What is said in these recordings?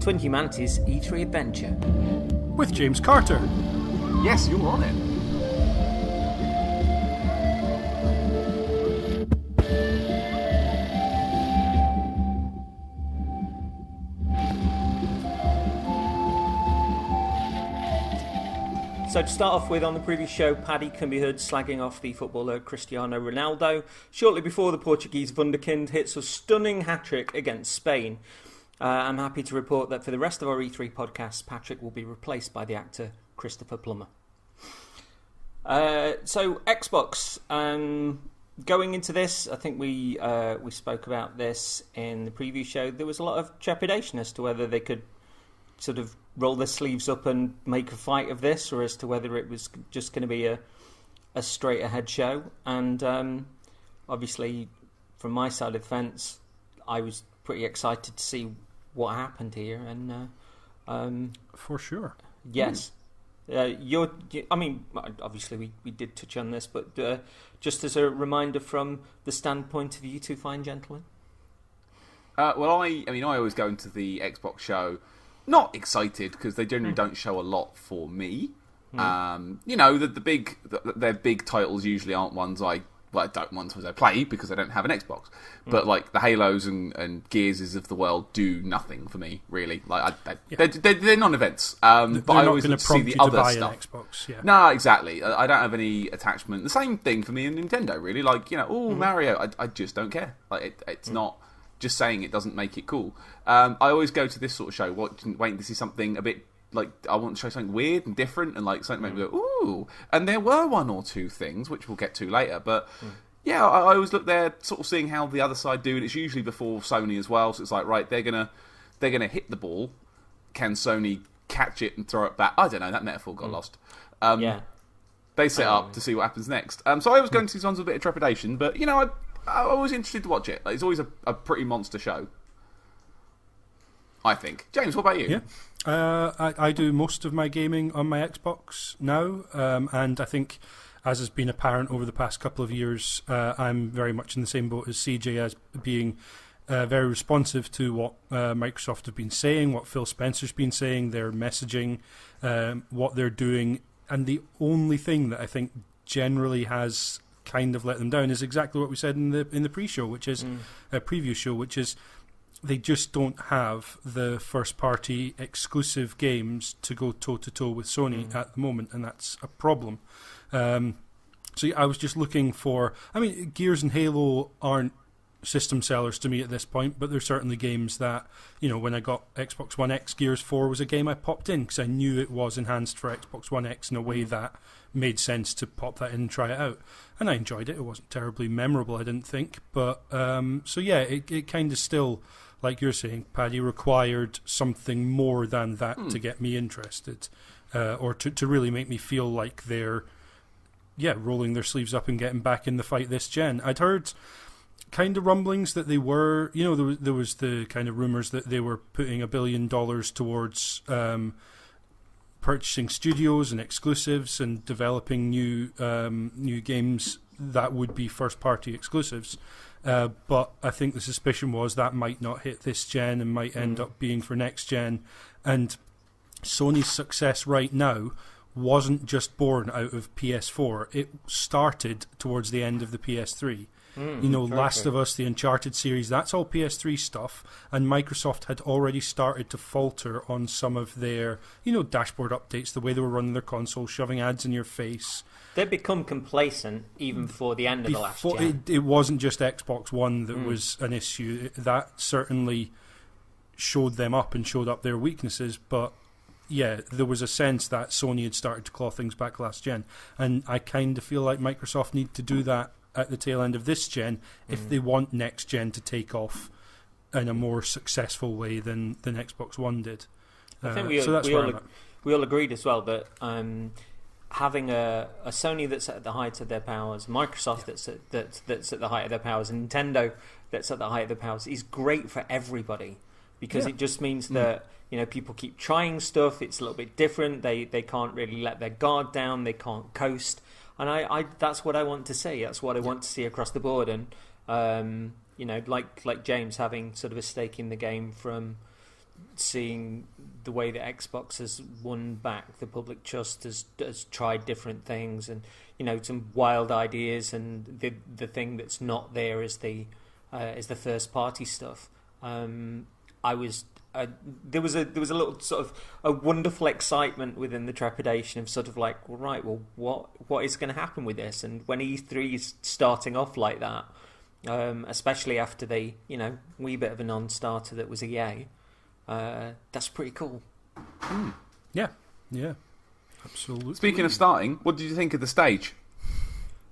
Twin Humanity's E3 Adventure. With James Carter. Yes, you're on it. So to start off with, on the previous show, Paddy can be heard slagging off the footballer Cristiano Ronaldo shortly before the Portuguese wunderkind hits a stunning hat-trick against Spain. I'm happy to report that for the rest of our E3 podcasts, Patrick will be replaced by the actor Christopher Plummer. So Xbox, going into this, I think we spoke about this in the preview show. There was a lot of trepidation as to whether they could sort of roll their sleeves up and make a fight of this, or as to whether it was just going to be a straight ahead show. And obviously, from my side of the fence, I was pretty excited to see what happened here. And for sure, yes. I mean, obviously we did touch on this, but just as a reminder from the standpoint of you two fine gentlemen. Well, I always go into the Xbox show not excited, because they generally don't show a lot for me. Their big titles usually aren't ones I play because I don't have an Xbox. But like the Halos and Gearses of the world do nothing for me, really. Like they're non-events. But I always look to see the other stuff. Xbox, yeah. No, exactly. I don't have any attachment. The same thing for me in Nintendo, really. Like, Mario, I just don't care. Like it's not. Just saying it doesn't make it cool. I always go to this sort of show waiting to see something a bit like, I want to show something weird and different, and like something make me go, ooh. And there were one or two things, which we'll get to later, but yeah, I always look there sort of seeing how the other side do it. It's usually before Sony as well, so it's like, right, they're gonna hit the ball. Can Sony catch it and throw it back? I don't know, that metaphor got lost. They set up to see what happens next. So I was going to see these ones with a bit of trepidation, but I'm always interested to watch it. Like, it's always a pretty monster show, I think. James, what about you? Yeah, I do most of my gaming on my Xbox now, and I think, as has been apparent over the past couple of years, I'm very much in the same boat as CJ, as being very responsive to what Microsoft have been saying, what Phil Spencer's been saying, their messaging, what they're doing, and the only thing that I think generally has kind of let them down is exactly what we said in the pre-show, which is a preview show, which is they just don't have the first-party exclusive games to go toe-to-toe with Sony at the moment, and that's a problem. So I was just looking for... I mean, Gears and Halo aren't system sellers to me at this point, but they're certainly games that, when I got Xbox One X, Gears 4 was a game I popped in because I knew it was enhanced for Xbox One X in a way that made sense to pop that in and try it out. And I enjoyed it. It wasn't terribly memorable, I didn't think. But, so yeah, it kind of still, like you're saying, Paddy, required something more than that to get me interested. Or to really make me feel like they're, rolling their sleeves up and getting back in the fight this gen. I'd heard kind of rumblings that they were, there was the kind of rumours that they were putting $1 billion towards purchasing studios and exclusives and developing new games that would be first-party exclusives. But I think the suspicion was that might not hit this gen and might end up being for next gen. And Sony's success right now wasn't just born out of PS4. It started towards the end of the PS3. Last of Us, the Uncharted series, that's all PS3 stuff, and Microsoft had already started to falter on some of their, dashboard updates, the way they were running their console, shoving ads in your face. They'd become complacent even before the end of the last gen. It wasn't just Xbox One that was an issue. That certainly showed them up and showed up their weaknesses, but yeah, there was a sense that Sony had started to claw things back last gen, and I kind of feel like Microsoft need to do that at the tail end of this gen if they want next gen to take off in a more successful way than Xbox One did. I think we all agreed as well that having a Sony that's at the height of their powers, Microsoft that's at the height of their powers, and Nintendo that's at the height of their powers is great for everybody, because it just means that people keep trying stuff. It's a little bit different. They can't really let their guard down. They can't coast. And I that's what I want to see. That's what I want to see across the board. And like James having sort of a stake in the game from seeing the way that Xbox has won back the public trust, has tried different things, and some wild ideas, and the thing that's not there is the first party stuff. There was a little sort of a wonderful excitement within the trepidation of sort of like, well, right, well, what is going to happen with this? And when E3 is starting off like that, especially after the wee bit of a non-starter that was EA, that's pretty cool. Yeah, absolutely. Speaking of starting, what did you think of the stage?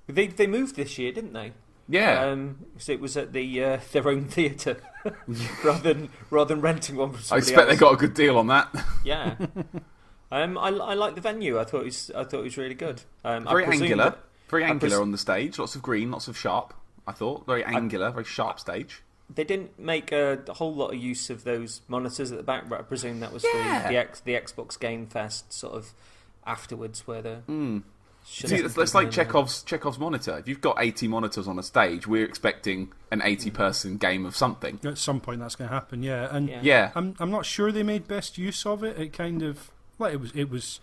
They moved this year, didn't they? Yeah. So it was at their own theatre rather than renting one from I somebody expect else. they got a good deal on that. Yeah. I like the venue. I thought it was really good. Very angular on the stage. Lots of green, lots of sharp. I thought very angular, very sharp stage. They didn't make a whole lot of use of those monitors at the back, but I presume that was the Xbox Game Fest sort of afterwards, where the. See, it's like Chekhov's monitor. If you've got 80 monitors on a stage, we're expecting an 80-person game of something. At some point, that's going to happen. Yeah, and I'm not sure they made best use of it. It kind of it was.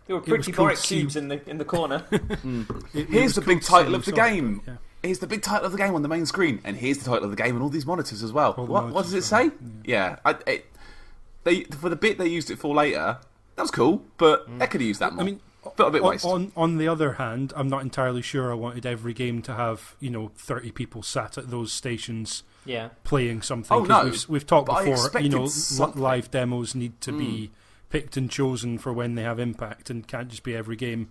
There were pretty bright cubes in the corner. Here's the big title of the game. Here's the big title of the game on the main screen, and here's the title of the game on all these monitors as well. What does it say? Yeah, for the bit they used it for later, that was cool, but they could have used that more. I mean, felt a bit wasted. On the other hand, I'm not entirely sure I wanted every game to have 30 people sat at those stations playing something. Oh no, we've talked before. Live demos need to be picked and chosen for when they have impact, and can't just be every game.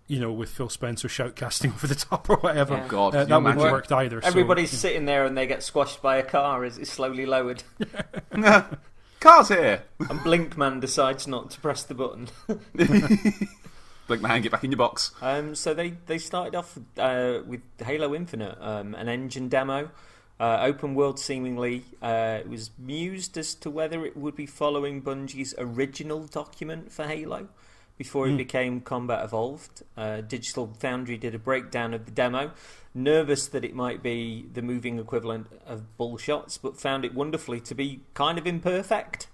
With Phil Spencer shoutcasting over the top or whatever. Yeah. God, that wouldn't have worked either. Everybody's sitting there and they get squashed by a car as it's slowly lowered. Car's here! And Blinkman decides not to press the button. Blinkman, get back in your box. So they started off with Halo Infinite, an engine demo. Open world, seemingly. It was mused as to whether it would be following Bungie's original document for Halo before it became Combat Evolved. Digital Foundry did a breakdown of the demo, nervous that it might be the moving equivalent of bullshots, but found it wonderfully to be kind of imperfect.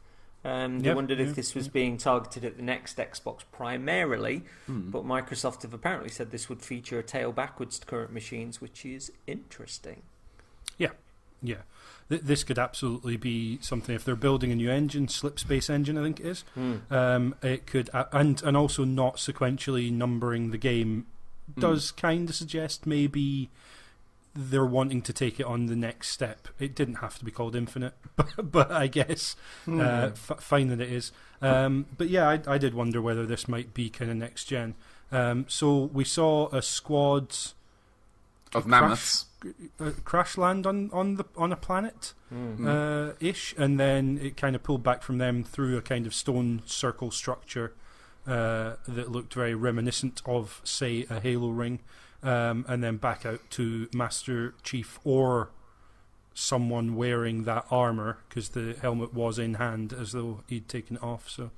They wondered if this was being targeted at the next Xbox primarily, but Microsoft have apparently said this would feature a tail backwards to current machines, which is interesting. Yeah. This could absolutely be something. If they're building a new engine, Slipspace engine, I think it is, it could, and also not sequentially numbering the game does kind of suggest maybe they're wanting to take it on the next step. It didn't have to be called Infinite, but I guess fine that it is. But yeah, I did wonder whether this might be kind of next gen. So we saw a squad of mammoths crash land on a planet ish, and then it kind of pulled back from them through a kind of stone circle structure that looked very reminiscent of, say, a Halo ring, and then back out to Master Chief or someone wearing that armor, because the helmet was in hand as though he'd taken it off. So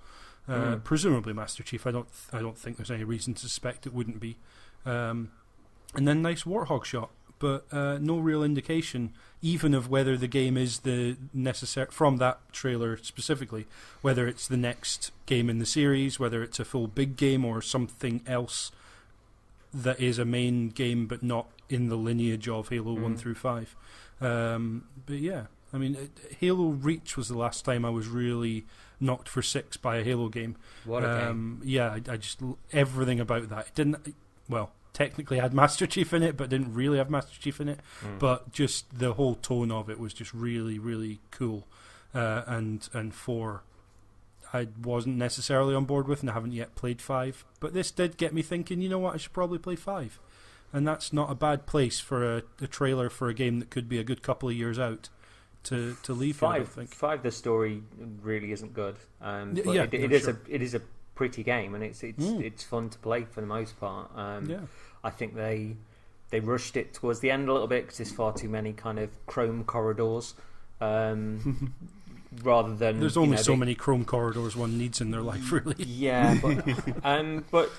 presumably Master Chief. I don't think there's any reason to suspect it wouldn't be. And then nice Warthog shot, but no real indication, even of whether the game is the necessary, from that trailer specifically, whether it's the next game in the series, whether it's a full big game or something else that is a main game but not in the lineage of Halo 1 through 5. But yeah, I mean, Halo Reach was the last time I was really knocked for six by a Halo game. What a game. Yeah, I just, everything about that. It didn't, well, technically had Master Chief in it, but didn't really have Master Chief in it. But just the whole tone of it was just really, really cool. And 4, I wasn't necessarily on board with, and I haven't yet played 5. But this did get me thinking, you know what, I should probably play 5. And that's not a bad place for a trailer for a game that could be a good couple of years out to leave. 5, I think. 5, the story really isn't good. But yeah, it is a pretty game, and it's fun to play for the most part. I think they rushed it towards the end a little bit because there's far too many kind of chrome corridors. Rather than there's only so many chrome corridors one needs in their life, really. Yeah, but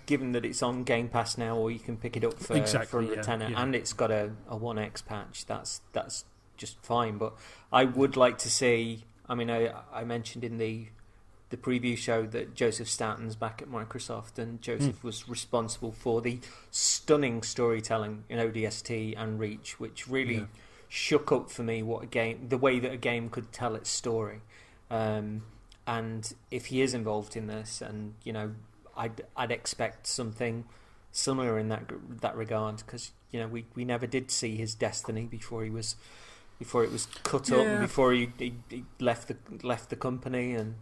given that it's on Game Pass now, or you can pick it up for under tenner, and it's got a 1X patch, that's just fine. But I would like to see I mean, I mentioned in the preview show that Joseph Stanton's back at Microsoft, and Joseph was responsible for the stunning storytelling in ODST and Reach, which really shook up for me the way that a game could tell its story. And if he is involved in this, and I'd expect something similar in that regard, because we never did see his destiny before it was cut up, and before he left the company, and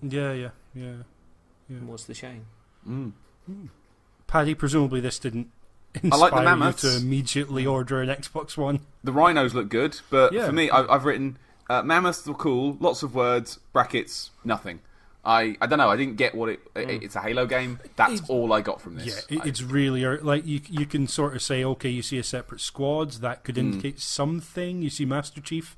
what's the shame? Paddy, presumably this didn't I like the inspire you mammoths. to immediately order an Xbox One. The rhinos look good, but for me, I've written mammoths were cool, lots of words, brackets, nothing. I don't know. I didn't get what it's a Halo game. That's all I got from this. Yeah, it's really like you can sort of say, okay, you see a separate squads that could indicate something. You see Master Chief,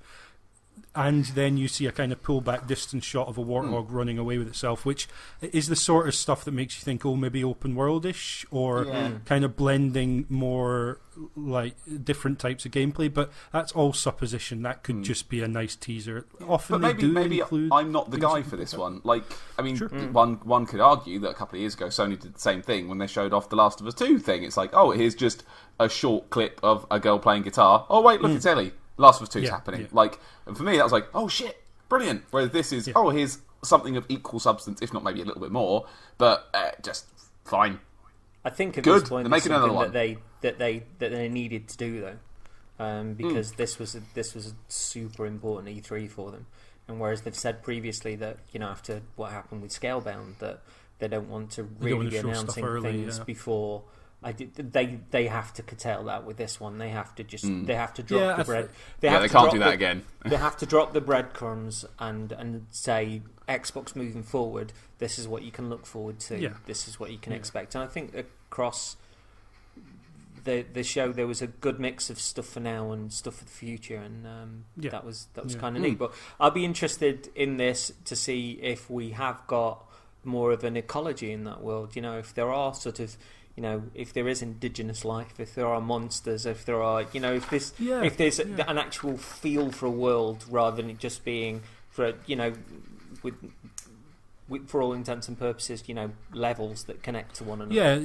and then you see a kind of pullback distance shot of a warthog running away with itself, which is the sort of stuff that makes you think, oh, maybe open worldish, or kind of blending more like different types of gameplay. But that's all supposition. That could just be a nice teaser. Often but maybe include I'm not the guy for this one. Like, I mean, one could argue that a couple of years ago Sony did the same thing when they showed off the Last of Us 2 thing. It's like, oh, here's just a short clip of a girl playing guitar. Oh wait, look, it's Ellie. Last of Us 2 is happening. Yeah. Like, and for me, that was like, oh shit, brilliant. Whereas this is, oh, here's something of equal substance, if not maybe a little bit more, but just fine. I think at Good. this point, They're making another one. that they needed to do though, because this was a super important E3 for them. And whereas they've said previously that after what happened with Scalebound, that they don't want to really be announcing things before. They have to curtail that with this one. They have to they have to drop the bread. They can't do that again. They have to drop the breadcrumbs and say, Xbox moving forward, this is what you can look forward to. Yeah. This is what you can expect. And I think across the show there was a good mix of stuff for now and stuff for the future, and that was kind of neat. But I'll be interested in this to see if we have got more of an ecology in that world. If there are sort of if there is indigenous life, if there are monsters, if there are, if there's an actual feel for a world rather than it just being for, for all intents and purposes, levels that connect to one another. Yeah,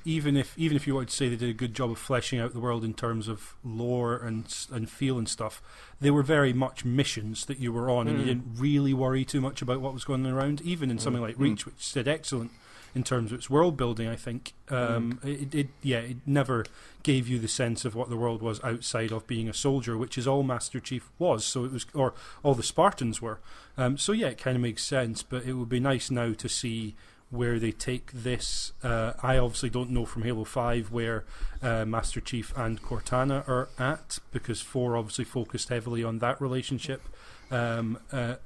even if you wanted to say they did a good job of fleshing out the world in terms of lore and feel and stuff, they were very much missions that you were on, and you didn't really worry too much about what was going on around. Even in something like Reach, which did excellent in terms of its world building, I think it never gave you the sense of what the world was outside of being a soldier, which is all Master Chief was. So it was, or all the Spartans were. It kind of makes sense. But it would be nice now to see where they take this. I obviously don't know from Halo 5 where Master Chief and Cortana are at, because 4 obviously focused heavily on that relationship. It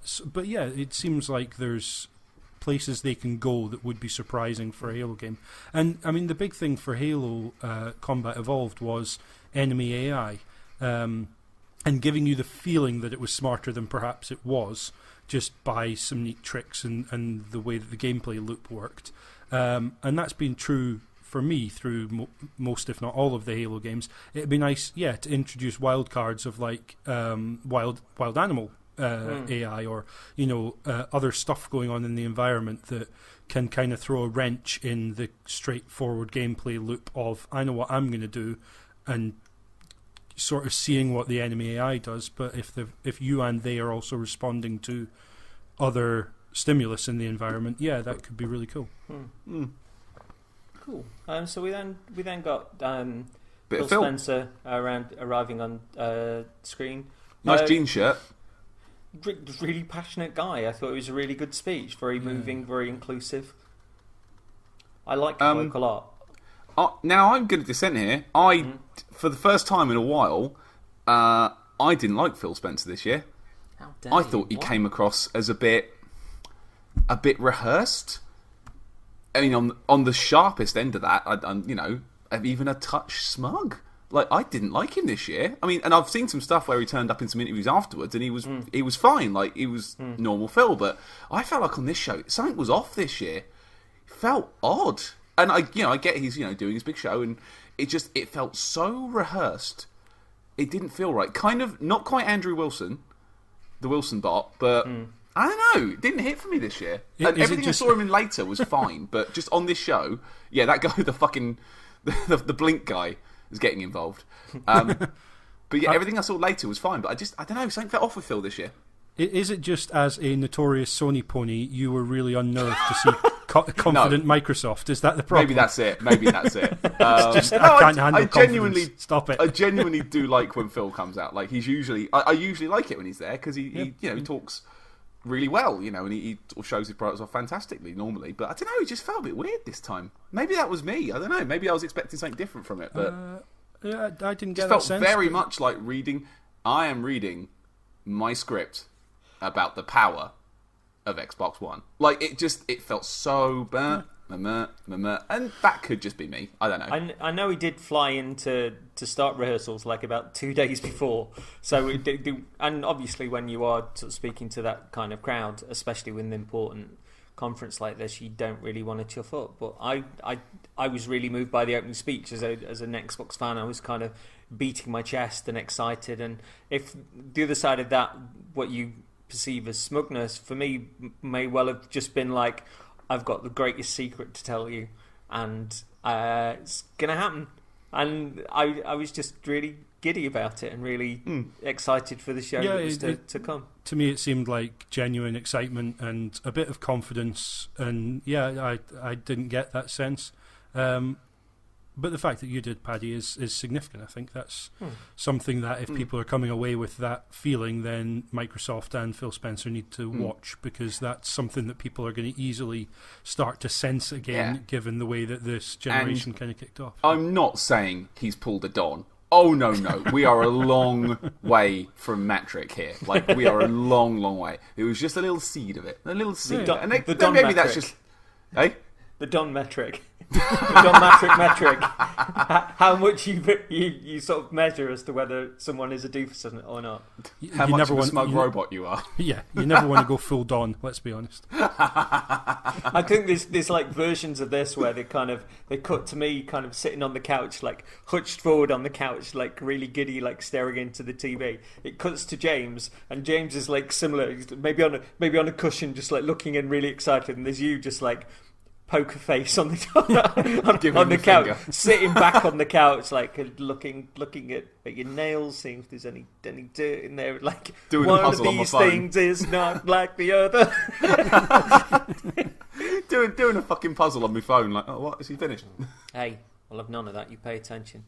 seems like there's places they can go that would be surprising for a Halo game. And I mean, the big thing for Halo Combat Evolved was enemy AI, and giving you the feeling that it was smarter than perhaps it was, just by some neat tricks and the way that the gameplay loop worked. And that's been true for me through most, if not all, of the Halo games. It'd be nice, to introduce wild cards of like wild animal AI, or other stuff going on in the environment that can kind of throw a wrench in the straightforward gameplay loop of, I know what I'm going to do, and sort of seeing what the enemy AI does. But if you and they are also responding to other stimulus in the environment, that could be really cool. Cool. So we then got Bit Phil Spencer arriving on screen. Nice jean shirt. Really passionate guy. I thought it was a really good speech. Very moving, very inclusive. I like the bloke a lot. Now I'm going to dissent here. For the first time in a while, I didn't like Phil Spencer this year. How dare I thought he came across as a bit rehearsed. I mean, on the sharpest end of that, even a touch smug. Like, I didn't like him this year. I mean, and I've seen some stuff where he turned up in some interviews afterwards, and he was fine. Like, he was normal Phil. But I felt like on this show, something was off this year. It felt odd. And I get he's doing his big show, and it felt so rehearsed. It didn't feel right. Kind of not quite Andrew Wilson, the Wilson bot, but I don't know. It didn't hit for me this year. And everything I saw him in later was fine, but just on this show, yeah, that guy, the Blink guy, is getting involved. But yeah, everything I saw later was fine. But I don't know. Something felt off with Phil this year. Is it just as a notorious Sony pony, you were really unnerved to see confident Microsoft? Is that the problem? Maybe that's it. I can't handle confidence. Stop it. I genuinely do like when Phil comes out. Like he's usually, I usually like it when he's there because he talks really well, and he shows his products off fantastically normally. But I don't know, he just felt a bit weird this time. Maybe that was me. I don't know. Maybe I was expecting something different from it. But yeah, I didn't get that sense. It felt very much like reading. I am reading my script about the power of Xbox One. Like it felt so and that could just be me. I don't know. I know he did fly in to start rehearsals like about 2 days before. So and obviously when you are sort of speaking to that kind of crowd, especially with an important conference like this, you don't really want to chuff up. But I was really moved by the opening speech as an Xbox fan. I was kind of beating my chest and excited. And if the other side of that, what you perceive as smugness, for me may well have just been like, I've got the greatest secret to tell you, and it's gonna happen. And I was just really giddy about it and really excited for the show that was to come. To me, it seemed like genuine excitement and a bit of confidence, and I didn't get that sense. But the fact that you did, Paddy, is significant. I think that's something that if people are coming away with that feeling, then Microsoft and Phil Spencer need to watch, because that's something that people are going to easily start to sense again, given the way that this generation kind of kicked off. I'm not saying he's pulled a Don. Oh, no. We are a long way from metric here. Like, we are a long, long way. It was just a little seed of it. A little seed. And the Don maybe metric. That's just... Hey? The Don metric. The Don metric. How much you sort of measure as to whether someone is a doofus or not. How much of a smug robot you are. Yeah, you never want to go full Don, let's be honest. I think there's like versions of this where they cut to me kind of sitting on the couch, like hunched forward on the couch, like really giddy, like staring into the TV. It cuts to James, and James is like similar, maybe on a cushion, just like looking in really excited, and there's you just like poker face on the on the couch, sitting back on the couch, like looking at your nails, seeing if there's any dirt in there. Like, doing one a puzzle of these on my phone. things is not like the other. doing a fucking puzzle on my phone. Like, oh, what? Is he finished? Hey, I'll have none of that. You pay attention.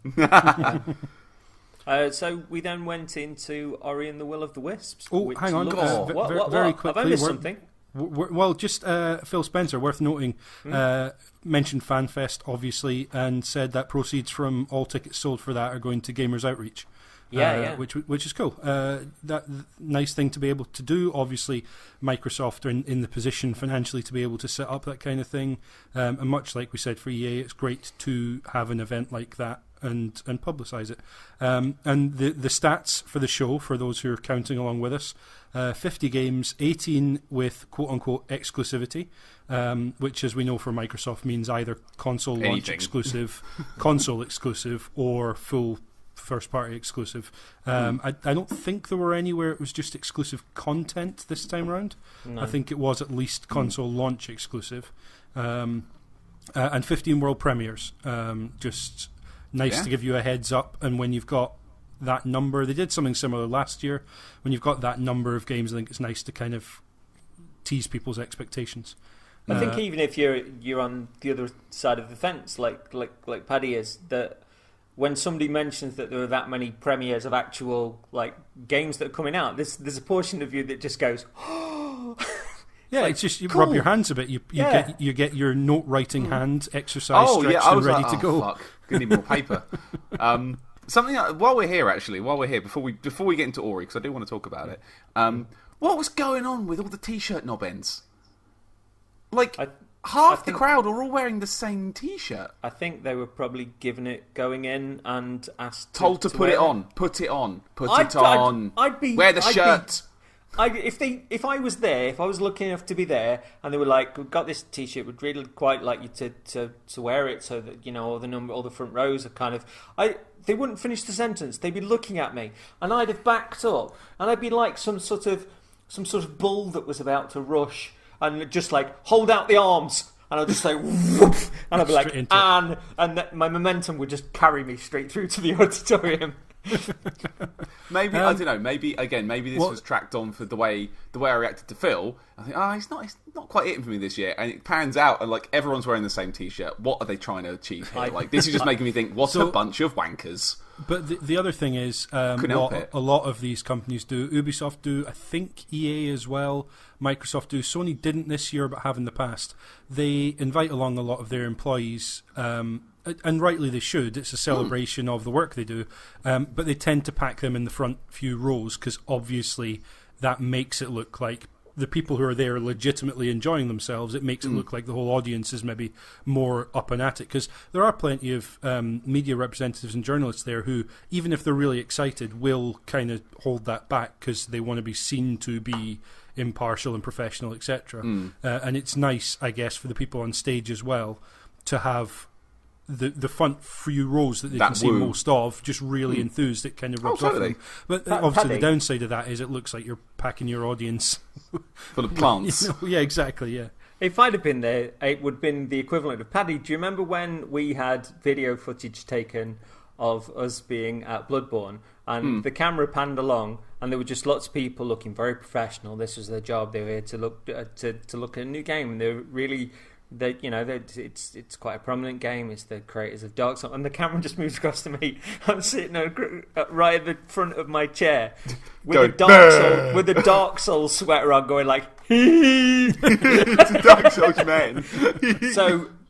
So we then went into Ori and the Will of the Wisps. Oh, hang on. What? Very quickly. Have I missed something? Well, just Phil Spencer, worth noting, mentioned FanFest, obviously, and said that proceeds from all tickets sold for that are going to Gamers Outreach. Which is cool. That nice thing to be able to do. Obviously, Microsoft are in the position financially to be able to set up that kind of thing. And much like we said for EA, it's great to have an event like that and publicise it. And the stats for the show, for those who are counting along with us, 50 games, 18 with quote-unquote exclusivity, which, as we know for Microsoft, means either console launch exclusive, console exclusive, or full first-party exclusive. I don't think there were any where it was just exclusive content this time around. No. I think it was at least console launch exclusive. And 15 world premieres. Just nice to give you a heads up, and when you've got that number, they did something similar last year. When you've got that number of games, I think it's nice to kind of tease people's expectations. I think even if you're on the other side of the fence, like Paddy is, that when somebody mentions that there are that many premieres of actual like games that are coming out, there's a portion of you that just goes, oh. Yeah, it's just you rub your hands a bit. You get your note writing hand exercise stretched and ready to go. Fuck, I need more paper. Something while we're here, before we get into Ori, because I do want to talk about it. What was going on with all the t-shirt knob ends? Like half the crowd are all wearing the same t-shirt. I think they were probably given it going in and asked told to put it on. Put it on. I'd be wear the shirt. If I was there, if I was lucky enough to be there, and they were like, "We've got this T-shirt. We'd really quite like you to wear it, so that all the front rows are kind of." They wouldn't finish the sentence. They'd be looking at me, and I'd have backed up, and I'd be like some sort of some sort of bull that was about to rush, and just like hold out the arms, and I'll just say whoop, and I'll be like my momentum would just carry me straight through to the auditorium. Maybe I don't know. Maybe this was tracked on for the way I reacted to Phil. I think, it's not quite hitting for me this year. And it pans out, and like everyone's wearing the same T-shirt. What are they trying to achieve here? Like this is just making me think, what a bunch of wankers. But the other thing is, what a lot of these companies do. Ubisoft do, I think EA as well. Microsoft do. Sony didn't this year, but have in the past. They invite along a lot of their employees. And rightly they should. It's a celebration of the work they do. But they tend to pack them in the front few rows because obviously that makes it look like the people who are there are legitimately enjoying themselves. It makes it look like the whole audience is maybe more up and at it, because there are plenty of media representatives and journalists there who, even if they're really excited, will kind of hold that back because they want to be seen to be impartial and professional, etc. And it's nice, I guess, for the people on stage as well to have the front few rows that they can see most of just really enthused. It kind of rubs off them. But obviously the downside of that is it looks like you're packing your audience full of plants. Yeah, exactly, yeah. If I'd have been there, it would have been the equivalent of Paddy. Do you remember when we had video footage taken of us being at Bloodborne and the camera panned along and there were just lots of people looking very professional? This was their job. They were here to look to look at a new game, and they were really... it's quite a prominent game. It's the creators of Dark Souls, and the camera just moves across to me. I'm sitting right at the front of my chair with a Dark Souls sweater on, going like, it's a Dark Souls man.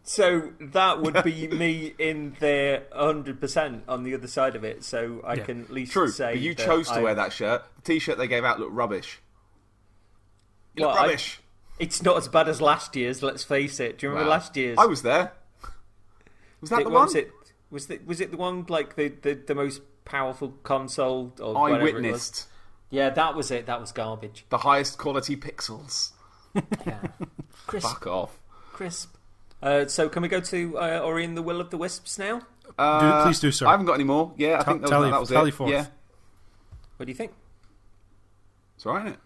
So that would be me in there 100% on the other side of it. So I can at least say, but you chose to wear that shirt. The T-shirt they gave out looked rubbish. Rubbish. It's not as bad as last year's, let's face it. Do you remember last year's? I was there. Was that the one? Was it the one, like, the most powerful console? Or I witnessed. Yeah, that was it. That was garbage. The highest quality pixels. Yeah. Crisp. Fuck off. Crisp. So can we go to Ori and the Will of the Wisps now? Please do, sir. I haven't got any more. Yeah, I think that was it. Forth. Yeah. What do you think? It's alright, isn't it?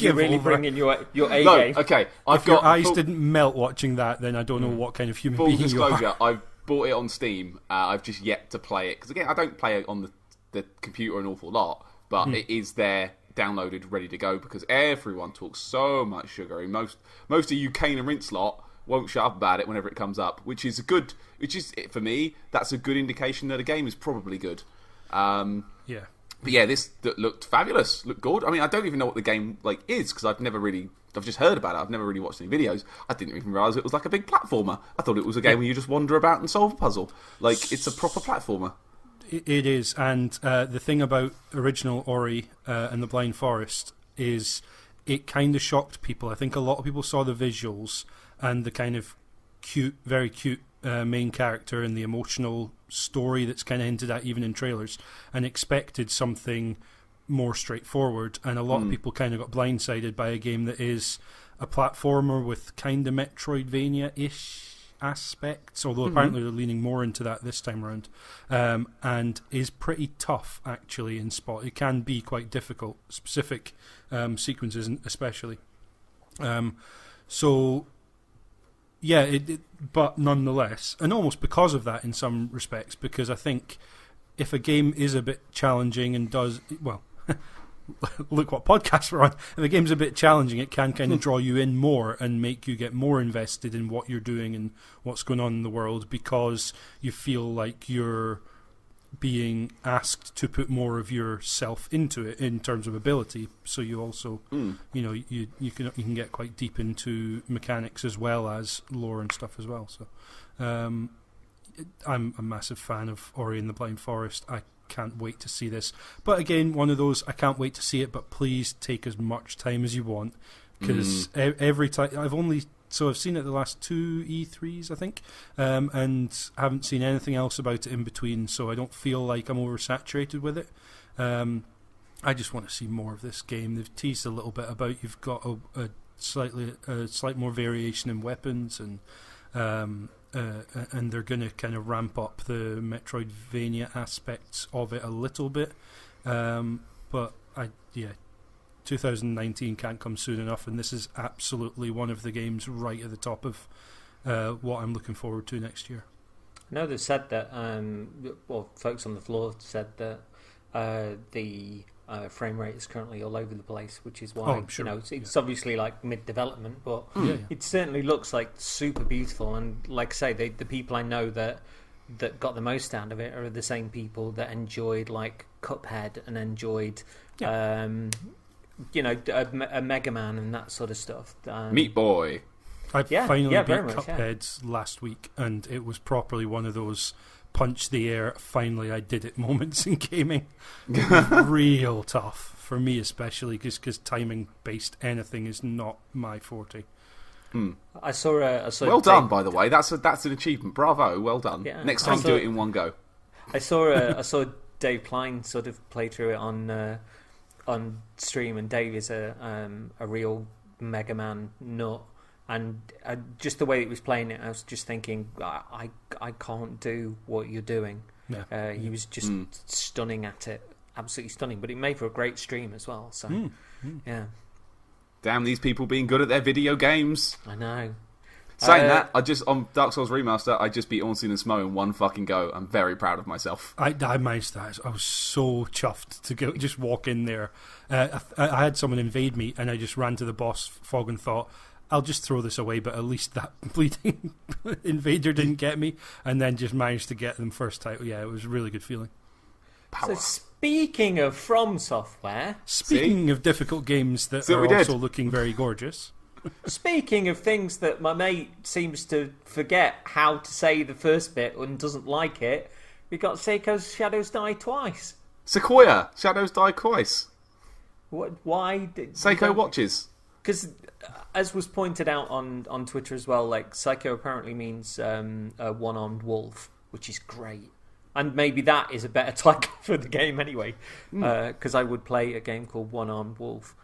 You're really bringing your A game. Okay. If your eyes didn't melt watching that, then I don't know what kind of human being you are. Full disclosure, I've bought it on Steam. I've just yet to play it. Because again, I don't play it on the computer an awful lot. But it is there, downloaded, ready to go. Because everyone talks so much sugar. Most of you Kane and Rince lot won't shut up about it whenever it comes up. Which is, for me, that's a good indication that a game is probably good. Yeah. But yeah, this looked fabulous, looked good. I mean, I don't even know what the game is because I've just heard about it. I've never really watched any videos. I didn't even realise it was like a big platformer. I thought it was a game where you just wander about and solve a puzzle. Like, it's a proper platformer. It is, and the thing about original Ori and the Blind Forest is it kind of shocked people. I think a lot of people saw the visuals and the kind of cute, very cute main character and the emotional story that's kind of hinted at even in trailers, and expected something more straightforward, and a lot of people kind of got blindsided by a game that is a platformer with kind of Metroidvania-ish aspects, although apparently they're leaning more into that this time around, and is pretty tough actually in spot. It can be quite difficult, specific sequences especially. So yeah, but nonetheless, and almost because of that in some respects, because I think if a game is a bit challenging and does, well, look what podcast we're on, if a game's a bit challenging, it can kind of draw you in more and make you get more invested in what you're doing and what's going on in the world, because you feel like you're being asked to put more of yourself into it in terms of ability. So you also, you can get quite deep into mechanics as well as lore and stuff as well. So I'm a massive fan of Ori and the Blind Forest. I can't wait to see this. But again, one of those, I can't wait to see it, but please take as much time as you want, because every time I've seen it the last 2 E3s, I think, and haven't seen anything else about it in between, so I don't feel like I'm oversaturated with it. I just want to see more of this game. They've teased a little bit about you've got a slight more variation in weapons, and they're going to kind of ramp up the Metroidvania aspects of it a little bit. But 2019 can't come soon enough, and this is absolutely one of the games right at the top of what I'm looking forward to next year. I know they've said that, folks on the floor said that the frame rate is currently all over the place, which is why it's obviously like mid-development, but it certainly looks like super beautiful. And like I say, the people I know that got the most out of it are the same people that enjoyed like Cuphead and enjoyed a Mega Man and that sort of stuff. Meat Boy. I finally beat Cuphead last week, and it was properly one of those punch the air, finally I did it moments in gaming. Real tough, for me especially, because timing-based anything is not my forte. I saw well done, by the way. That's an achievement. Bravo, well done. Yeah. Next time, do it in one go. I saw Dave Klein sort of play through it on stream, and Dave is a real Mega Man nut. And just the way he was playing it, I was just thinking, I can't do what you're doing. Yeah. He was just stunning at it, absolutely stunning. But it made for a great stream as well. So, yeah. Damn these people being good at their video games. I know. Saying that, on Dark Souls Remaster, I just beat Ornstein and Smo in one fucking go. I'm very proud of myself. I managed that. I was so chuffed to just walk in there. I had someone invade me, and I just ran to the boss fog and thought, I'll just throw this away, but at least that bleeding invader didn't get me, and then just managed to get them first title. Yeah, it was a really good feeling. Power. So speaking of From Software... Speaking of difficult games that are also looking very gorgeous... Speaking of things that my mate seems to forget how to say the first bit and doesn't like it, we got Seiko's Shadows Die Twice. Sequoia, Shadows Die Twice. Why? Seiko watches. Because, as was pointed out on Twitter as well, like Psycho apparently means a one-armed wolf, which is great. And maybe that is a better title for the game anyway, because I would play a game called One-Armed Wolf.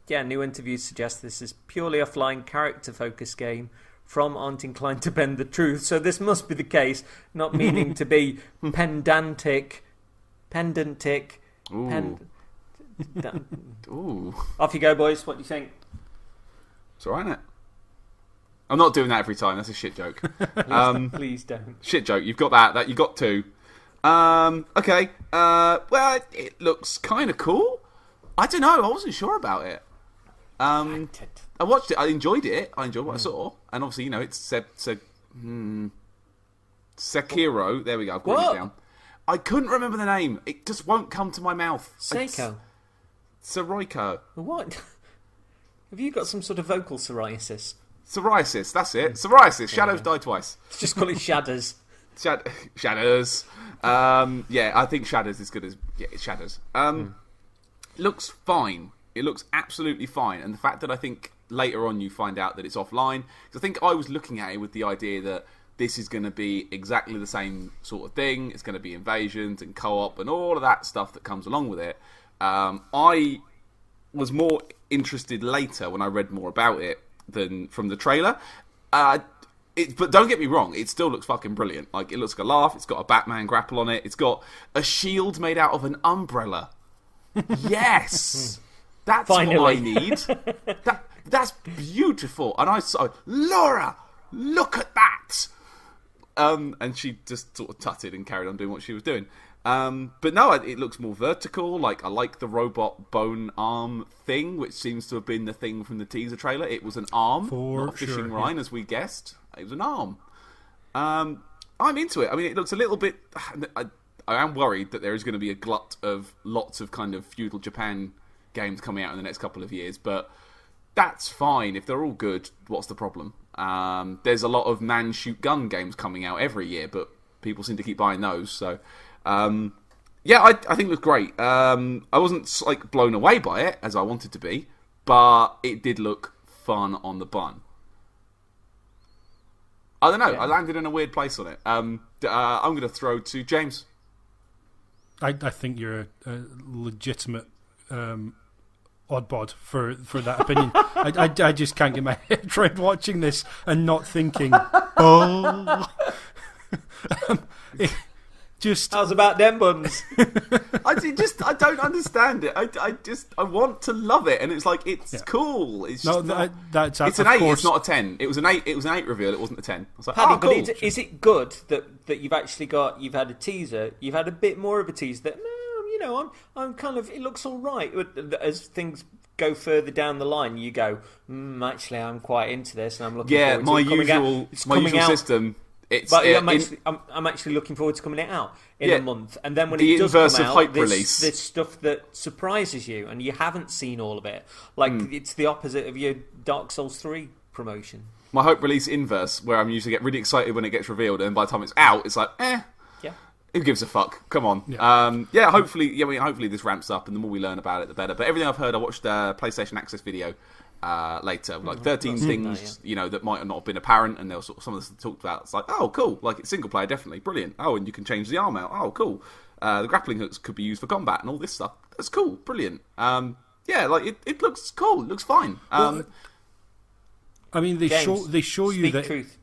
New interviews suggest this is purely offline character-focused game. From aren't inclined to bend the truth, so this must be the case, not meaning to be pedantic. Ooh. Off you go, boys. What do you think? It's alright, isn't it? I'm not doing that every time. That's a shit joke. Please don't. Shit joke. You've got that. You got two. Okay. Well, it looks kind of cool. I don't know. I wasn't sure about it. I watched it. I enjoyed it. I enjoyed what I saw. And obviously, it's Sekiro. There we go. I've got it down. I couldn't remember the name. It just won't come to my mouth. Seiko. Seroiko. What? Have you got some sort of vocal psoriasis? Psoriasis, that's it. Psoriasis. Shadows Die Twice. Just call it Shadows. Shadows. I think Shadows is good as... Yeah, it's Shadows. Looks fine. It looks absolutely fine. And the fact that I think later on you find out that it's offline... Because I think I was looking at it with the idea that this is going to be exactly the same sort of thing. It's going to be invasions and co-op and all of that stuff that comes along with it. I was more interested later when I read more about it than from the trailer. But don't get me wrong, it still looks fucking brilliant. Like, it looks like a laugh. It's got a Batman grapple on it. It's got a shield made out of an umbrella. Yes! That's Finally. What I need. That's beautiful. And I saw, Laura, look at that! And she just sort of tutted and carried on doing what she was doing. But no, it looks more vertical. Like, I like the robot bone arm thing, which seems to have been the thing from the teaser trailer. It was an arm, not a fishing line, as we guessed. It was an arm. I'm into it. I mean, it looks a little bit... I am worried that there is going to be a glut of lots of kind of feudal Japan games coming out in the next couple of years, but that's fine. If they're all good, what's the problem? There's a lot of man-shoot-gun games coming out every year, but people seem to keep buying those, so... I think it was great. I wasn't like blown away by it, as I wanted to be, but it did look fun on the bun. I don't know. Yeah. I landed in a weird place on it. I'm going to throw to James. I think you're a legitimate oddbod for that opinion. I just can't get my head around watching this and not thinking, oh. Just how's about them buns? I don't understand it. I want to love it, and it's like it's cool. It's just it's an 8. It's not a 10. It was an 8. It was an 8 reveal. It wasn't a 10. I was like, Paddy, cool. But is it good that you've actually you've had a teaser, you've had a bit more of a teaser that I'm kind of, it looks all right. As things go further down the line, you go, actually, I'm quite into this, and I'm looking forward to it coming out. My usual system. I'm actually looking forward to coming it out in a month, and then when it does come out, there's stuff that surprises you, and you haven't seen all of it. Like it's the opposite of your Dark Souls 3 promotion. My hype release inverse, where I'm usually get really excited when it gets revealed, and by the time it's out, it's like, who gives a fuck? Come on. Hopefully this ramps up, and the more we learn about it, the better. But everything I've heard, I watched a PlayStation Access video later, like 13 things that might have not have been apparent, and there was some of this talked about. It's like, oh, cool, like it's single player, definitely brilliant. Oh, and you can change the arm out. Oh, cool. The grappling hooks could be used for combat and all this stuff. That's cool, brilliant. It looks cool. It looks fine. I mean, they show you that truth.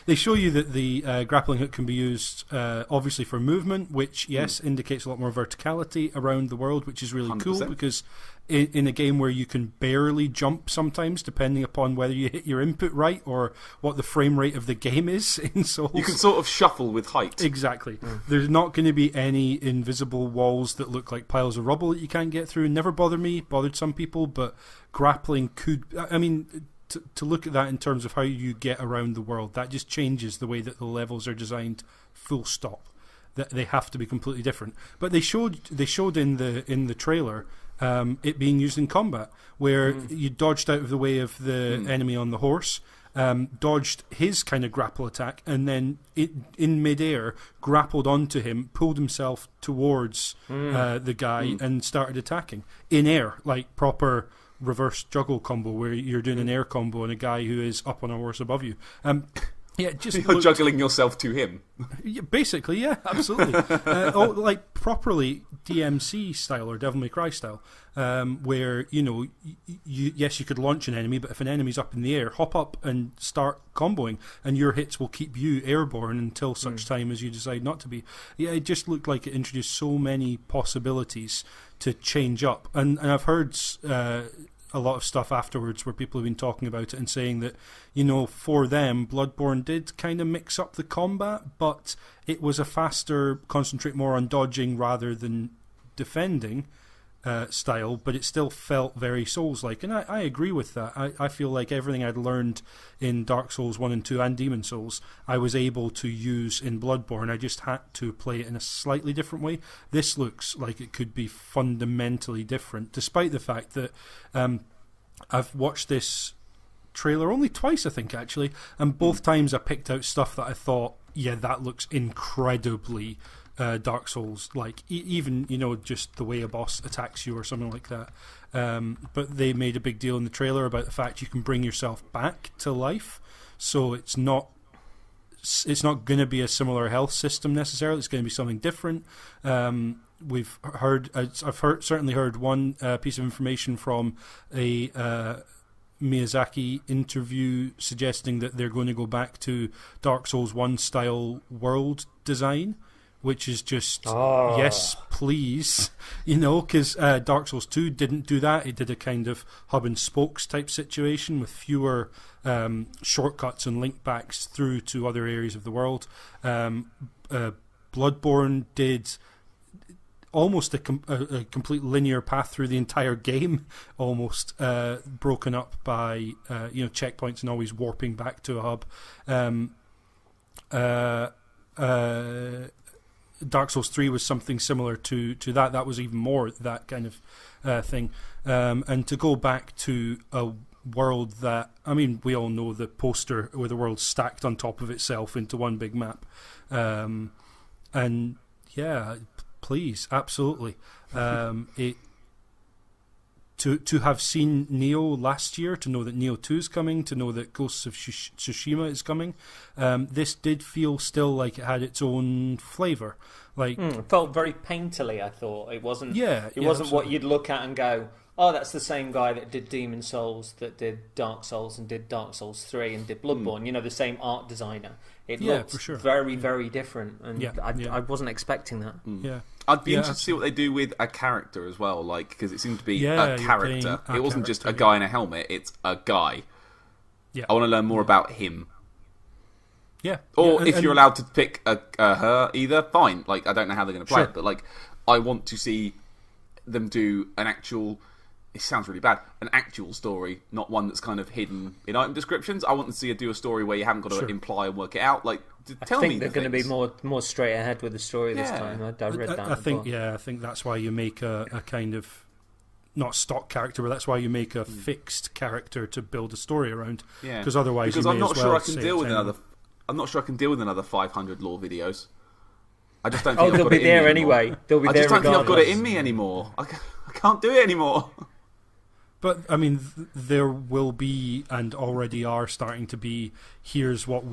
they show you that the grappling hook can be used obviously for movement, which indicates a lot more verticality around the world, which is really 100%. Cool, because in a game where you can barely jump sometimes, depending upon whether you hit your input right or what the frame rate of the game is in Souls, you can sort of shuffle with height. Exactly. There's not going to be any invisible walls that look like piles of rubble that you can't get through. Never bothered some people, but grappling could, I mean, to look at that in terms of how you get around the world, that just changes the way that the levels are designed, full stop. That they have to be completely different. But they showed in the trailer it being used in combat, where you dodged out of the way of the enemy on the horse, dodged his kind of grapple attack, and then in midair grappled onto him, pulled himself towards the guy and started attacking in air, like proper reverse juggle combo, where you're doing an air combo on a guy who is up on a horse above you. You're juggling yourself to him. Basically, yeah, absolutely. Like properly DMC style or Devil May Cry style, where you could launch an enemy, but if an enemy's up in the air, hop up and start comboing, and your hits will keep you airborne until such time as you decide not to be. Yeah, it just looked like it introduced so many possibilities to change up, and I've heard a lot of stuff afterwards where people have been talking about it and saying that, for them, Bloodborne did kind of mix up the combat, but it was a faster, concentrate more on dodging rather than defending style, but it still felt very Souls-like. And I agree with that. I feel like everything I'd learned in Dark Souls 1 and 2 and Demon Souls, I was able to use in Bloodborne. I just had to play it in a slightly different way. This looks like it could be fundamentally different, despite the fact that I've watched this trailer only twice, I think, actually, and both times I picked out stuff that I thought, that looks incredibly Dark Souls, like even just the way a boss attacks you or something like that. But they made a big deal in the trailer about the fact you can bring yourself back to life, so it's not going to be a similar health system necessarily. It's going to be something different. I've certainly heard one piece of information from a Miyazaki interview suggesting that they're going to go back to Dark Souls 1 style world design, which is just, yes, please, because Dark Souls 2 didn't do that. It did a kind of hub and spokes type situation with fewer shortcuts and link backs through to other areas of the world. Bloodborne did almost a complete linear path through the entire game, almost broken up by checkpoints and always warping back to a hub. Dark Souls 3 was something similar to that. That was even more that kind of thing. And to go back to a world that, we all know the poster where the world's stacked on top of itself into one big map. And yeah, please, absolutely. to have seen Neo last year, to know that Neo 2 is coming, to know that Ghosts of Tsushima is coming, this did feel still like it had its own flavour. Like it felt very painterly. I thought it wasn't. It wasn't absolutely. what you'd look at and go, "Oh, that's the same guy that did Demon Souls, that did Dark Souls, and did Dark Souls 3, and did Bloodborne." You know, the same art designer. It looked for sure. very, very different, and Yeah. I wasn't expecting that. Yeah. I'd be interested to see what they do with a character as well, like, because it seemed to be a character. It wasn't just a guy in a helmet; it's a guy. Yeah. I want to learn more about him. Yeah. Or and if you're allowed to pick her, either fine. Like, I don't know how they're going to play it, but like, I want to see them do an actual. It sounds really bad. An actual story, not one that's kind of hidden in item descriptions. I want to see her do a story where you haven't got to imply and work it out. Like, tell me. I think they're going to be more straight ahead with the story this time. I read that. I think that's why you make a kind of not stock character, but that's why you make a fixed character to build a story around. Yeah, because otherwise, because you I'm may not as sure well I can say deal with 10. another. I'm not sure I can deal with another 500 lore videos. I just don't. Think I've they'll got be it in there me anyway. They'll be I there just don't think I've got it regardless. in me anymore. I can't do it anymore. But I mean, there will be, and already are starting to be. Here's what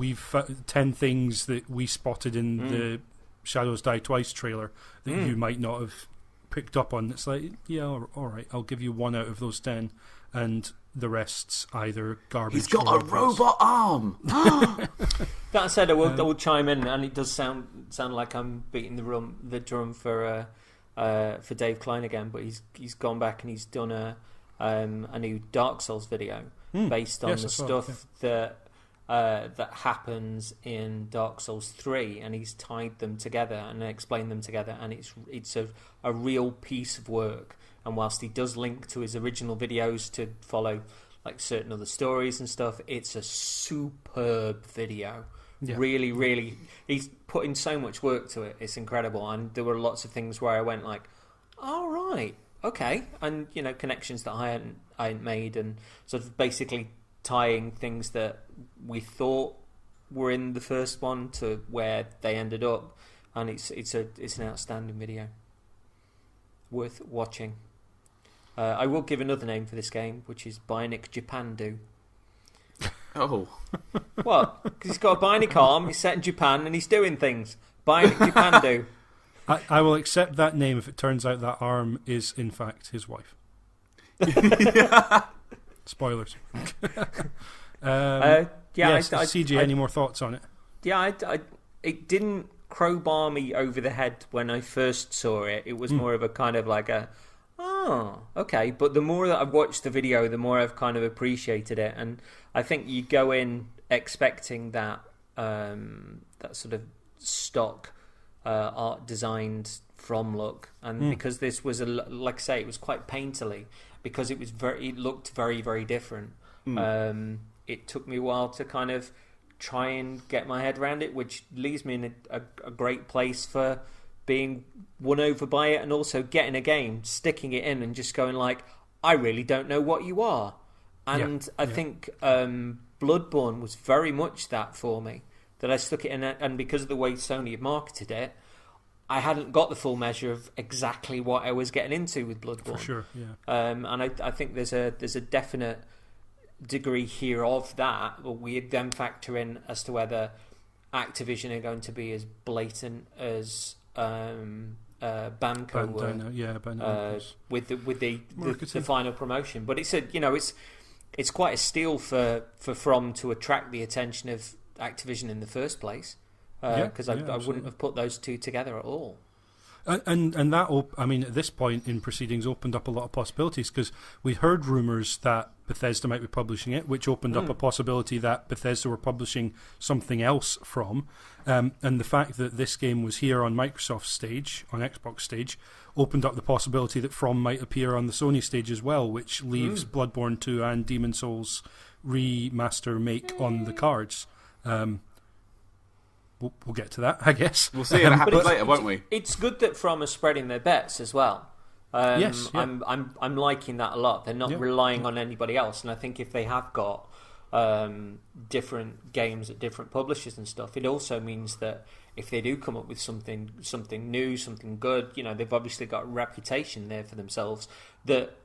10 things that we spotted in the Shadows Die Twice trailer that you might not have picked up on. It's like, yeah, all right, I'll give you 1 out of those 10, and the rest's either garbage. He's got or a robot arm. That said, I will chime in, and it does sound like I'm beating the drum for Dave Klein again. But he's gone back and he's done a new Dark Souls video based on the stuff that happens in Dark Souls 3, and he's tied them together and explained them together, and it's a real piece of work. And whilst he does link to his original videos to follow like certain other stories and stuff, it's a superb video. Yeah. Really, really, he's put in so much work to it. It's incredible, and there were lots of things where I went like, "All right, okay," and you know, connections that I hadn't made, and sort of basically tying things that we thought were in the first one to where they ended up, and it's an outstanding video, worth watching. I will give another name for this game, which is Bionic Japandu. Oh, what? Because he's got a bionic arm, he's set in Japan, and he's doing things. Bionic Japandu. I will accept that name if it turns out that arm is in fact his wife. Spoilers. CG, any more thoughts on it? Yeah, it didn't crowbar me over the head when I first saw it. It was more of a kind of like okay. But the more that I've watched the video, the more I've kind of appreciated it. And I think you go in expecting that that sort of stock art designed from look, and because this was like I say, it was quite painterly because it looked very, very different. It took me a while to kind of try and get my head around it, which leaves me in a great place for being won over by it, and also getting a game, sticking it in, and just going like, I really don't know what you are. And I think Bloodborne was very much that for me, that I stuck it in, and because of the way Sony had marketed it, I hadn't got the full measure of exactly what I was getting into with Bloodborne. For sure, yeah. And I think there's a definite degree here of that, but we then factor in as to whether Activision are going to be as blatant as Banco were with the final promotion. But it's quite a steal for From to attract the attention of Activision in the first place, because I wouldn't have put those two together at all. And that, I mean, at this point in proceedings, opened up a lot of possibilities, because we heard rumours that Bethesda might be publishing it, which opened up a possibility that Bethesda were publishing something else from. And the fact that this game was here on Microsoft's stage, on Xbox stage, opened up the possibility that From might appear on the Sony stage as well, which leaves Bloodborne 2 and Demon Souls remaster make on the cards. We'll get to that, I guess. We'll see it happen later, won't we? It's good that From are spreading their bets as well. Yes, I'm liking that a lot. They're not relying on anybody else, and I think if they have got different games at different publishers and stuff, it also means that if they do come up with something new, something good, they've obviously got a reputation there for themselves that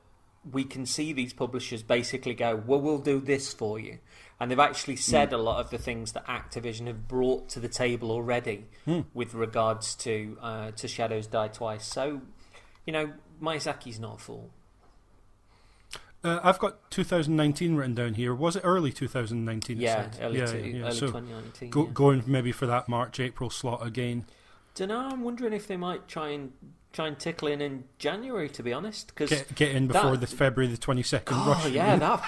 we can see these publishers basically go, well, we'll do this for you. And they've actually said a lot of the things that Activision have brought to the table already with regards to Shadows Die Twice. So, Miyazaki's not a fool. I've got 2019 written down here. Was it early 2019? Yeah, early so 2019. Going maybe for that March, April slot again. Don't know. I'm wondering if they might try and tickle in January, to be honest. Cause get in before the February the 22nd rush. Oh, yeah, that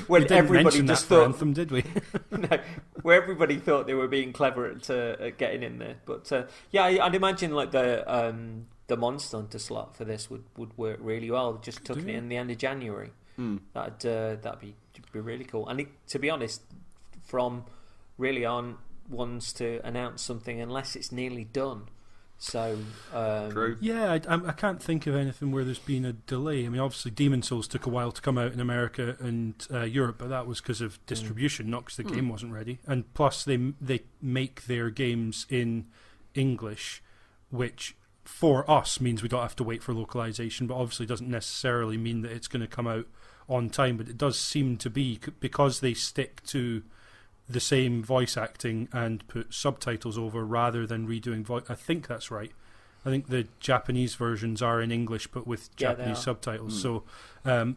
when everybody just thought... Anthem, did we? No, where everybody thought they were being clever at getting in there. But, I'd imagine like the Monster Hunter slot for this would work really well, just tucking it in the end of January. That'd be really cool. And to be honest, from really on ones to announce something unless it's nearly done. So true. Yeah, I can't think of anything where there's been a delay. I mean, obviously, Demon's Souls took a while to come out in America and Europe, but that was because of distribution, not because the game wasn't ready. And plus, they make their games in English, which for us means we don't have to wait for localization, but obviously doesn't necessarily mean that it's going to come out on time. But it does seem to be, because they stick to the same voice acting and put subtitles over rather than redoing voice. I think that's right. I think the Japanese versions are in English but with Japanese subtitles. So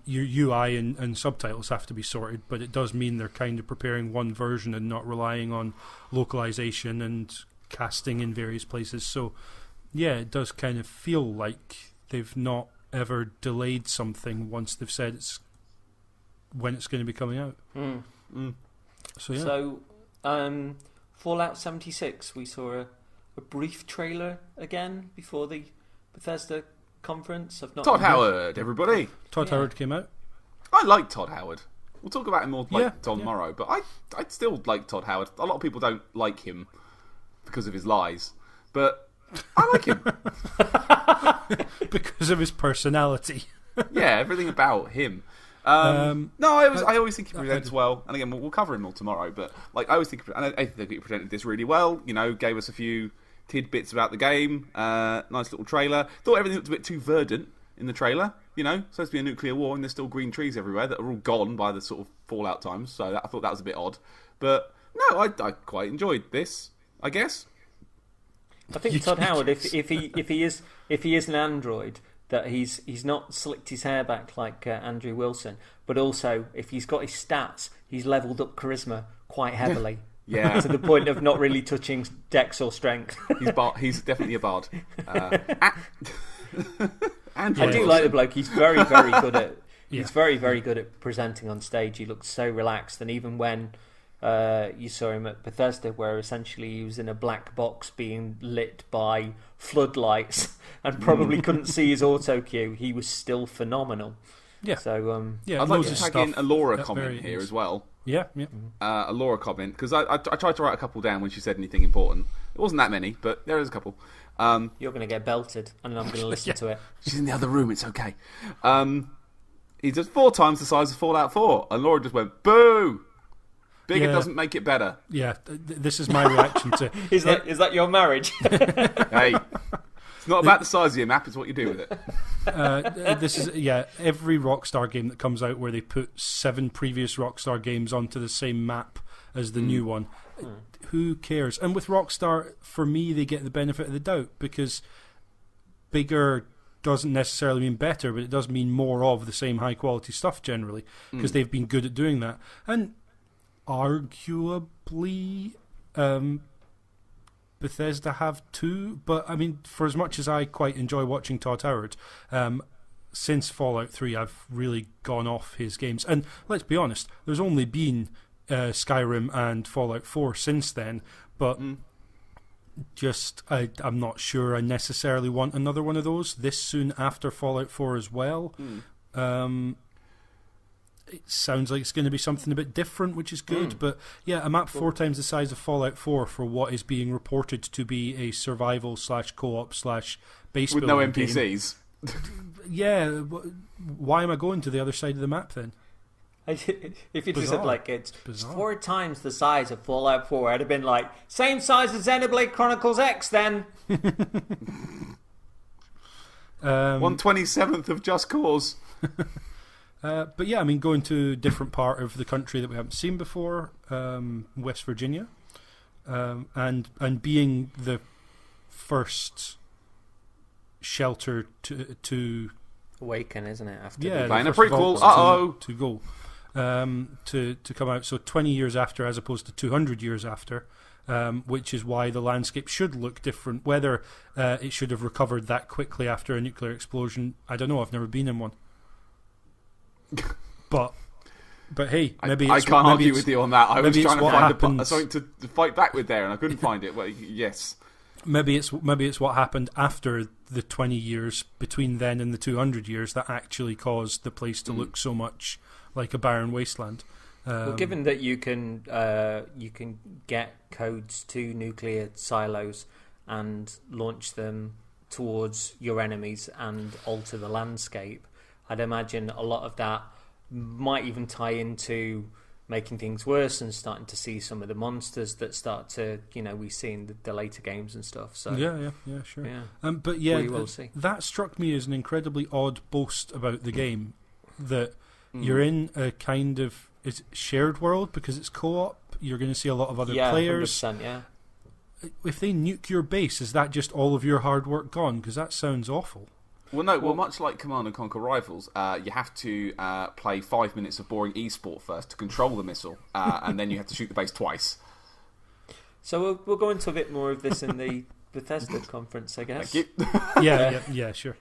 your UI and subtitles have to be sorted, but it does mean they're kind of preparing one version and not relying on localization and casting in various places. So yeah, it does kind of feel like they've not ever delayed something once they've said it's when it's going to be coming out. So yeah. So Fallout 76, we saw a brief trailer again before the Bethesda conference. Todd Howard, everybody. Todd Howard came out. I like Todd Howard. We'll talk about him more tomorrow, but I still like Todd Howard. A lot of people don't like him because of his lies, but I like him. Because of his personality. Yeah, everything about him. I always think he presents well, and again, we'll cover him all tomorrow. But like, I always think, and I think he presented this really well. Gave us a few tidbits about the game. Nice little trailer. Thought everything looked a bit too verdant in the trailer. Supposed to be a nuclear war, and there's still green trees everywhere that are all gone by the sort of Fallout times. So I thought that was a bit odd. But no, I quite enjoyed this. I guess. I think Todd Howard, if he is an android, that he's not slicked his hair back like Andrew Wilson, but also if he's got his stats, he's levelled up charisma quite heavily. Yeah, to the point of not really touching dex or strength. He's definitely a bard. I do like the bloke. He's very, very good at. He's very, very good at presenting on stage. He looks so relaxed, and even when you saw him at Bethesda, where essentially he was in a black box being lit by floodlights and probably couldn't see his auto cue, he was still phenomenal. Yeah. So I'd like to tag in a Laura comment here as well. Yeah. A Laura comment, because I tried to write a couple down when she said anything important. It wasn't that many, but there is a couple. You're going to get belted, and I'm going to listen to it. She's in the other room. It's okay. He's just 4 times the size of Fallout 4, and Laura just went boo. Bigger doesn't make it better. Yeah, this is my reaction to. Is that your marriage? Hey, it's not about the size of your map; it's what you do with it. This is every Rockstar game that comes out where they put 7 previous Rockstar games onto the same map as the new one. Who cares? And with Rockstar, for me, they get the benefit of the doubt, because bigger doesn't necessarily mean better, but it does mean more of the same high quality stuff generally, because they've been good at doing that. And arguably, Bethesda have too, but I mean, for as much as I quite enjoy watching Todd Howard, since Fallout 3 I've really gone off his games. And let's be honest, there's only been Skyrim and Fallout 4 since then, but I'm not sure I necessarily want another one of those this soon after Fallout 4 as well. It sounds like it's going to be something a bit different, which is good. But yeah, a map 4 times the size of Fallout 4 for what is being reported to be a survival / co-op / base with no NPCs. Yeah, why am I going to the other side of the map then? If you just said like it's 4 times the size of Fallout 4, I'd have been like, same size as Xenoblade Chronicles X then. 1/27th of Just Cause. But yeah, I mean, going to a different part of the country that we haven't seen before, West Virginia, and being the first shelter to Awaken, isn't it? After playing a prequel, to go to come out. So 20 years after, as opposed to 200 years after. Which is why the landscape should look different. Whether it should have recovered that quickly after a nuclear explosion, I don't know. I've never been in one. But hey, maybe I can't argue with you on that. I was trying to find something to fight back with there, and I couldn't find it. Well, yes, maybe it's what happened after the 20 years between then and the 200 years that actually caused the place to look so much like a barren wasteland. Well, given that you can get codes to nuclear silos and launch them towards your enemies and alter the landscape, I'd imagine a lot of that might even tie into making things worse and starting to see some of the monsters that start to, we see in the later games and stuff. So yeah, sure. Yeah. But yeah, we will see. That struck me as an incredibly odd boast about the game, that you're in a kind of shared world because it's co-op. You're going to see a lot of other players. 100%, yeah. If they nuke your base, is that just all of your hard work gone? Because that sounds awful. Well, no. Well, much like Command & Conquer Rivals, you have to play 5 minutes of boring esport first to control the missile, and then you have to shoot the base twice. So we'll go into a bit more of this in the Bethesda conference, I guess. Thank you. yeah, sure.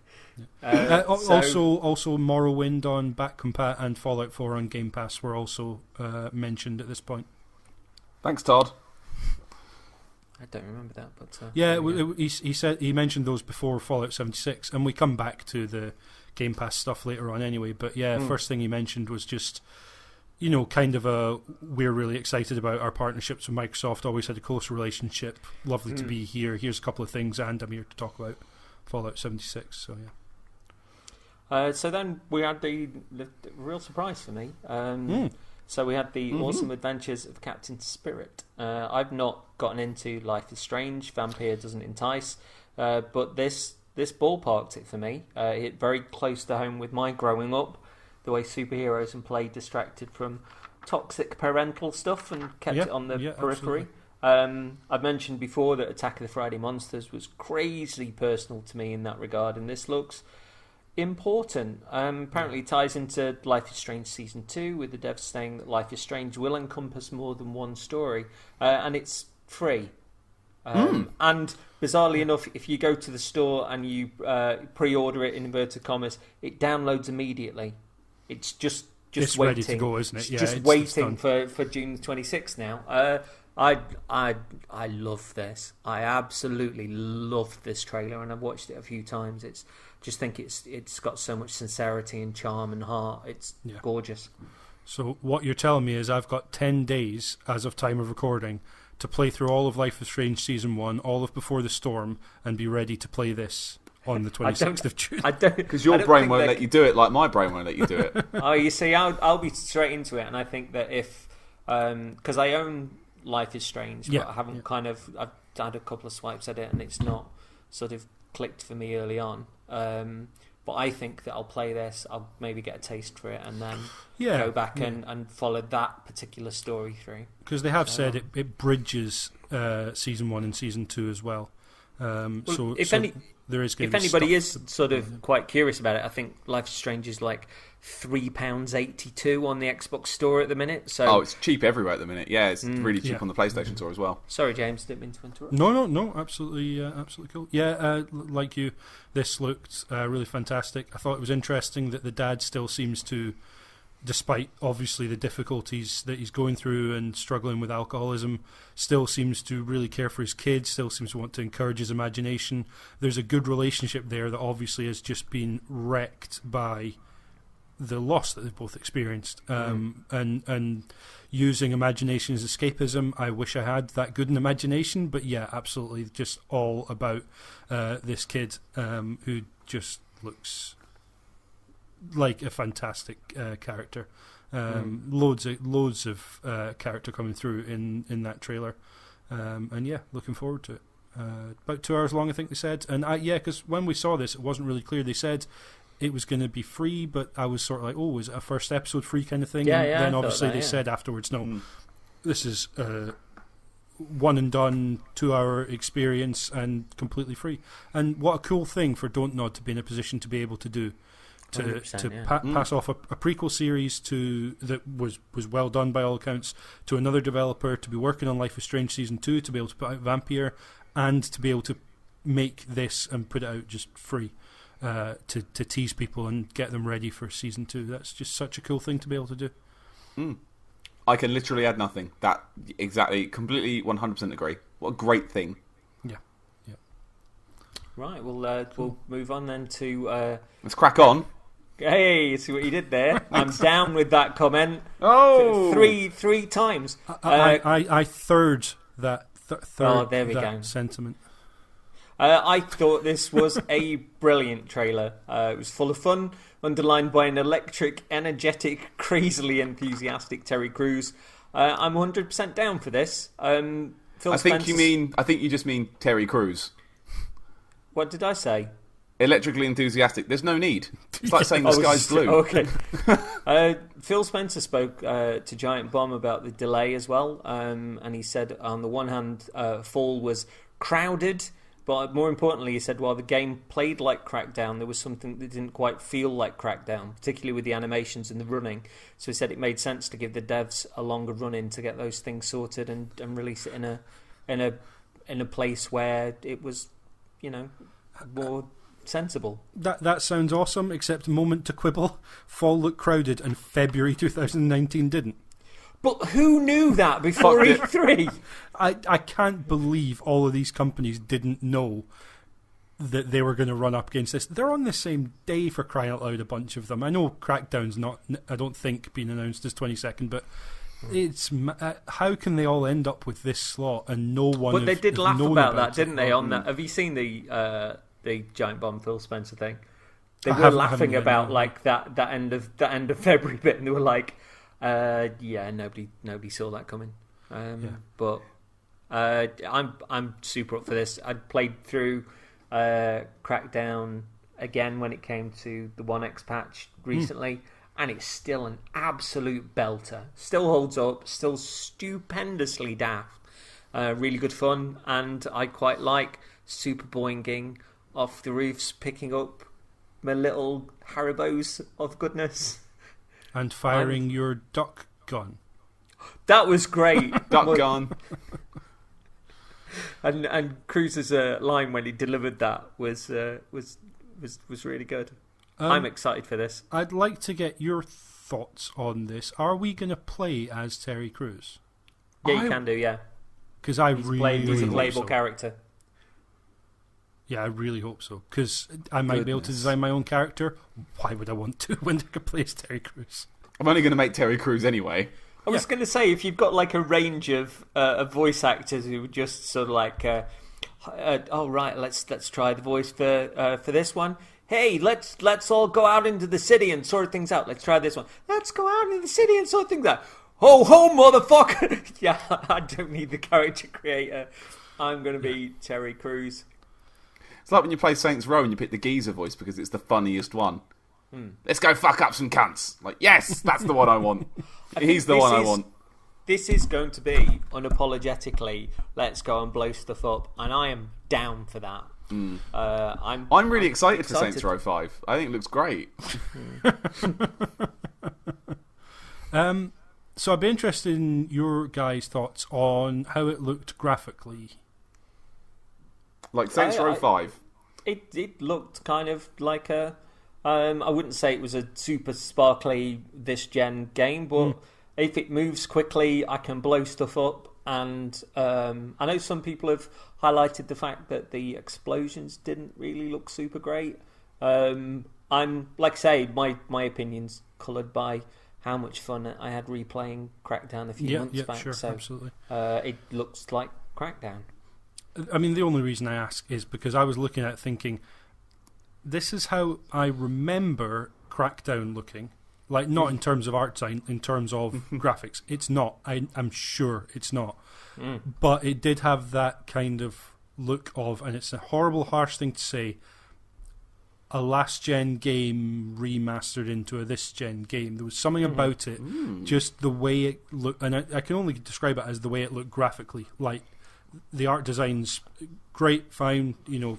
Also, Morrowind on back compat and Fallout 4 on Game Pass were also mentioned at this point. Thanks, Todd. I don't remember that, but he said he mentioned those before Fallout 76, and we come back to the Game Pass stuff later on anyway. But first thing he mentioned was just kind of we're really excited about our partnerships with Microsoft. Always had a close relationship. Lovely to be here. Here's a couple of things, and I'm here to talk about Fallout 76. So yeah. So then we had the real surprise for me. So we had the awesome adventures of Captain Spirit. I've not gotten into Life is Strange. Vampire doesn't entice, but this ballparked it for me. It hit very close to home with my growing up, the way superheroes and play distracted from toxic parental stuff and kept it on the periphery. I've mentioned before that Attack of the Friday Monsters was crazily personal to me in that regard, and this looks important. Apparently ties into Life is Strange Season 2, with the devs saying that Life is Strange will encompass more than one story, and it's free. And bizarrely enough, if you go to the store and you pre-order it in inverted commas, it downloads immediately. It's just it's waiting. Ready to go, isn't it? Yeah, just waiting for June 26th now. I love this. I absolutely love this trailer, and I've watched it a few times. It's got so much sincerity and charm and heart. It's gorgeous. So what you're telling me is I've got 10 days as of time of recording to play through all of Life is Strange Season 1, all of Before the Storm, and be ready to play this on the 26th of June. Because your brain won't let you do it like my brain won't let you do it. Oh, you see, I'll be straight into it, and I think that if... Because I own Life is Strange, but I haven't I've had a couple of swipes at it, and it's not sort of clicked for me early on. But I think that I'll play this, I'll maybe get a taste for it, and then go back and follow that particular story through. Because they have said it bridges Season 1 and Season 2 as well. If anybody is sort of quite curious about it, I think Life is Strange is like £3.82 on the Xbox Store at the minute. So it's cheap everywhere at the minute. Yeah, it's really cheap on the PlayStation Store as well. Sorry, James, didn't mean to interrupt. No, absolutely cool. Yeah, like you, this looked really fantastic. I thought it was interesting that the dad still seems to, despite obviously the difficulties that he's going through and struggling with alcoholism, still seems to really care for his kids, still seems to want to encourage his imagination. There's a good relationship there that obviously has just been wrecked by the loss that they've both experienced. And using imagination as escapism, I wish I had that good an imagination, but yeah, absolutely just all about this kid who just looks like a fantastic character. Loads of character coming through in that trailer, and yeah, looking forward to it. About 2 hours long, I think they said, and because when we saw this, it wasn't really clear. They said it was going to be free, but I was sort of like, oh, was it a first episode free kind of thing? Yeah, and yeah, then I obviously thought that, they yeah. said afterwards, no, this is one and done, 2-hour experience and completely free. And what a cool thing for Don't Nod to be in a position to be able to do. To 100%, yeah. pass off a prequel series that was well done by all accounts to another developer, to be working on Life is Strange Season 2, to be able to put out Vampire, and to be able to make this and put it out just free, to tease people and get them ready for Season 2. That's just such a cool thing to be able to do. I can literally add nothing. That exactly, completely 100% agree. What a great thing. Yeah. Right, we'll move on then to... Let's crack on. Hey, see what you did there? I'm down with that comment. Oh! Three times. I third that there we that go. sentiment. I thought this was a brilliant trailer. It was full of fun, underlined by an electric, energetic, crazily enthusiastic Terry Crews. I'm 100% down for this. I think you just mean Terry Crews. What did I say? Electrically enthusiastic. There's no need. It's like saying the sky's blue. Okay. Phil Spencer spoke to Giant Bomb about the delay as well, and he said on the one hand, Fall was crowded, but more importantly, he said while the game played like Crackdown, there was something that didn't quite feel like Crackdown, particularly with the animations and the running. So he said it made sense to give the devs a longer run-in to get those things sorted and release it in a place where it was, more sensible. That sounds awesome, except a moment to quibble. Fall looked crowded and February 2019 didn't. But who knew that before E3? I can't believe all of these companies didn't know that they were going to run up against this. They're on the same day, for crying out loud, a bunch of them. I know Crackdown's not, I don't think, being announced as 22nd, but it's how can they all end up with this slot and no one? But they did laugh about that, didn't they? On that, have you seen the Giant Bomb Phil Spencer thing? They were laughing about like that end of February bit, and they were like, "Yeah, nobody saw that coming." But I'm super up for this. I played through Crackdown again when it came to the 1X patch recently. And it's still an absolute belter. Still holds up. Still stupendously daft. Really good fun. And I quite like super boinging off the roofs, picking up my little Haribos of goodness. And firing your duck gun. That was great. Duck gun. And Cruz's line when he delivered that was really good. I'm excited for this. I'd like to get your thoughts on this. Are we going to play as Terry Crews? Yeah, you can do, yeah. Because he's a playable character. Yeah, I really hope so. Because I might be able to design my own character. Why would I want to when I could play as Terry Crews? I'm only going to make Terry Crews anyway. I was going to say, if you've got like a range of voice actors who just sort of like, let's try the voice for this one. Hey, let's all go out into the city and sort things out. Let's try this one. Let's go out into the city and sort things out. Ho ho, motherfucker! Yeah, I don't need the character creator. I'm going to be Terry Crews. It's like when you play Saints Row and you pick the geezer voice because it's the funniest one. Let's go fuck up some cunts. Like, yes, that's the one I want. He's the one I want. This is going to be unapologetically, let's go and blow stuff up. And I am down for that. I'm really excited for Saints Row 5. I think it looks great. So I'd be interested in your guys' thoughts on how it looked graphically. Like Saints Row 5? It looked kind of like a... I wouldn't say it was a super sparkly this-gen game, but if it moves quickly, I can blow stuff up. And I know some people have highlighted the fact that the explosions didn't really look super great. I'm, like I say, my opinion's coloured by how much fun I had replaying Crackdown a few months back. Sure, so absolutely. It looks like Crackdown. I mean, the only reason I ask is because I was looking at it thinking, this is how I remember Crackdown looking. Like, not in terms of art design, in terms of graphics. It's not. I'm sure it's not. But it did have that kind of look of, and it's a horrible, harsh thing to say, a last-gen game remastered into a this-gen game. There was something about it, just the way it looked, and I can only describe it as the way it looked graphically. Like, the art design's great, fine,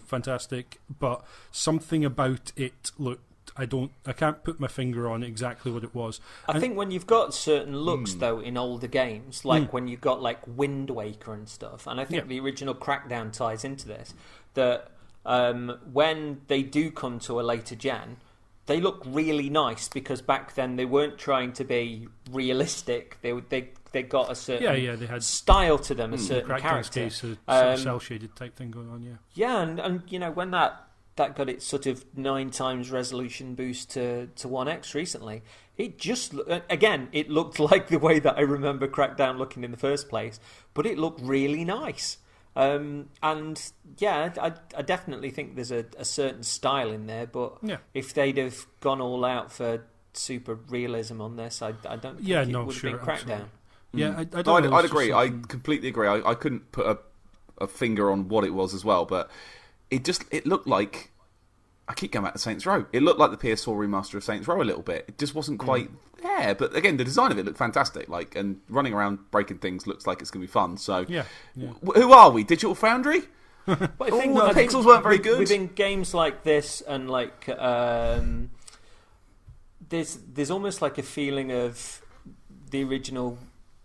fantastic, but something about it looked, I can't put my finger on exactly what it was. I think when you've got certain looks, though, in older games, like when you've got like Wind Waker and stuff, and I think the original Crackdown ties into this, that when they do come to a later gen, they look really nice, because back then they weren't trying to be realistic. They got a certain they had style to them, a certain character. Case, a sort of cel-shaded type thing going on, and when that got its sort of 9 times resolution boost to 1x recently, it just, again, it looked like the way that I remember Crackdown looking in the first place, but it looked really nice. I definitely think there's a certain style in there, but if they'd have gone all out for super realism on this, I don't think it would have been Crackdown. Absolutely. I'd agree. I completely agree. I couldn't put a finger on what it was as well, but it looked like, I keep going back to Saints Row. It looked like the PS4 remaster of Saints Row a little bit. It just wasn't quite there. But again, the design of it looked fantastic. Like, and running around breaking things looks like it's going to be fun. So, who are we? Digital Foundry? But I think the pixels weren't very good. Within games like this, and like there's almost like a feeling of the original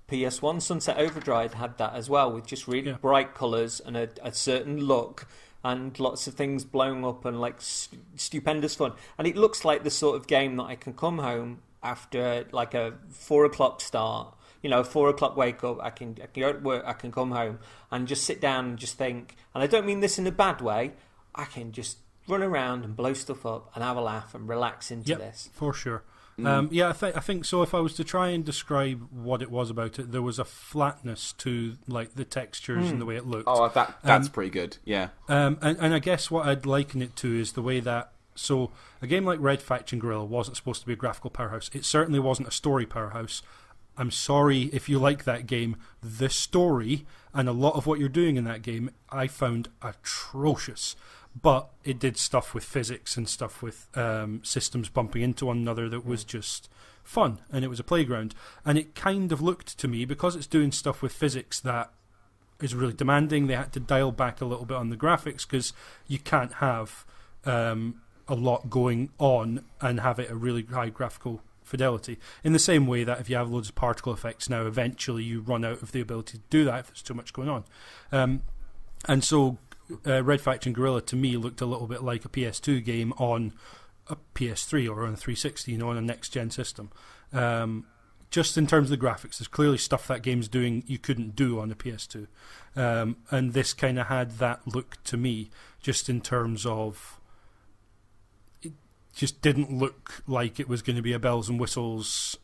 PS1 Sunset Overdrive had that as well, with just really bright colours and a certain look, and lots of things blowing up and like stupendous fun. And it looks like the sort of game that I can come home after like a 4 o'clock start, 4 o'clock wake up, I can go to work, I can come home and just sit down and just think, and I don't mean this in a bad way, I can just run around and blow stuff up and have a laugh and relax into this. For sure. I think so. If I was to try and describe what it was about it, there was a flatness to like the textures and the way it looked. Oh, that's pretty good. Yeah. And I guess what I'd liken it to is the way that, so a game like Red Faction Guerrilla wasn't supposed to be a graphical powerhouse. It certainly wasn't a story powerhouse. I'm sorry if you like that game. The story and a lot of what you're doing in that game I found atrocious. But it did stuff with physics and stuff with systems bumping into one another that was just fun, and it was a playground. And it kind of looked to me, because it's doing stuff with physics that is really demanding, they had to dial back a little bit on the graphics, because you can't have a lot going on and have it a really high graphical fidelity. In the same way that if you have loads of particle effects now, eventually you run out of the ability to do that if there's too much going on. And so Red Faction Guerrilla to me looked a little bit like a PS2 game on a PS3 or on a 360, on a next-gen system. Just in terms of the graphics, there's clearly stuff that game's doing you couldn't do on a PS2. And this kind of had that look to me, just in terms of it just didn't look like it was going to be a bells and whistles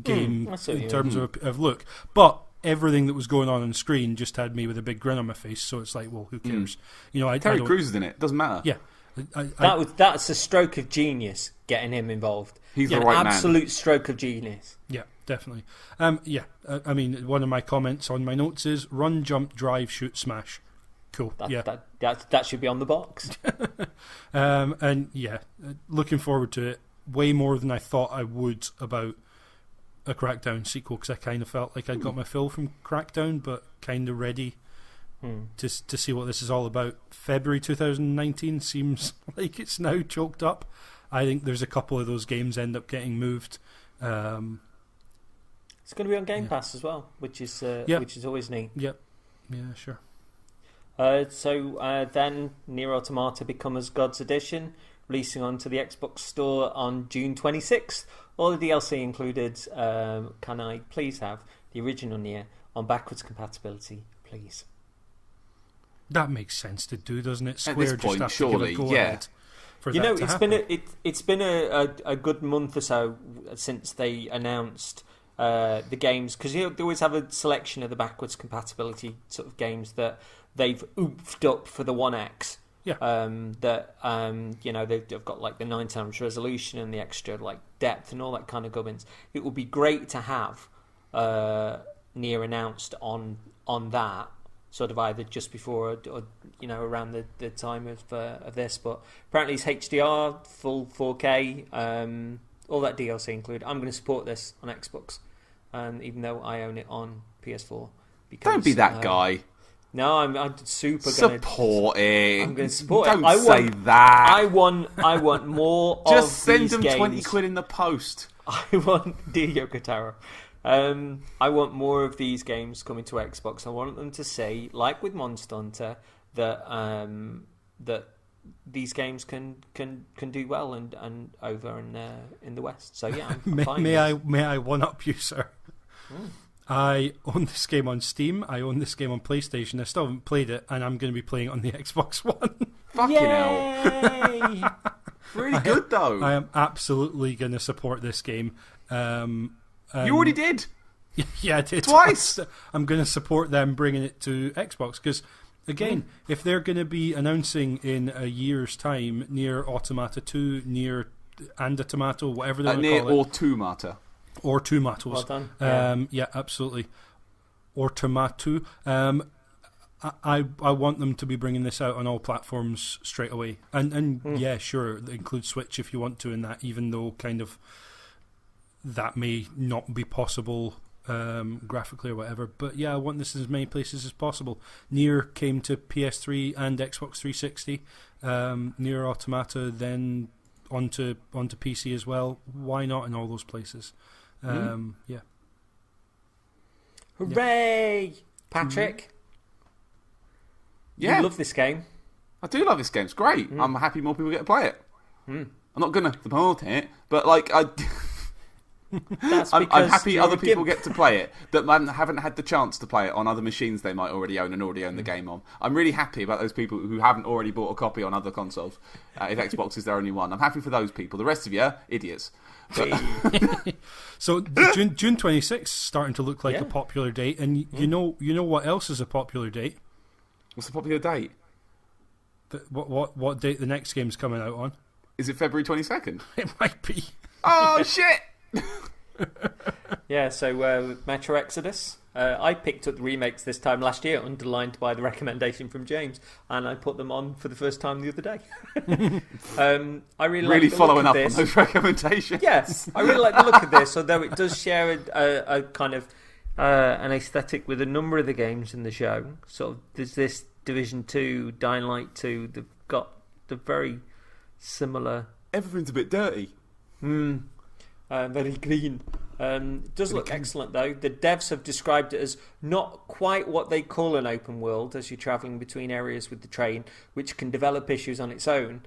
game in terms of look. But everything that was going on screen just had me with a big grin on my face, so it's like, well, who cares? Terry Crews is in it. Doesn't matter. Yeah, that's a stroke of genius, getting him involved. He's the right man. Absolute stroke of genius. Yeah, definitely. I mean, one of my comments on my notes is run, jump, drive, shoot, smash. Cool. That should be on the box. And looking forward to it way more than I thought I would about a Crackdown sequel, because I kind of felt like I'd got my fill from Crackdown, but kind of ready to see what this is all about. February 2019 seems like it's now choked up. I think there's a couple of those games end up getting moved. It's going to be on Game Pass as well, which is always neat. Yep. Yeah, sure. So then Nier Automata becomes God's Edition, releasing onto the Xbox Store on June 26th. All the DLC included. Can I please have the original Nier on backwards compatibility, please? That makes sense to do, doesn't it? Square at this point, just surely, yeah. It's been a good month or so since they announced the games, because they always have a selection of the backwards compatibility sort of games that they've oofed up for the 1X. Yeah. They've got like the 9 times resolution and the extra like depth and all that kind of gubbins. It would be great to have Nier announced on that, sort of either just before or around the time of this. But apparently it's HDR, full 4K, all that DLC included. I'm going to support this on Xbox, even though I own it on PS4. Because, don't be that guy. No, I'm super going to support it. I'm going to support it. Don't say that. I want more. Just of send these them games. 20 quid in the post. I want, dear Yoko Taro, I want more of these games coming to Xbox. I want them to say, like with Monster Hunter, that these games can do well and over in the West. So yeah, I'm fine. May I one up you, sir? I own this game on Steam. I own this game on PlayStation. I still haven't played it, and I'm going to be playing it on the Xbox One. Fucking hell! Really good though. I am absolutely going to support this game. You already did. Yeah, I did twice. I'm going to support them bringing it to Xbox because, again, if they're going to be announcing in a year's time Nier Automata 2, Nier and a Tomato, whatever they're going to call it, Automata. Or tomatoes. Well done. Yeah, absolutely. Or tomato. I want them to be bringing this out on all platforms straight away. And yeah, sure, include Switch if you want to in that, even though kind of that may not be possible graphically or whatever. But yeah, I want this in as many places as possible. Nier came to PS3 and Xbox 360. Nier Automata then onto PC as well. Why not in all those places? Yeah. Hooray! Yeah. Patrick? Yeah. You love this game. I do love this game. It's great. I'm happy more people get to play it. I'm not going to support it, but like I'm happy other people get to play it that haven't had the chance to play it on other machines they might already own the game on. I'm really happy about those people who haven't already bought a copy on other consoles. If Xbox is their only one, I'm happy for those people. The rest of you, idiots. So June 26th is starting to look like a popular date, and you know what else is a popular date? What's the popular date? What date the next game's coming out on? Is it February 22nd? It might be. Oh shit! Yeah, so Metro Exodus. I picked up the remakes this time last year, underlined by the recommendation from James, and I put them on for the first time the other day. I really like following up this. on those recommendations. Yes, I really like the look of this, although it does share a kind of an aesthetic with a number of the games in the show. Sort of, there's this Division 2, Dying Light 2. They've got the very similar. Everything's a bit dirty. Very green. It does look excellent though. The devs have described it as not quite what they call an open world, as you're travelling between areas with the train, which can develop issues on its own.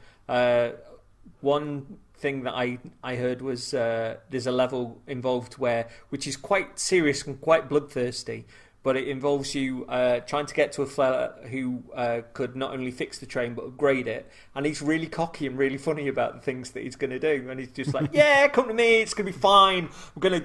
One thing that I heard was there's a level involved which is quite serious and quite bloodthirsty, but it involves you trying to get to a fella who could not only fix the train but upgrade it, and he's really cocky and really funny about the things that he's going to do, and he's just like, yeah, come to me, it's going to be fine.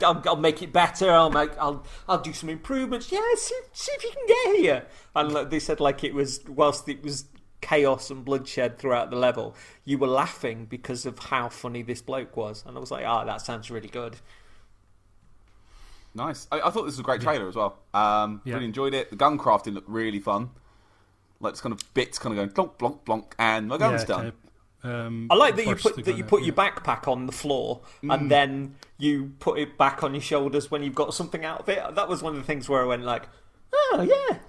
I'll make it better. I'll do some improvements. Yeah, see if you can get here. And they said like whilst it was chaos and bloodshed throughout the level, you were laughing because of how funny this bloke was, and I was like, that sounds really good. Nice. I thought this was a great trailer as well. Really enjoyed it. The gun crafting looked really fun. Like this kind of bits kind of going blonk, blonk, blonk, and my gun's done. I like that you put your backpack on the floor and then you put it back on your shoulders when you've got something out of it. That was one of the things where I went like, oh yeah.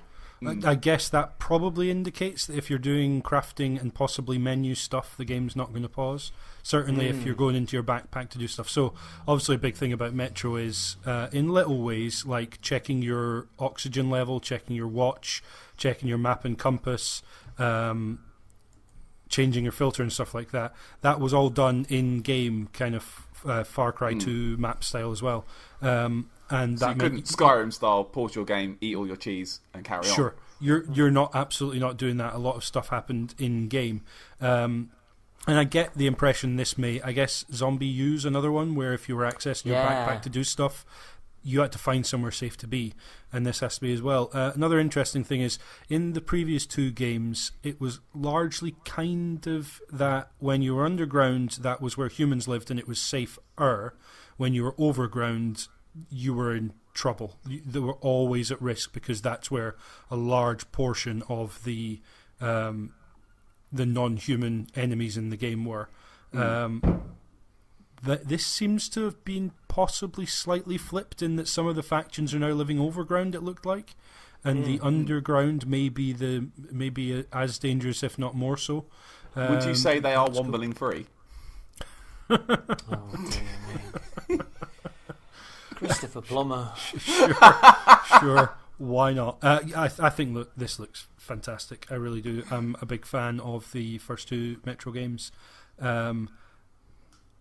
I guess that probably indicates that if you're doing crafting and possibly menu stuff, the game's not going to pause. Certainly if you're going into your backpack to do stuff. So obviously a big thing about Metro is in little ways like checking your oxygen level, checking your watch, checking your map and compass, changing your filter and stuff like that. That was all done in-game kind of Far Cry 2 map style as well. And so that you couldn't Skyrim style pause your game, eat all your cheese, and carry on. Sure, you're not absolutely not doing that. A lot of stuff happened in game, and I get the impression this may. I guess Zombie U's another one where if you were accessing your backpack to do stuff, you had to find somewhere safe to be, and this has to be as well. Another interesting thing is in the previous two games, it was largely kind of that when you were underground, that was where humans lived, and it was safer. When you were overground, you were in trouble. They were always at risk because that's where a large portion of the non-human enemies in the game were. This seems to have been possibly slightly flipped in that some of the factions are now living overground, it looked like, and the underground may be as dangerous, if not more so. Would you say they are wombling free? Oh, dear me. Christopher Plummer. Sure. Why not? I think this looks fantastic. I really do. I'm a big fan of the first two Metro games.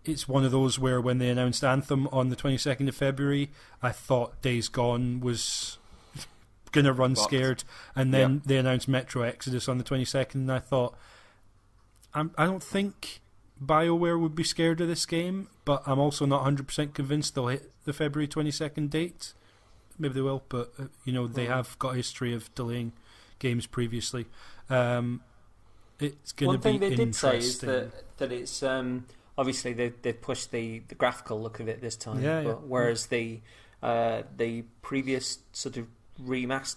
It's one of those where when they announced Anthem on the 22nd of February, I thought Days Gone was going to run scared. And then they announced Metro Exodus on the 22nd, and I thought, I don't think BioWare would be scared of this game, but I'm also not 100% convinced they'll hit the February 22nd date. Maybe they will, but they have got a history of delaying games previously. It's going to be interesting. One thing they did say is that it's obviously they've pushed the graphical look of it this time. Whereas the previous sort of remakes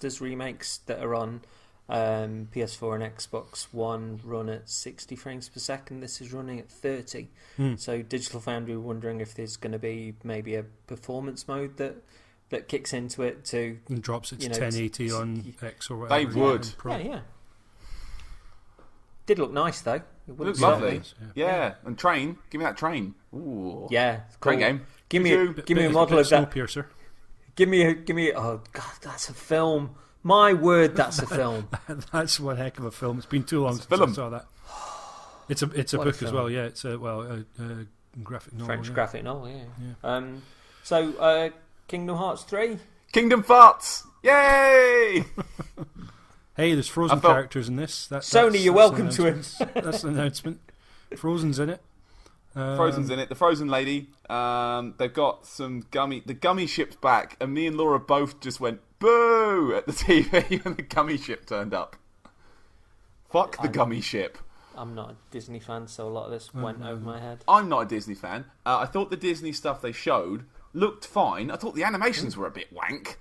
that are on PS4 and Xbox One run at 60 frames per second. This is running at 30. So Digital Foundry were wondering if there's going to be maybe a performance mode that kicks into it and drops it to 1080 on X or whatever. They would. Yeah. Did look nice though. It looks lovely. Yeah. And train. Give me that train. Ooh. Yeah. Cool. Great game. Give me a model of that. Snowpiercer. Give me. Oh God, that's a film. My word, that's a film. That's one heck of a film. It's been too long since I saw that. It's a book as well. Yeah, it's a graphic novel. French graphic novel. Yeah. So Kingdom Hearts 3. Kingdom Farts. Yay! Hey, there's Frozen characters in this. Sony, you're welcome to it. That's an announcement. Frozen's in it. Frozen's in it. The Frozen lady. They've got some gummy. The gummy ship's back, and me and Laura both just went boo at the TV when the gummy ship turned up. Fuck the gummy ship. I'm not a Disney fan, so a lot of this went over my head. I'm not a Disney fan. I thought the Disney stuff they showed looked fine. I thought the animations were a bit wank.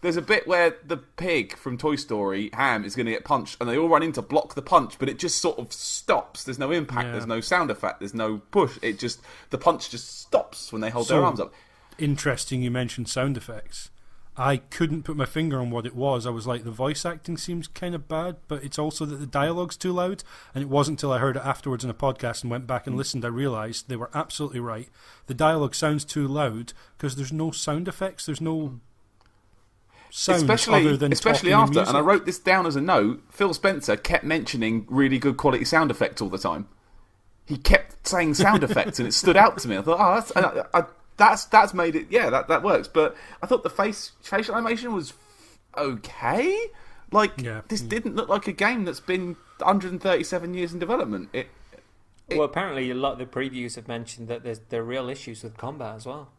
There's a bit where the pig from Toy Story, Ham, is going to get punched, and they all run in to block the punch, but it just sort of stops. There's no impact, there's no sound effect, there's no push. The punch just stops when they hold their arms up. Interesting you mentioned sound effects. I couldn't put my finger on what it was. I was like, the voice acting seems kind of bad, but it's also that the dialogue's too loud, and it wasn't until I heard it afterwards in a podcast and went back and listened I realised they were absolutely right. The dialogue sounds too loud because there's no sound effects, there's no sound other than especially after, and I wrote this down as a note, Phil Spencer kept mentioning really good quality sound effects all the time. He kept saying sound effects and it stood out to me. I thought, that's made it, that works. But I thought the facial animation was okay. This didn't look like a game that's been 137 years in development. Well, apparently a lot of the previews have mentioned that there are real issues with combat as well.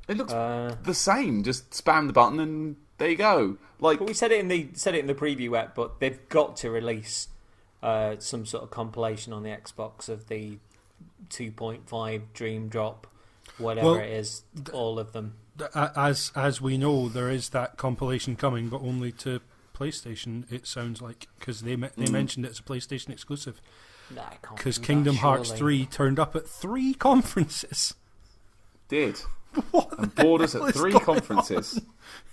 It looks the same. Just spam the button and there you go. But we said it in the preview app, but they've got to release some sort of compilation on the Xbox of the 2.5 Dream Drop, whatever it is, all of them. As we know, there is that compilation coming, but only to PlayStation. It sounds like because they mentioned it's a PlayStation exclusive. Because Kingdom Hearts 3 turned up at 3 conferences. Did. And bored us at 3 conferences.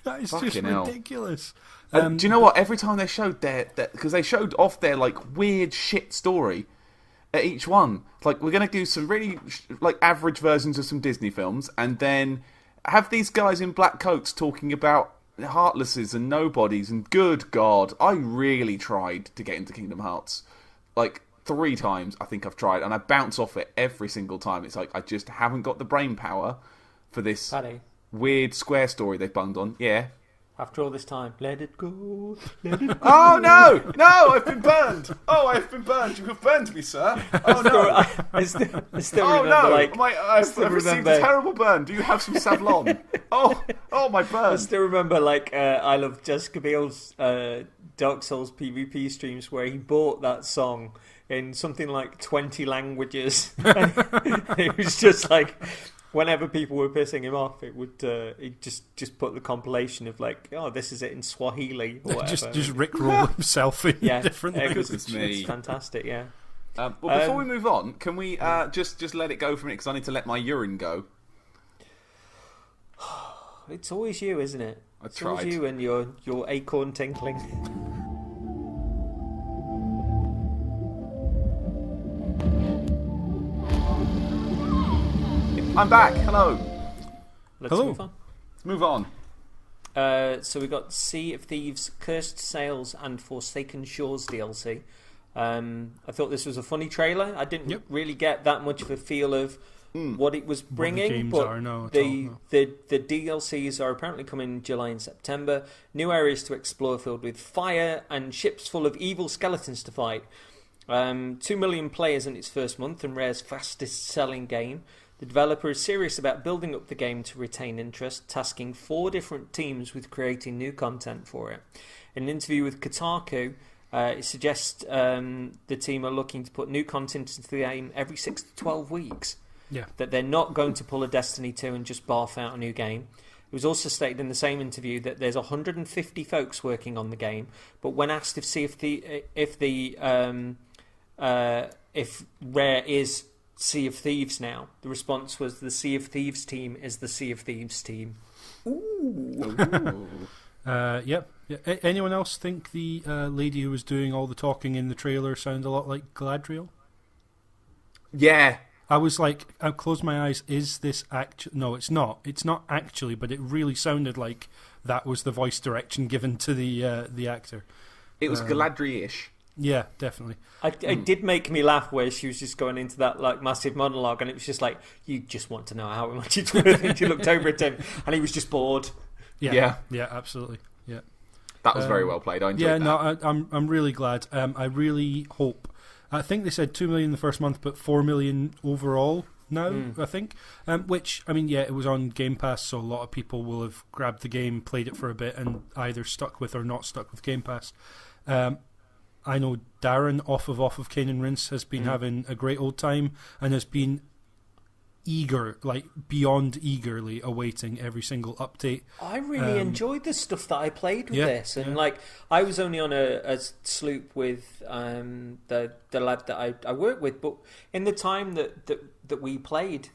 That is just ridiculous. Do you know what? Every time they showed because they showed off their weird shit story at each one. We're going to do some really average versions of some Disney films, and then have these guys in black coats talking about heartlesses and nobodies. And good God, I really tried to get into Kingdom Hearts. 3 times I think I've tried, and I bounce off it every single time. It's I just haven't got the brain power for this weird square story they've bunged on. Yeah. After all this time, let it go, let it go. Oh no! No, I've been burned! Oh, I've been burned! You have burned me, sir! Oh no! I still remember, I've received a terrible burn. Do you have some Savlon? oh, my burn! I still remember, I Love Jessica Biel's Dark Souls PvP streams where he bought that song in something like 20 languages. And it was just whenever people were pissing him off, it would he'd just put the compilation of like, oh, this is it in Swahili or whatever. just rickroll himself in different languages. It's fantastic, yeah. Well, before we move on, can we just let it go for a minute because I need to let my urine go. It's always you, isn't it? It's always you and your acorn tinkling. I'm back. Hello. Let's move on. Let's move on. So we got Sea of Thieves, Cursed Sails, and Forsaken Shores DLC. I thought this was a funny trailer. I didn't really get that much of a feel of what it was bringing, but the DLCs are apparently coming in July and September. New areas to explore filled with fire and ships full of evil skeletons to fight. 2 million players in its first month and Rare's fastest selling game. The developer is serious about building up the game to retain interest, tasking 4 different teams with creating new content for it. In an interview with Kotaku, it suggests the team are looking to put new content into the game every 6 to 12 weeks. Yeah. That they're not going to pull a Destiny 2 and just barf out a new game. It was also stated in the same interview that there's 150 folks working on the game, but when asked if Rare is Sea of Thieves now, the response was the Sea of Thieves team is the Sea of Thieves team. Ooh. Yep. Yeah. Anyone else think the lady who was doing all the talking in the trailer sounded a lot like Galadriel? Yeah. I was like, I closed my eyes. Is this actually? No, it's not. It's not actually, but it really sounded like that was the voice direction given to the actor. It was Galadriel-ish. Yeah, definitely. It did make me laugh where she was just going into that like massive monologue, and it was just like, you just want to know how much it's worth. And she looked over at him, and he was just bored. Yeah, absolutely. Yeah, that was very well played. I enjoyed that. No, I'm really glad. I really hope. I think they said 2 million the first month, but 4 million overall now. I think, which I mean, yeah, it was on Game Pass, so a lot of people will have grabbed the game, played it for a bit, and either stuck with or not stuck with Game Pass. I know Darren off of Cane and Rinse has been having a great old time and has been eager, like beyond eagerly awaiting every single update. I really enjoyed the stuff that I played with this, and like I was only on a sloop with the lad that I work with, but in the time that we played,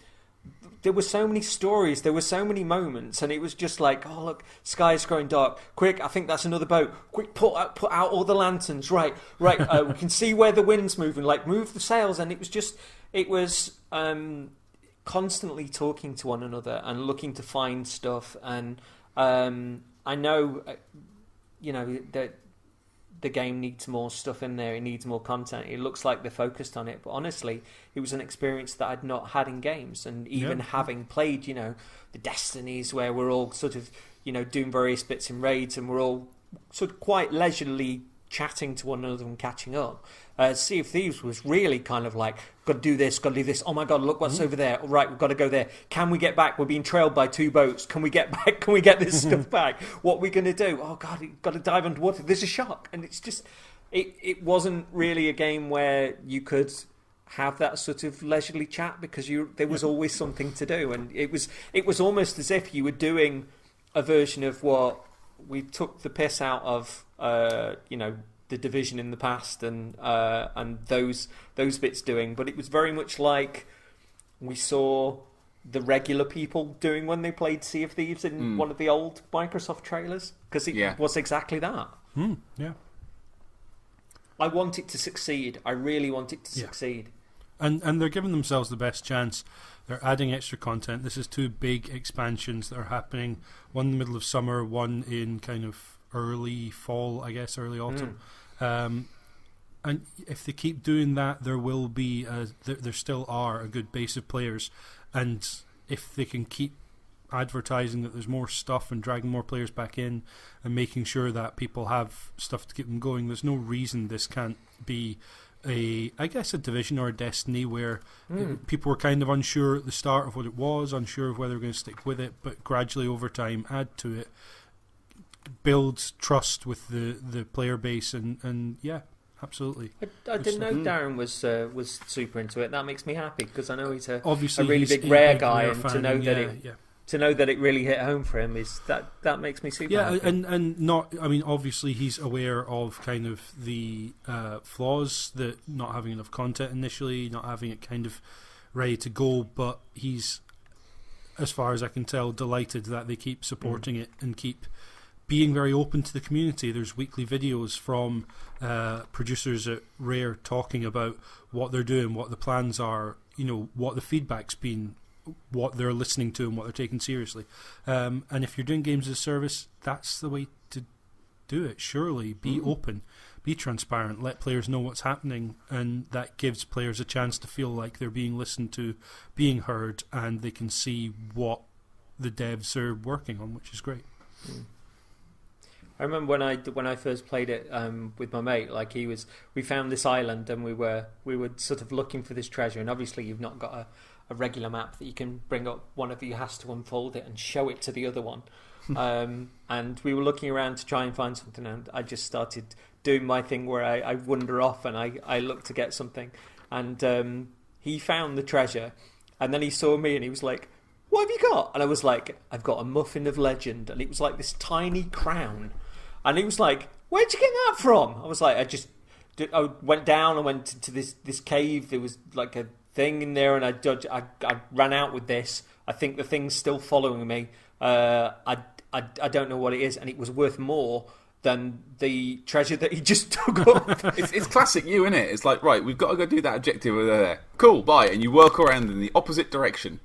there were so many stories, there were so many moments, and it was just like, oh look, sky's growing dark. Quick, I think that's another boat. Quick, put out all the lanterns. Right. We can see where the wind's moving. Like, move the sails, and it was constantly talking to one another and looking to find stuff. And I know, that the game needs more stuff in there. It needs more content. It looks like they're focused on it, but honestly, it was an experience that I'd not had in games. And even having played, the Destinies where we're all sort of, doing various bits in raids and we're all sort of quite leisurely chatting to one another and catching up. Sea of Thieves was really kind of like, got to do this. Oh my God, look what's over there. All right, we've got to go there. Can we get back? We're being trailed by 2 boats. Can we get back? Can we get this stuff back? What are we going to do? Oh God, you've got to dive underwater. There's a shark. And it's just, it wasn't really a game where you could have that sort of leisurely chat because there was always something to do. And it was almost as if you were doing a version of what we took the piss out of, the Division in the past and those bits doing, but it was very much like we saw the regular people doing when they played Sea of Thieves in one of the old Microsoft trailers, because it was exactly that. Yeah. I want it to succeed. I really want it to succeed. And they're giving themselves the best chance. They're adding extra content. This is 2 big expansions that are happening. One in the middle of summer, one in kind of early fall, I guess, early autumn. And if they keep doing that, there will be there still are a good base of players, and if they can keep advertising that there's more stuff and dragging more players back in and making sure that people have stuff to keep them going, there's no reason this can't be a Division or a Destiny where people were kind of unsure at the start of what it was, unsure of whether they're going to stick with it, but gradually over time add to it, builds trust with the player base, and absolutely. I didn't know Darren was super into it. That makes me happy because I know he's a Obviously, really he's big a Rare big guy, Rare and fan, to know that yeah. to know that it really hit home for him is that makes me super happy. and not. I mean, obviously, he's aware of kind of the flaws, that not having enough content initially, not having it kind of ready to go. But he's, as far as I can tell, delighted that they keep supporting it and keep being very open to the community. There's weekly videos from producers at Rare talking about what they're doing, what the plans are, what the feedback's been, what they're listening to and what they're taking seriously. And if you're doing games as a service, that's the way to do it, surely. Be open, be transparent, let players know what's happening, and that gives players a chance to feel like they're being listened to, being heard, and they can see what the devs are working on, which is great. I remember when I first played it with my mate. Like we found this island and we were sort of looking for this treasure. And obviously, you've not got a regular map that you can bring up. One of you has to unfold it and show it to the other one. And we were looking around to try and find something. And I just started doing my thing where I wander off and I look to get something. And he found the treasure, and then he saw me and he was like, "What have you got?" And I was like, "I've got a muffin of legend." And it was like this tiny crown. And he was like, "Where'd you get that from?" I was like, I went down and went to this cave. There was like a thing in there, and I ran out with this. I think the thing's still following me. I don't know what it is, and it was worth more than the treasure that he just took up. It's classic you, isn't it? It's like, right, we've got to go do that objective over there. Cool, bye. And you work around in the opposite direction.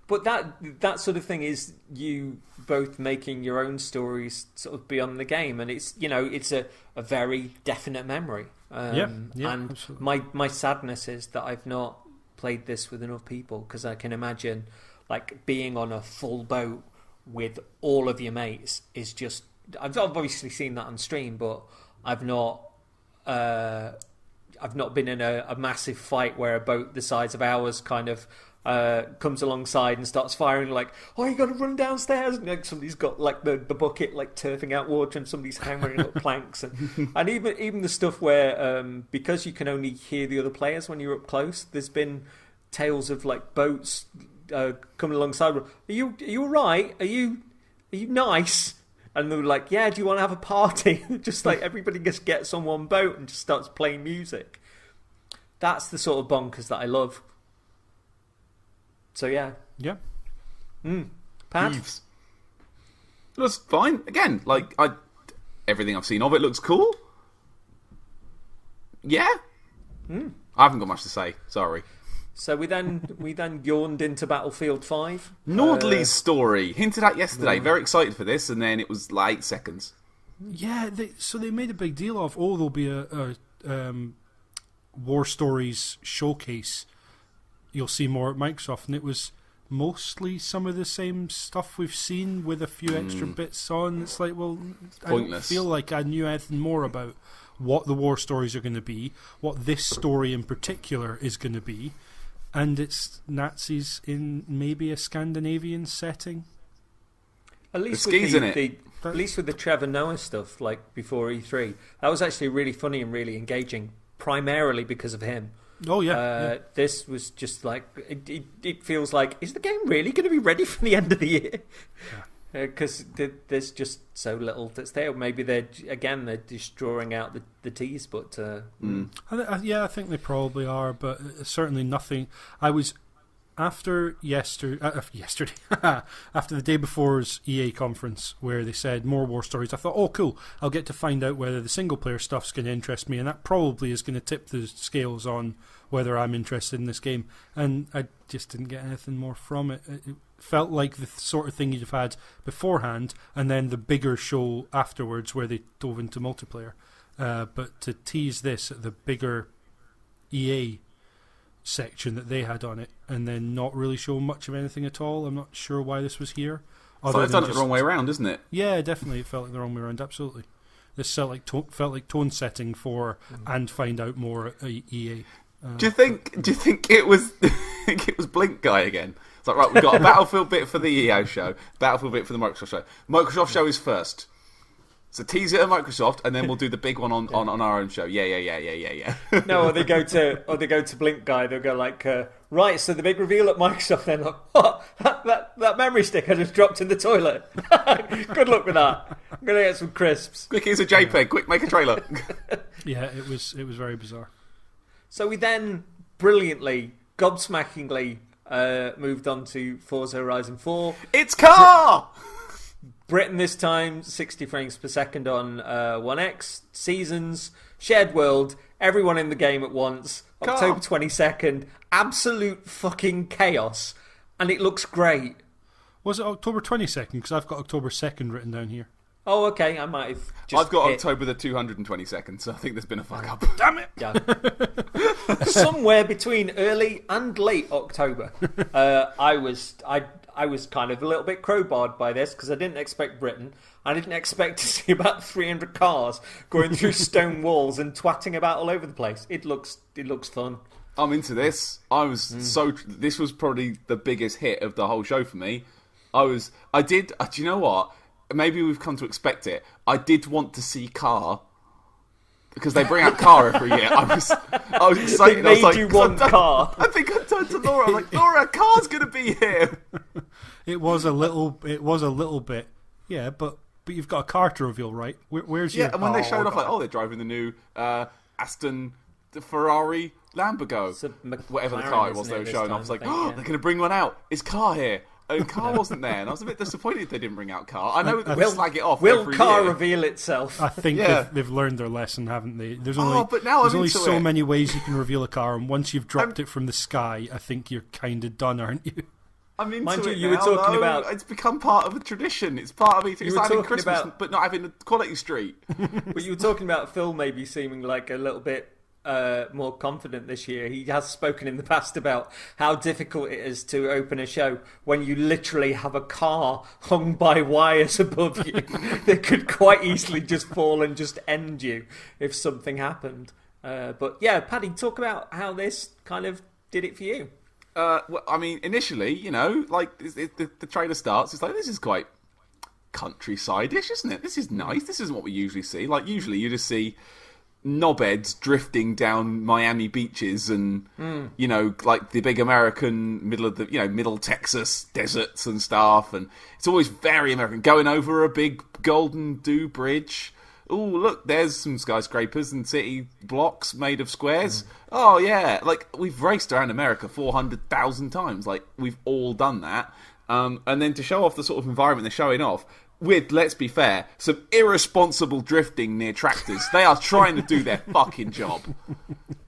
But that sort of thing is you both making your own stories sort of beyond the game, and it's it's a very definite memory. And absolutely. my sadness is that I've not played this with enough people, because I can imagine like being on a full boat with all of your mates is just. I've obviously seen that on stream, but I've not been in a massive fight where a boat the size of ours kind of comes alongside and starts firing like, "Oh, you got to run downstairs!" And like, somebody's got like the bucket like turfing out water, and somebody's hammering up planks, and even the stuff where because you can only hear the other players when you're up close. There's been tales of like boats coming alongside. Are you all right? Are you nice? And they were like, "Yeah, do you want to have a party?" Just like everybody just gets on one boat and just starts playing music. That's the sort of bonkers that I love. So yeah. Pat? Eves. It looks fine. Again, like everything I've seen of it looks cool. Yeah. I haven't got much to say. Sorry. So we then yawned into Battlefield 5. Nordley's story hinted at yesterday. Very excited for this, and then it was like 8 seconds. Yeah, so they made a big deal of, there'll be a War Stories showcase. You'll see more at Microsoft, and it was mostly some of the same stuff we've seen with a few extra bits on. It's like, well, Pointless. I don't feel like I knew anything more about what the War Stories are going to be, what this story in particular is going to be, and it's Nazis in maybe a Scandinavian setting. At least skis in it. At least with the Trevor Noah stuff, like before E3, that was actually really funny and really engaging, primarily because of him. Oh yeah, This was just like it feels like, is the game really going to be ready for the end of the year? Because there's just so little that's there. Maybe they're just drawing out the tease, but I think they probably are, but certainly nothing. I was after yesterday, after the day before's EA conference where they said more War Stories. I thought, oh cool, I'll get to find out whether the single player stuff's going to interest me, and that probably is going to tip the scales on whether I'm interested in this game. And I just didn't get anything more from it. It felt like the sort of thing you'd have had beforehand, and then the bigger show afterwards where they dove into multiplayer. But to tease this at the bigger EA section that they had on it, and then not really show much of anything at all, I'm not sure why this was here. It's done it the wrong way around, isn't it? Yeah, definitely, it felt like the wrong way around. Absolutely, this felt like tone setting for and find out more at EA. Do you think it was Blink guy again? It's like, right, we've got a Battlefield bit for the EA show, Battlefield bit for the Microsoft show. Microsoft show is first. So tease it at Microsoft, and then we'll do the big one on our own show. Yeah. No, or they go to Blink Guy. They'll go like, right. So the big reveal at Microsoft. Then like, what? That memory stick I just dropped in the toilet. Good luck with that. I'm gonna get some crisps. Quick, here's a JPEG. Quick, make a trailer. Yeah, it was very bizarre. So we then brilliantly, gobsmackingly moved on to Forza Horizon 4. It's car. Britain this time, 60 frames per second on One X, seasons, shared world, everyone in the game at once, October 22nd, absolute fucking chaos, and it looks great. Was it October 22nd? Because I've got October 2nd written down here. Oh, okay, I might have just I've got October the 222nd, so I think there's been a fuck up. Damn it! Yeah. Somewhere between early and late October. I was kind of a little bit crowbarred by this because I didn't expect Britain. I didn't expect to see about 300 cars going through stone walls and twatting about all over the place. It looks fun. I'm into this. This was probably the biggest hit of the whole show for me. Do you know what? Maybe we've come to expect it. I did want to see Car because they bring out Car every year. I was excited. They made you want Car. I think I turned to Laura. I'm like, Laura, Car's going to be here. It was a little bit. Yeah, but you've got a car to reveal, right? Where's your? Yeah, and when they showed off, like, they're driving the new Aston, the Ferrari, Lamborghini, whatever the car it was they were showing off. I was like, they're going to bring one out. Is Car here? And Car wasn't there, and I was a bit disappointed they didn't bring out Car. I know they'll slag it off. Will every Car year. reveal itself? I think they've learned their lesson, haven't they? There's only so many ways you can reveal a car, and once you've dropped it from the sky, I think you're kind of done, aren't you? I'm into Mind it you now, were talking about. It's become part of a tradition. It's part of it. It's like having Christmas, but not having a quality street. But you were talking about Phil maybe seeming like a little bit more confident this year. He has spoken in the past about how difficult it is to open a show when you literally have a car hung by wires above you that could quite easily just fall and just end you if something happened. But yeah, Paddy, talk about how this kind of did it for you. Well, I mean, initially, like the trailer starts, it's like, this is quite countryside-ish, isn't it? This is nice. This isn't what we usually see. Like, usually you just see knobheads drifting down Miami beaches and, like the big American middle Texas deserts and stuff. And it's always very American. Going over a big Golden Dew Bridge. Oh, look, there's some skyscrapers and city blocks made of squares. Oh, yeah. Like, we've raced around America 400,000 times. Like, we've all done that. And then to show off the sort of environment they're showing off, with, let's be fair, some irresponsible drifting near tractors. They are trying to do their fucking job.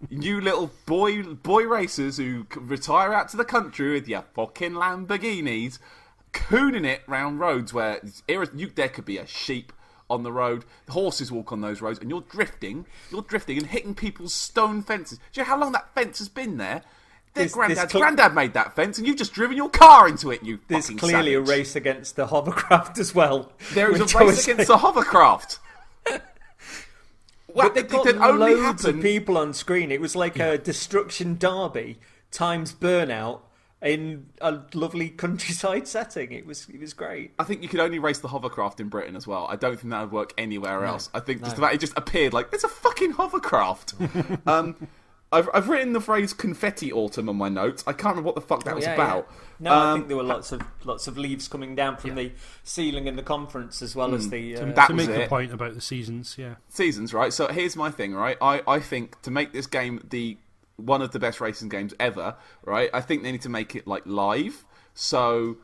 You little boy racers who retire out to the country with your fucking Lamborghinis, cooning it round roads where there could be a sheep on the road, the horses walk on those roads, and you're drifting and hitting people's stone fences. Do you know how long that fence has been there? Granddad made that fence, and you've just driven your car into it, you fucking savage. There's clearly a race against the hovercraft as well. There is a race against the hovercraft. But they've got loads of people on screen. It was like a Destruction Derby times Burnout in a lovely countryside setting. It was great. I think you could only race the hovercraft in Britain as well. I don't think that would work anywhere else. I think just the fact it just appeared like, there's a fucking hovercraft. I've written the phrase confetti autumn on my notes. I can't remember what the fuck that was about. Yeah. No, I think there were lots of leaves coming down from the ceiling in the conference, as well as the... to make the point about the seasons, Seasons, right? So here's my thing, right? I think to make this game one of the best racing games ever, right? I think they need to make it like live. So,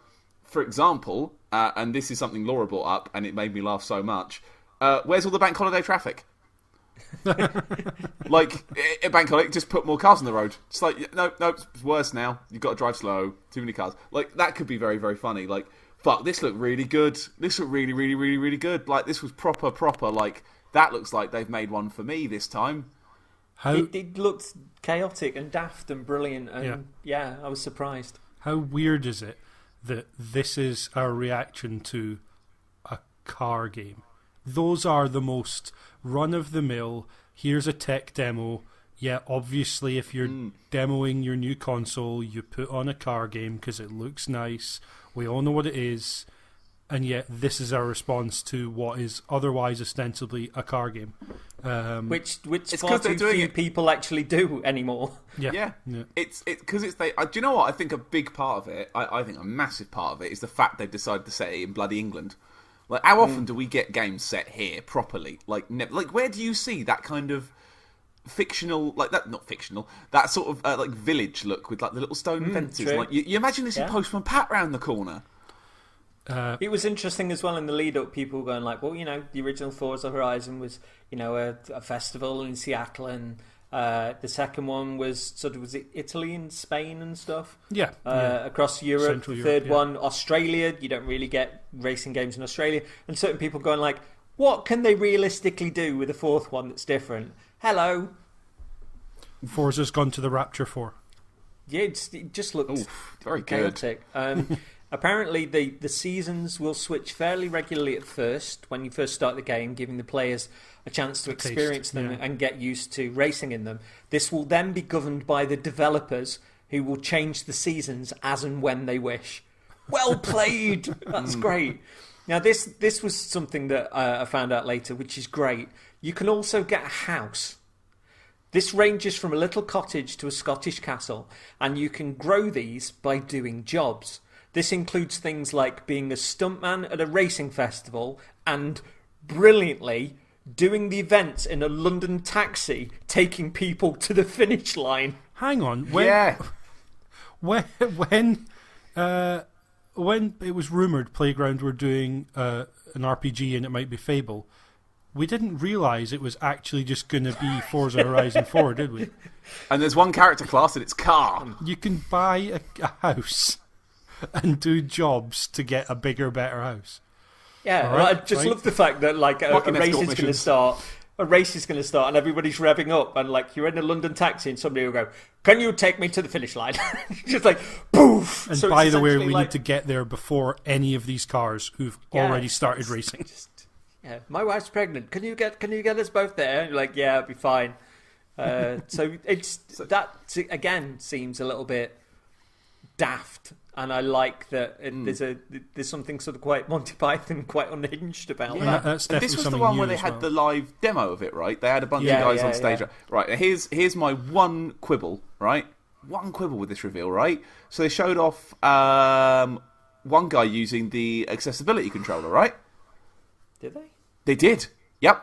for example, and this is something Laura brought up, and it made me laugh so much. Where's all the bank holiday traffic? Like, at bank holiday, just put more cars on the road. It's like, no, it's worse now. You've got to drive slow. Too many cars. Like, that could be very, very funny. Like, fuck, this looked really good. This looked really, really, really, really good. Like, this was proper. Like, that looks like they've made one for me this time. It looked chaotic and daft and brilliant, and I was surprised. How weird is it that this is our reaction to a car game? Those are the most run-of-the-mill, here's a tech demo. Yeah, obviously if you're demoing your new console, you put on a car game because it looks nice. We all know what it is. and yet this is our response to what is otherwise ostensibly a car game. Which far too few people actually do anymore. Yeah. It's because do you know what? I think a big part of it, I think a massive part of it, is the fact they've decided to set it in bloody England. Like, how often do we get games set here properly? Like, where do you see that kind of fictional, like that? Not fictional. That sort of like village look with like the little stone fences. True. Like, you imagine this in Postman Pat round the corner. It was interesting as well in the lead up. People were going like, well, the original Forza Horizon was, a festival in Seattle, and the second one was was it Italy and Spain and stuff? Yeah. Across Europe. Central The Europe, third one, Australia. You don't really get racing games in Australia. And certain people going like, what can they realistically do with a fourth one that's different? Hello. Forza's gone to the Rapture 4. Yeah, it just looked very chaotic. Apparently, the seasons will switch fairly regularly at first, when you first start the game, giving the players a chance to experience them and get used to racing in them. This will then be governed by the developers, who will change the seasons as and when they wish. Well played! That's great. Now, this was something that I found out later, which is great. You can also get a house. This ranges from a little cottage to a Scottish castle, and you can grow these by doing jobs. This includes things like being a stuntman at a racing festival and, brilliantly, doing the events in a London taxi, taking people to the finish line. Hang on. When it was rumoured Playground were doing an RPG and it might be Fable, we didn't realise it was actually just going to be Forza Horizon 4, did we? And there's one character class and it's car. You can buy a house and do jobs to get a bigger, better house. Yeah, right, I just love the fact that like a race is going to start. A race is going to start, and everybody's revving up, and like you're in a London taxi, and somebody will go, "Can you take me to the finish line?" Just like poof. And so by the way, we need to get there before any of these cars who've already started racing. My wife's pregnant. Can you get us both there? And you're like, yeah, it'll be fine. So that again seems a little bit daft. And I like that there's something sort of quite Monty Python, quite unhinged about that. That's and this was the one where they had the live demo of it, right? They had a bunch of guys on stage. Yeah. Right, here's my one quibble, right? One quibble with this reveal, right? So they showed off one guy using the accessibility controller, right? Did they? They did. Yep.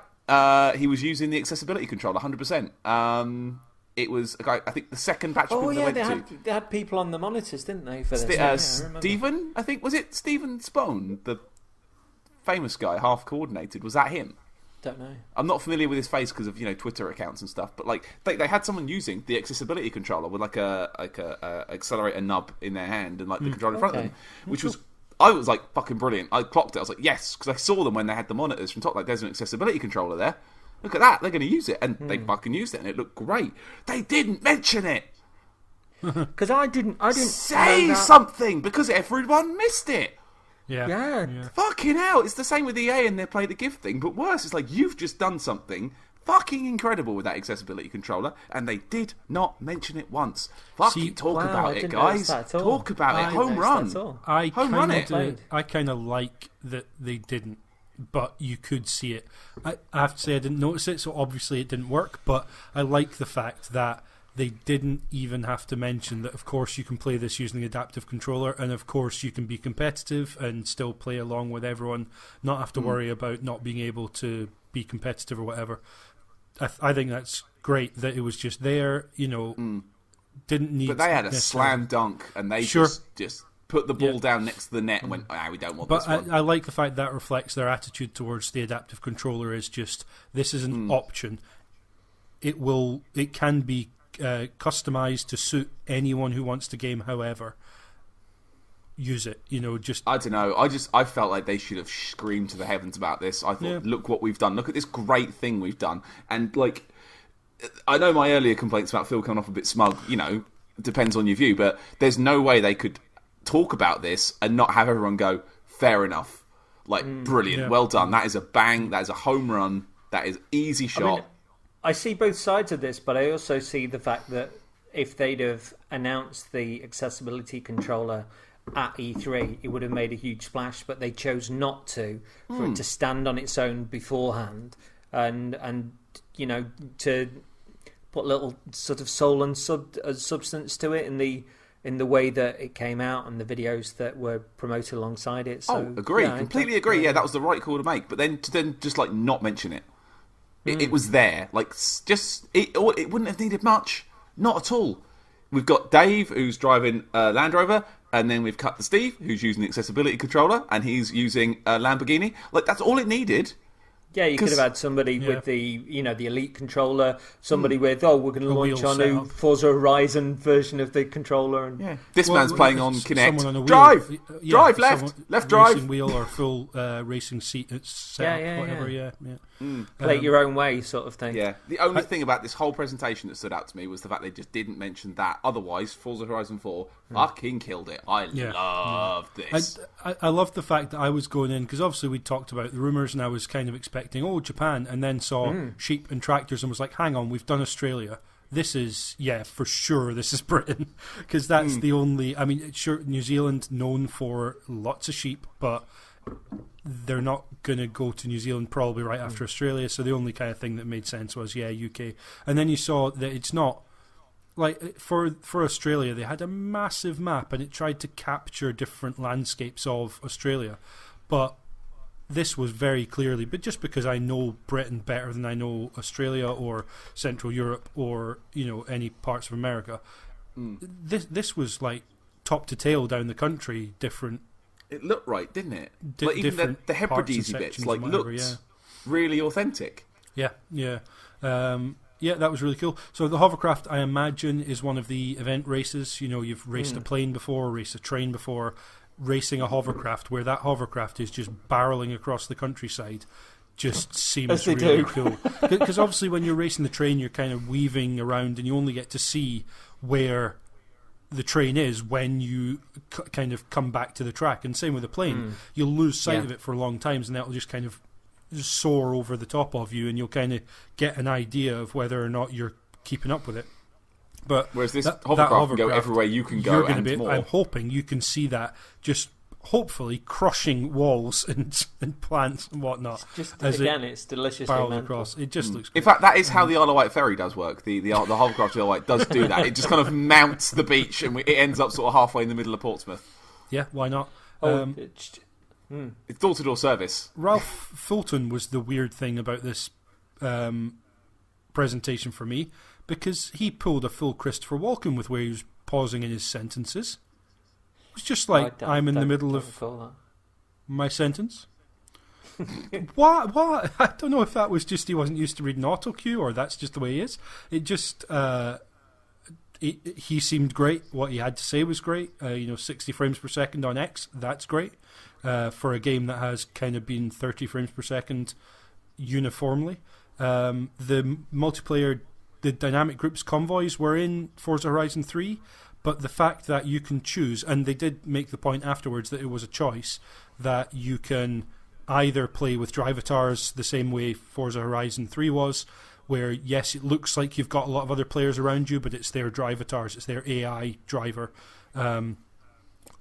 He was using the accessibility controller, 100%. It was, I think, the second batch of people they went to. They had people on the monitors, didn't they? For Stephen, I think, was it Stephen Spone, the famous guy, half coordinated? Was that him? Don't know. I'm not familiar with his face because of Twitter accounts and stuff. But like they had someone using the accessibility controller with like a accelerator nub in their hand and like the controller in front of them, which was. I was like fucking brilliant. I clocked it. I was like, yes, because I saw them when they had the monitors from top. Like, there's an accessibility controller there. Look at that. They're going to use it. And they fucking used it, and it looked great. They didn't mention it. Because I didn't say something, because everyone missed it. Yeah. Fucking hell. It's the same with EA and their Play to Give thing, but worse. It's like, you've just done something fucking incredible with that accessibility controller, and they did not mention it once. Talk about it, guys. Talk about it. Home run. I kind of like that they didn't, but you could see it. I have to say I didn't notice it, so obviously it didn't work, but I like the fact that they didn't even have to mention that, of course, you can play this using the adaptive controller, and of course you can be competitive and still play along with everyone, not have to worry about not being able to be competitive or whatever. I think that's great that it was just there, didn't need... But they had a slam dunk, and they just put the ball down next to the net and went, we don't want this one. But I like the fact that reflects their attitude towards the adaptive controller is just, this is an option. It can be customized to suit anyone who wants to game, however. Use it, I don't know. I felt like they should have screamed to the heavens about this. I thought, look what we've done. Look at this great thing we've done. And like, I know my earlier complaints about Phil coming off a bit smug. Depends on your view, but there's no way they could talk about this and not have everyone go, fair enough. Like, brilliant, well done. That is a bang. That is a home run. That is easy shot. I see both sides of this, but I also see the fact that if they'd have announced the accessibility controller at E3, it would have made a huge splash, but they chose not to, for it to stand on its own beforehand, and to put a little sort of soul and substance to it in the way that it came out and the videos that were promoted alongside it. So, agree, completely agree. Yeah, that was the right call to make. But then to just like not mention it, it was there. Like it wouldn't have needed much, not at all. We've got Dave, who's driving a Land Rover, and then we've cut to Steve, who's using the accessibility controller, and he's using a Lamborghini. Like, that's all it needed. Yeah, you could have had somebody with the the Elite controller, somebody with we're going to launch our new Forza Horizon version of the controller, and this man's playing on Kinect. On Drive left, left drive, racing wheel or full racing seat, setup, whatever. Yeah. Play it your own way, sort of thing. Yeah, the only thing about this whole presentation that stood out to me was the fact they just didn't mention that. Otherwise, Forza Horizon 4 fucking killed it. I love this. I love the fact that I was going in, because obviously we talked about the rumours and I was kind of expecting, Japan, and then saw sheep and tractors and was like, hang on, we've done Australia. This is, for sure, this is Britain. Because that's the only, sure, New Zealand known for lots of sheep, but they're not going to go to New Zealand probably right after Australia, so the only kind of thing that made sense was, UK. And then you saw that it's not, like, for Australia, they had a massive map and it tried to capture different landscapes of Australia. But this was very clearly, but just because I know Britain better than I know Australia or Central Europe or, any parts of America, this was like top to tail down the country, different. It looked right, didn't it? Like even the Hebrides bits, like looked really authentic. Yeah, that was really cool. So the hovercraft, I imagine, is one of the event races. You've raced a plane before, raced a train before. Racing a hovercraft, where that hovercraft is just barreling across the countryside, just seems really cool. Because obviously when you're racing the train, you're kind of weaving around and you only get to see where the train is when you kind of come back to the track. And same with the plane. You'll lose sight of it for long times, and that'll just kind of soar over the top of you, and you'll kind of get an idea of whether or not you're keeping up with it. But whereas this hovercraft can go everywhere you can go, and more. I'm hoping you can see that just hopefully crushing walls and plants and whatnot. It's deliciously across. It just looks. In fact, that is how the Isle of Wight ferry does work. The hovercraft of the Isle of Wight does do that. It just kind of mounts the beach, and it ends up sort of halfway in the middle of Portsmouth. Yeah, why not? It's door-to-door service. Ralph Fulton was the weird thing about this presentation for me, because he pulled a full Christopher Walken with where he was pausing in his sentences. It was just like, I'm in the middle of my sentence. What? I don't know if that was just he wasn't used to reading autocue, or that's just the way he is. It just... he seemed great. What he had to say was great. 60 frames per second on X, that's great. For a game that has kind of been 30 frames per second uniformly. The multiplayer... The dynamic groups convoys were in Forza Horizon 3, but the fact that you can choose, and they did make the point afterwards that it was a choice, that you can either play with drivatars the same way Forza Horizon 3 was, where yes, it looks like you've got a lot of other players around you, but it's their drivatars, it's their AI driver.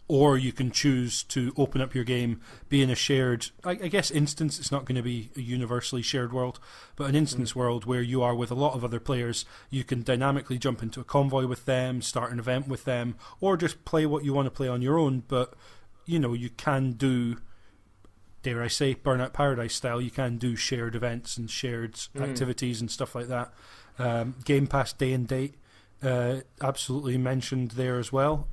Or you can choose to open up your game, be in a shared, I guess instance, it's not going to be a universally shared world, but an instance world where you are with a lot of other players. You can dynamically jump into a convoy with them, start an event with them, or just play what you want to play on your own, but, you can do, dare I say, Burnout Paradise style, you can do shared events and shared activities and stuff like that. Game Pass day and date, absolutely mentioned there as well.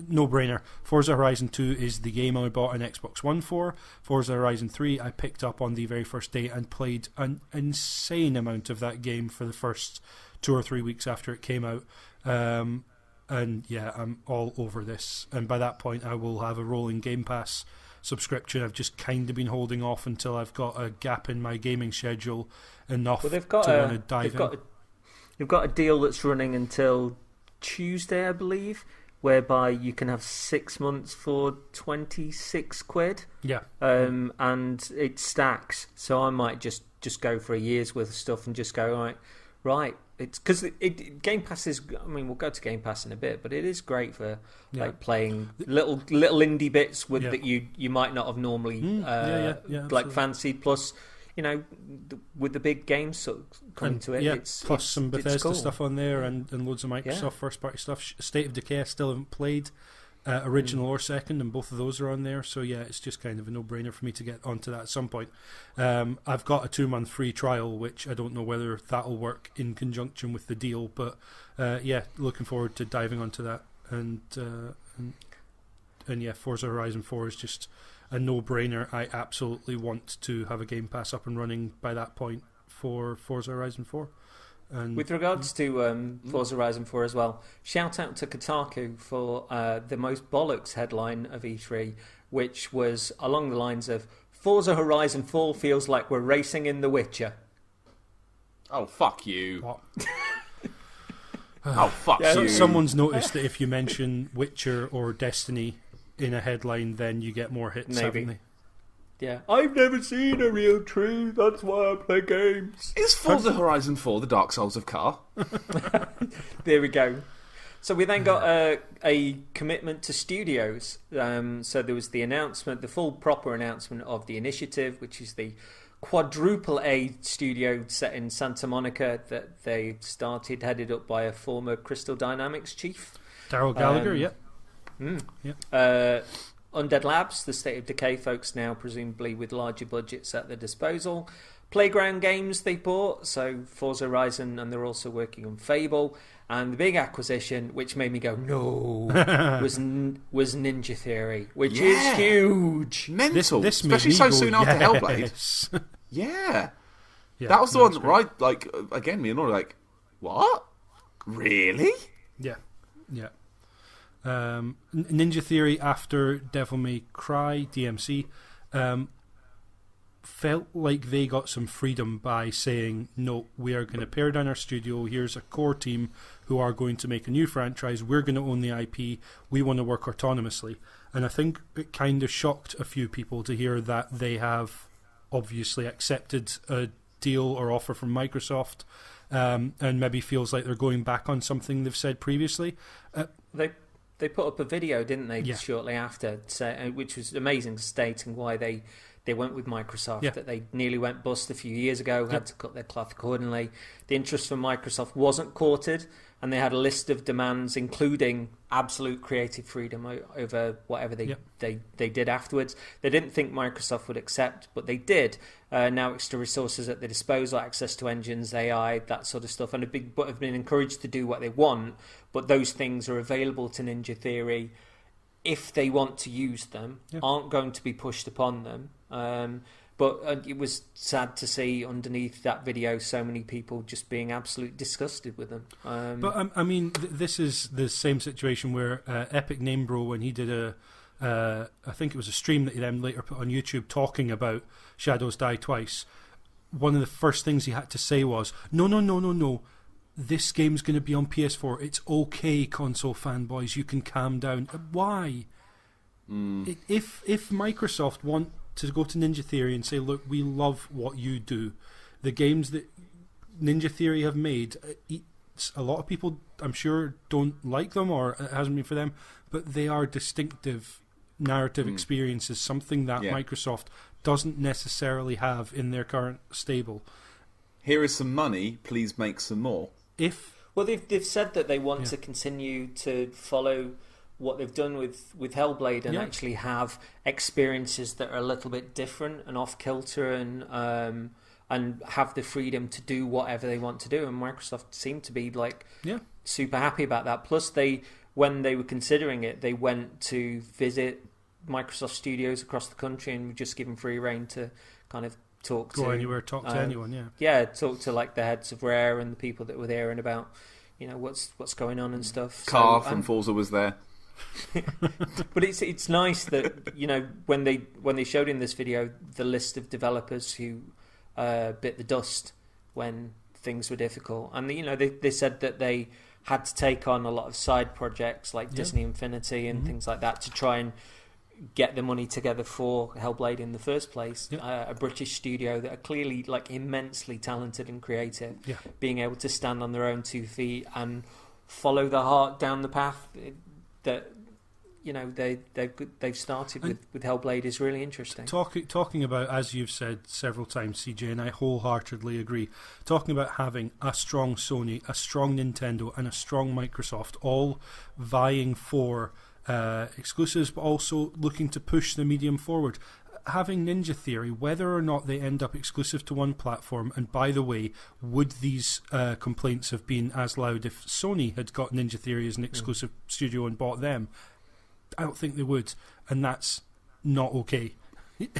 No-brainer. Forza Horizon 2 is the game I bought an Xbox One for. Forza Horizon 3 I picked up on the very first day and played an insane amount of that game for the first 2 or 3 weeks after it came out. And yeah, I'm all over this. And by that point I will have a rolling Game Pass subscription. I've just kind of been holding off until I've got a gap in my gaming schedule enough to want to dive in. They've got a deal that's running until Tuesday, I believe, whereby you can have 6 months for £26. Yeah. And it stacks. So I might just go for a year's worth of stuff and just go, right, It's because Game Pass is. I mean, we'll go to Game Pass in a bit, but it is great for like playing little indie bits that you might not have normally like fancied. Plus, with the big games sort of coming to it, plus some Bethesda cool. stuff on there and loads of Microsoft first party stuff. State of Decay I still haven't played. Original or second, and both of those are on there, so it's just kind of a no-brainer for me to get onto that at some point. I've got a 2-month free trial, which I don't know whether that'll work in conjunction with the deal, but looking forward to diving onto that. And Forza Horizon 4 is just a no-brainer. I absolutely want to have a Game Pass up and running by that point for Forza Horizon 4. And with regards to Forza Horizon 4 as well, shout out to Kotaku for the most bollocks headline of E3, which was along the lines of Forza Horizon 4 feels like we're racing in The Witcher. Oh, fuck you. What? Oh, fuck you. Someone's noticed that if you mention Witcher or Destiny in a headline, then you get more hits, haven't they? Yeah, I've never seen a real tree. That's why I play games. Is Forza Horizon 4 the Dark Souls of car? There we go. So we then got a commitment to studios. So there was the announcement, the full proper announcement of the initiative, which is the quadruple A studio set in Santa Monica that they started, headed up by a former Crystal Dynamics chief. Darryl Gallagher, Undead Labs, the State of Decay folks now presumably with larger budgets at their disposal. Playground Games they bought, so Forza Horizon, and they're also working on Fable. And the big acquisition, which made me go, no, was Ninja Theory, which is huge. Mental. This especially so soon after Hellblade. Yeah. That was the one where again, me and Laura like, what? Really? Yeah. Ninja Theory after Devil May Cry DMC felt like they got some freedom by saying, no, we are going to pare down our studio, here's a core team who are going to make a new franchise, we're going to own the IP, we want to work autonomously. And I think it kind of shocked a few people to hear that they have obviously accepted a deal or offer from Microsoft, and maybe feels like they're going back on something they've said previously. They put up a video, didn't they, shortly after, which was amazing, stating why they went with Microsoft, that they nearly went bust a few years ago, had to cut their cloth accordingly. The interest from Microsoft wasn't courted, and they had a list of demands, including absolute creative freedom over whatever they did afterwards. They didn't think Microsoft would accept, but they did. Now extra resources at their disposal, access to engines, AI, that sort of stuff, and have been encouraged to do what they want, but those things are available to Ninja Theory if they want to use them, aren't going to be pushed upon them. But it was sad to see underneath that video so many people just being absolutely disgusted with them. But I mean, this is the same situation where Epic Namebro, when he did I think it was a stream that he then later put on YouTube talking about Shadows Die Twice, one of the first things he had to say was, no, this game's going to be on PS4. It's okay, console fanboys, you can calm down. Why? If Microsoft want to go to Ninja Theory and say, look, we love what you do, the games that Ninja Theory have made, a lot of people, I'm sure, don't like them, or it hasn't been for them, but they are distinctive narrative experiences, something that Microsoft doesn't necessarily have in their current stable. Here is some money, please make some more. They've said that they want to continue to follow what they've done with Hellblade and actually have experiences that are a little bit different and off kilter, and have the freedom to do whatever they want to do. And Microsoft seemed to be super happy about that. Plus, when they were considering it, they went to visit Microsoft studios across the country and were just given free rein to kind of talk to anyone. Talk to like the heads of Rare and the people that were there, and about what's going on and stuff. Carr from Forza was there. But it's nice that when they showed in this video the list of developers who bit the dust when things were difficult, and they said that they had to take on a lot of side projects like Disney Infinity and things like that to try and get the money together for Hellblade in the first place. Yep. A British studio that are clearly like immensely talented and creative, being able to stand on their own 2 feet and follow the heart down the path that they've started with Hellblade is really interesting. Talking about, as you've said several times, CJ, and I wholeheartedly agree, talking about having a strong Sony, a strong Nintendo, and a strong Microsoft, all vying for exclusives, but also looking to push the medium forward. Having Ninja Theory, whether or not they end up exclusive to one platform, and by the way, would these complaints have been as loud if Sony had got Ninja Theory as an exclusive studio and bought them? I don't think they would, and that's not okay.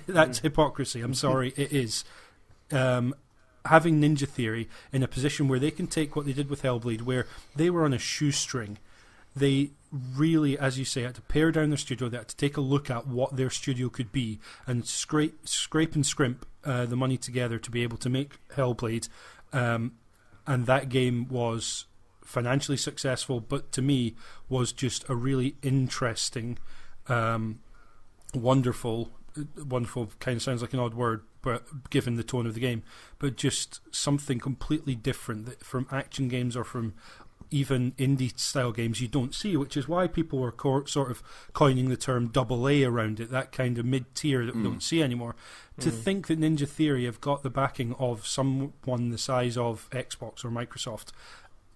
That's hypocrisy. I'm sorry, it is. Having Ninja Theory in a position where they can take what they did with Hellblade, where they were on a shoestring. They really, as you say, had to pare down their studio. They had to take a look at what their studio could be and scrape and scrimp the money together to be able to make Hellblade. And that game was financially successful, but to me was just a really interesting, wonderful kind of sounds like an odd word, but given the tone of the game, but just something completely different that from action games or from even indie style games you don't see, which is why people were sort of coining the term AA around it, that kind of mid-tier that we don't see anymore. To think that Ninja Theory have got the backing of someone the size of Xbox or Microsoft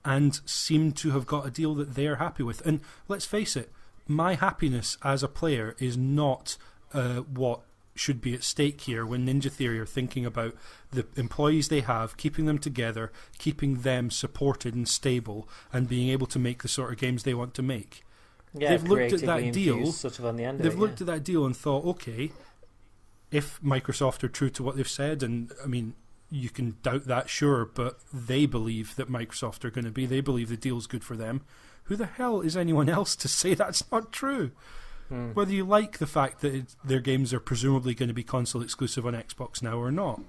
and seem to have got a deal that they're happy with. And let's face it, my happiness as a player is not what should be at stake here when Ninja Theory are thinking about the employees they have, keeping them together, keeping them supported and stable, and being able to make the sort of games they want to make. Yeah, they've looked at that deal. Sort of on the end they've looked at that deal and thought, okay, if Microsoft are true to what they've said, and I mean, you can doubt that, sure, but they believe that Microsoft are going to be. They believe the deal's good for them. Who the hell is anyone else to say that's not true? Whether you like the fact that their games are presumably going to be console exclusive on Xbox now or not,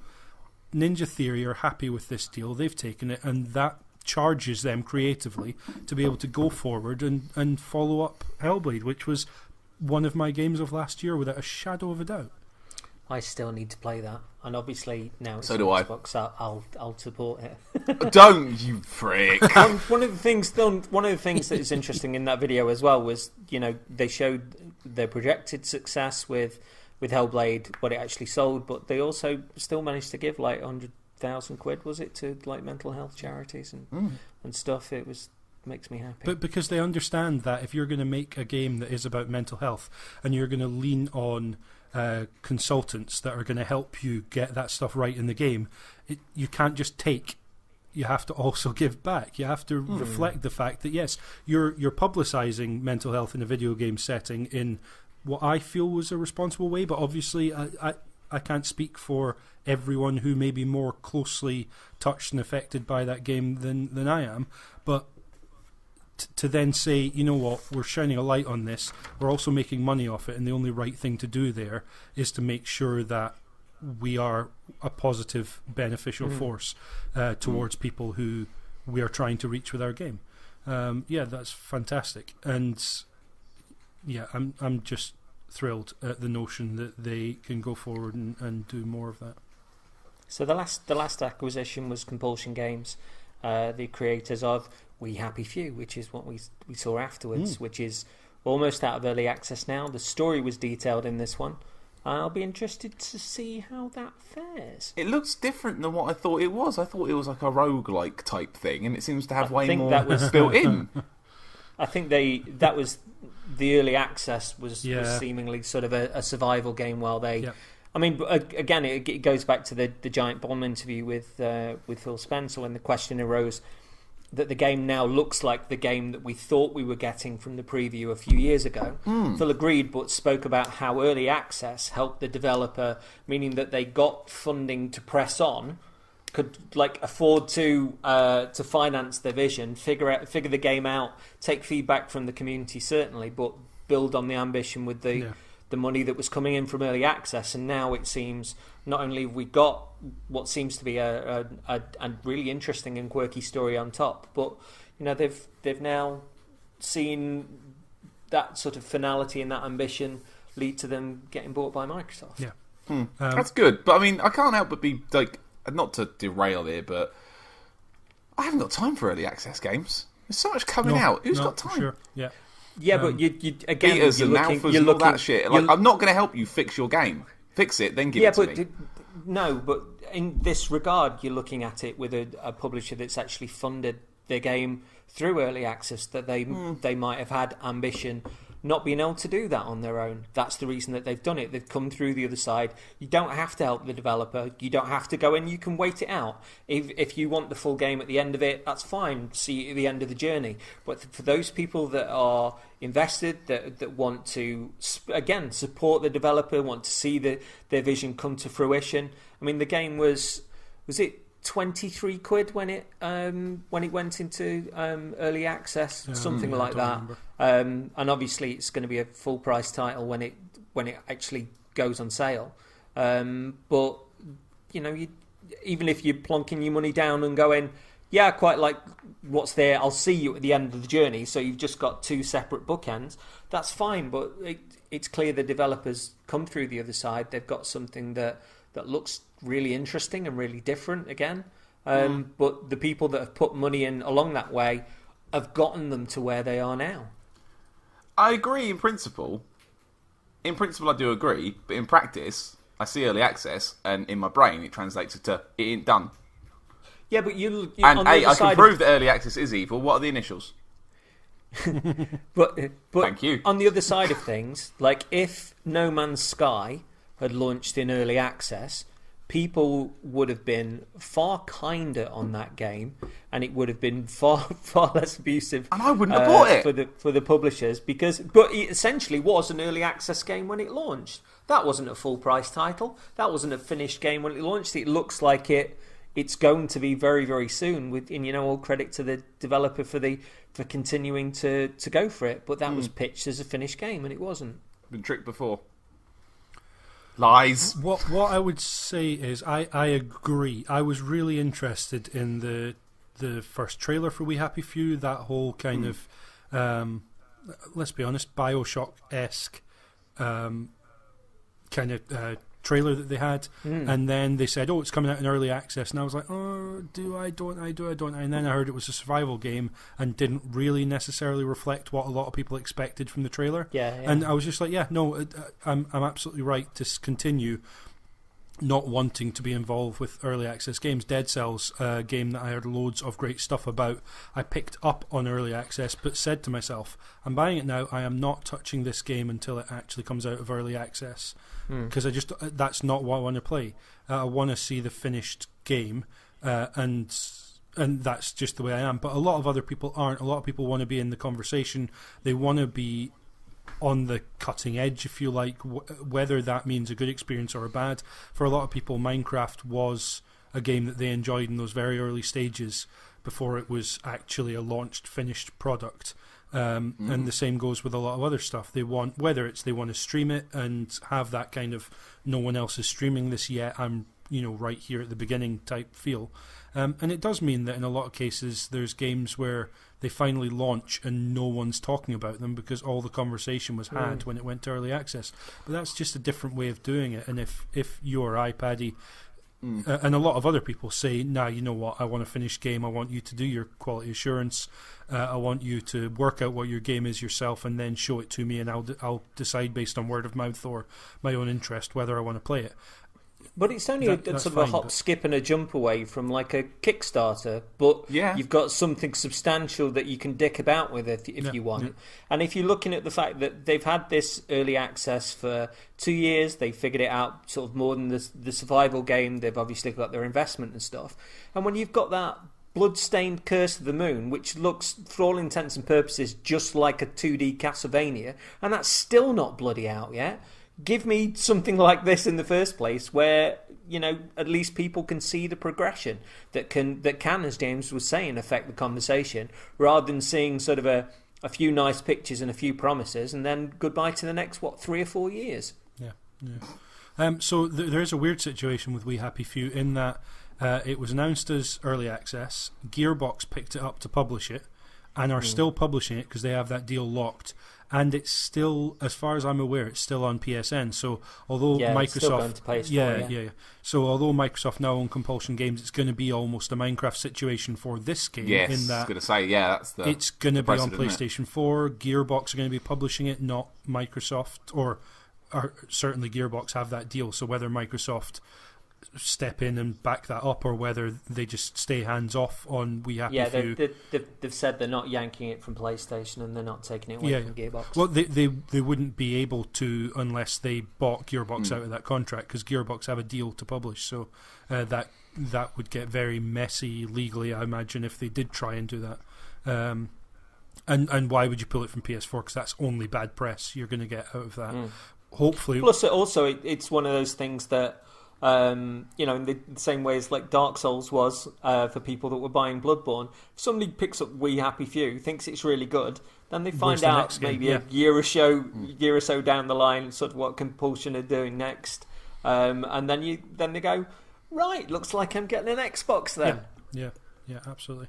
Ninja Theory are happy with this deal. They've taken it, and that charges them creatively to be able to go forward and follow up Hellblade, which was one of my games of last year without a shadow of a doubt. I still need to play that, and obviously now it's So on do Xbox, I'll support it. Don't, you prick. One of the things that is interesting in that video as well was, they showed their projected success with Hellblade, what it actually sold, but they also still managed to give like 100,000 quid, was it, to like mental health charities and stuff. It makes me happy. But because they understand that if you're going to make a game that is about mental health and you're going to lean on consultants that are going to help you get that stuff right in the game, you can't just take. You have to also give back. You have to reflect the fact that yes, you're publicising mental health in a video game setting in what I feel was a responsible way. But obviously, I can't speak for everyone who may be more closely touched and affected by that game than I am. But to then say, you know what, we're shining a light on this, we're also making money off it, and the only right thing to do there is to make sure that we are a positive, beneficial force towards people who we are trying to reach with our game. Yeah, that's fantastic. And yeah, I'm just thrilled at the notion that they can go forward and do more of that. So the last acquisition was Compulsion Games, the creators of We Happy Few, which is what we saw afterwards, which is almost out of early access now. The story was detailed in this one. I'll be interested to see how that fares. It looks different than what I thought it was. I thought it was like a roguelike type thing, and it seems to have way more built in. I think that was the early access was seemingly sort of a survival game while they... Yep. I mean, again, it goes back to the Giant Bomb interview with Phil Spencer when the question arose that the game now looks like the game that we thought we were getting from the preview a few years ago. Phil agreed, but spoke about how early access helped the developer, meaning that they got funding to press on, could like afford to finance their vision, figure the game out, take feedback from the community certainly, but build on the ambition with the money that was coming in from early access. And now it seems not only have we got what seems to be a really interesting and quirky story on top, but they've now seen that sort of finality and that ambition lead to them getting bought by Microsoft. Yeah. That's good. But I mean, I can't help but be like, not to derail here, but I haven't got time for early access games. There's so much coming out. Who's got time? Sure. Yeah. Yeah, but you again, betas and alphas and all that shit. Like, I'm not going to help you fix your game. Fix it, then give it to me. No, but in this regard, you're looking at it with a publisher that's actually funded their game through early access, that they might have had ambition not being able to do that on their own. That's the reason that they've done it. They've come through the other side. You don't have to help the developer. You don't have to go in. You can wait it out. If you want the full game at the end of it, that's fine. See you at the end of the journey. But for those people that are invested, that want to, again, support the developer, want to see their vision come to fruition. I mean, the game was it £23 when it went into early access, something like that. And obviously, it's going to be a full price title when it actually goes on sale. But even if you're plonking your money down and going, yeah, I quite like what's there, I'll see you at the end of the journey. So you've just got two separate bookends. That's fine, but it's clear the developers come through the other side. They've got something that looks really interesting and really different again. But the people that have put money in along that way have gotten them to where they are now. I agree in principle. In principle, I do agree. But in practice, I see early access, and in my brain, it translates to it ain't done. Yeah, but you and on the I other can prove that early access is evil. What are the initials? but Thank you. On the other side of things, like if No Man's Sky had launched in early access, people would have been far kinder on that game, and it would have been far less abusive. And I wouldn't have bought it for the publishers, but it essentially was an early access game when it launched. That wasn't a full price title. That wasn't a finished game when it launched. It looks like it's going to be very, very soon. And all credit to the developer for continuing to go for it. But that was pitched as a finished game, and it wasn't. Been tricked before. Lies. What I would say is I agree. I was really interested in the first trailer for We Happy Few. That whole kind of let's be honest, BioShock-esque kind of trailer that they had, and then they said, "Oh, it's coming out in early access," and I was like, "Oh, do I? Don't I? And then I heard it was a survival game and didn't really necessarily reflect what a lot of people expected from the trailer. Yeah. And I was just like, "Yeah, no, I'm absolutely right to continue not wanting to be involved with early access games." Dead Cells, a game that I heard loads of great stuff about, I picked up on early access, but said to myself, "I'm buying it now. I am not touching this game until it actually comes out of early access." Because that's not what I want to play. I want to see the finished game, and that's just the way I am. But a lot of other people aren't. A lot of people want to be in the conversation. They want to be on the cutting edge, if you like, whether that means a good experience or a bad. For a lot of people, Minecraft was a game that they enjoyed in those very early stages before it was actually a launched, finished product. And the same goes with a lot of other stuff. They want, whether it's they want to stream it and have that kind of no one else is streaming this yet, I'm right here at the beginning type feel. And it does mean that in a lot of cases there's games where they finally launch and no one's talking about them because all the conversation was had when it went to early access. But that's just a different way of doing it. And if you're iPaddy, and a lot of other people say, "Nah, you know what? I want a finished game. I want you to do your quality assurance. I want you to work out what your game is yourself, and then show it to me, and I'll decide based on word of mouth or my own interest whether I want to play it." But it's only a sort of a hop, skip, and a jump away from like a Kickstarter. But you've got something substantial that you can dick about with if you want. Yeah. And if you're looking at the fact that they've had this early access for 2 years, they figured it out sort of more than the survival game. They've obviously got their investment and stuff. And when you've got that blood-stained Curse of the Moon, which looks, for all intents and purposes, just like a 2D Castlevania, and that's still not bloody out yet. Give me something like this in the first place where, at least people can see the progression that can, as James was saying, affect the conversation, rather than seeing sort of a few nice pictures and a few promises and then goodbye to the next, 3 or 4 years. Yeah. So there is a weird situation with We Happy Few in that it was announced as early access, Gearbox picked it up to publish it, and are still publishing it because they have that deal locked. And it's still, as far as I'm aware, it's still on PSN. So although Microsoft, it's still going to Play Store, yeah. So although Microsoft now own Compulsion Games, it's going to be almost a Minecraft situation for this game. Yes, in that I was going to say, that's the. It's going to be on PlayStation 4. Gearbox are going to be publishing it, not Microsoft, or certainly Gearbox have that deal. So whether Microsoft step in and back that up, or whether they just stay hands off on We Happy Few. They've said they're not yanking it from PlayStation and they're not taking it away from Gearbox. Well, they wouldn't be able to unless they bought Gearbox out of that contract, because Gearbox have a deal to publish. So that would get very messy legally, I imagine, if they did try and do that. And why would you pull it from PS4? Because that's only bad press you're going to get out of that. Hopefully. Plus, also, it's one of those things that, in the same way as like Dark Souls was for people that were buying Bloodborne, if somebody picks up We Happy Few, thinks it's really good, then they find out maybe a year or so down the line sort of what Compulsion are doing next, and then they go, right, looks like I'm getting an Xbox then. Yeah, absolutely.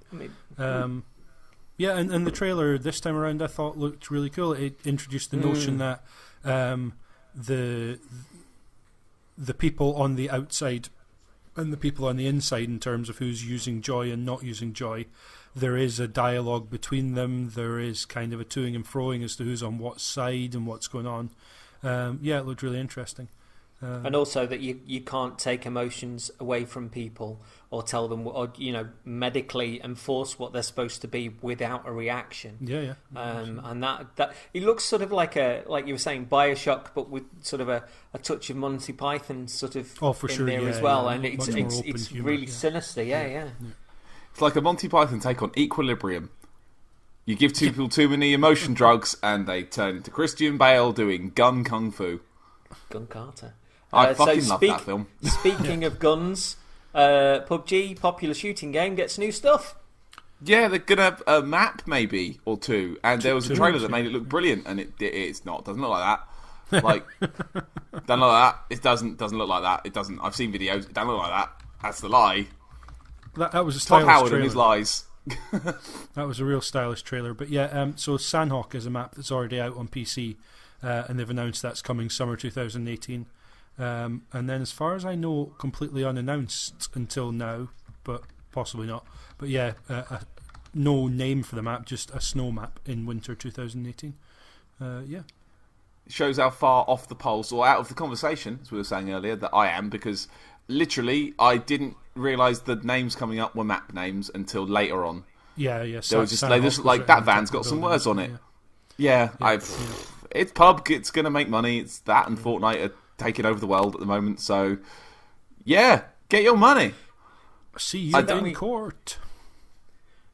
And the trailer this time around I thought looked really cool. It introduced the notion that the people on the outside and the people on the inside, in terms of who's using Joy and not using Joy, there is a dialogue between them. There is kind of a toing and froing as to who's on what side and what's going on. It looked really interesting. And also that you can't take emotions away from people or tell them, or medically enforce what they're supposed to be without a reaction. And that it looks sort of like you were saying, BioShock, but with sort of a touch of Monty Python sort of in there as well. And it's really sinister. It's like a Monty Python take on Equilibrium. You give two people too many emotion drugs, and they turn into Christian Bale doing gun kung fu. Gun Carter. I fucking love that film. Speaking of guns, PUBG, popular shooting game, gets new stuff. Yeah, they're gonna have a map maybe or two, and there was a trailer that made it look brilliant, and it's not. Doesn't look like that. Like, doesn't look like that. It doesn't look like that. It doesn't. I've seen videos. It doesn't look like that. That's the lie. That was a Todd stylish Howard trailer. and his lies. That was a real stylish trailer. But so Sanhok is a map that's already out on PC, and they've announced that's coming summer 2018. And then, as far as I know, completely unannounced until now, but possibly not. But no name for the map, just a snow map in winter 2018. It shows how far off the pulse or out of the conversation, as we were saying earlier, that I am, because literally I didn't realise the names coming up were map names until later on. They were just like that van's got some words on it. It's pub. It's going to make money. It's that, and Fortnite are taking over the world at the moment. So get your money. See you in court.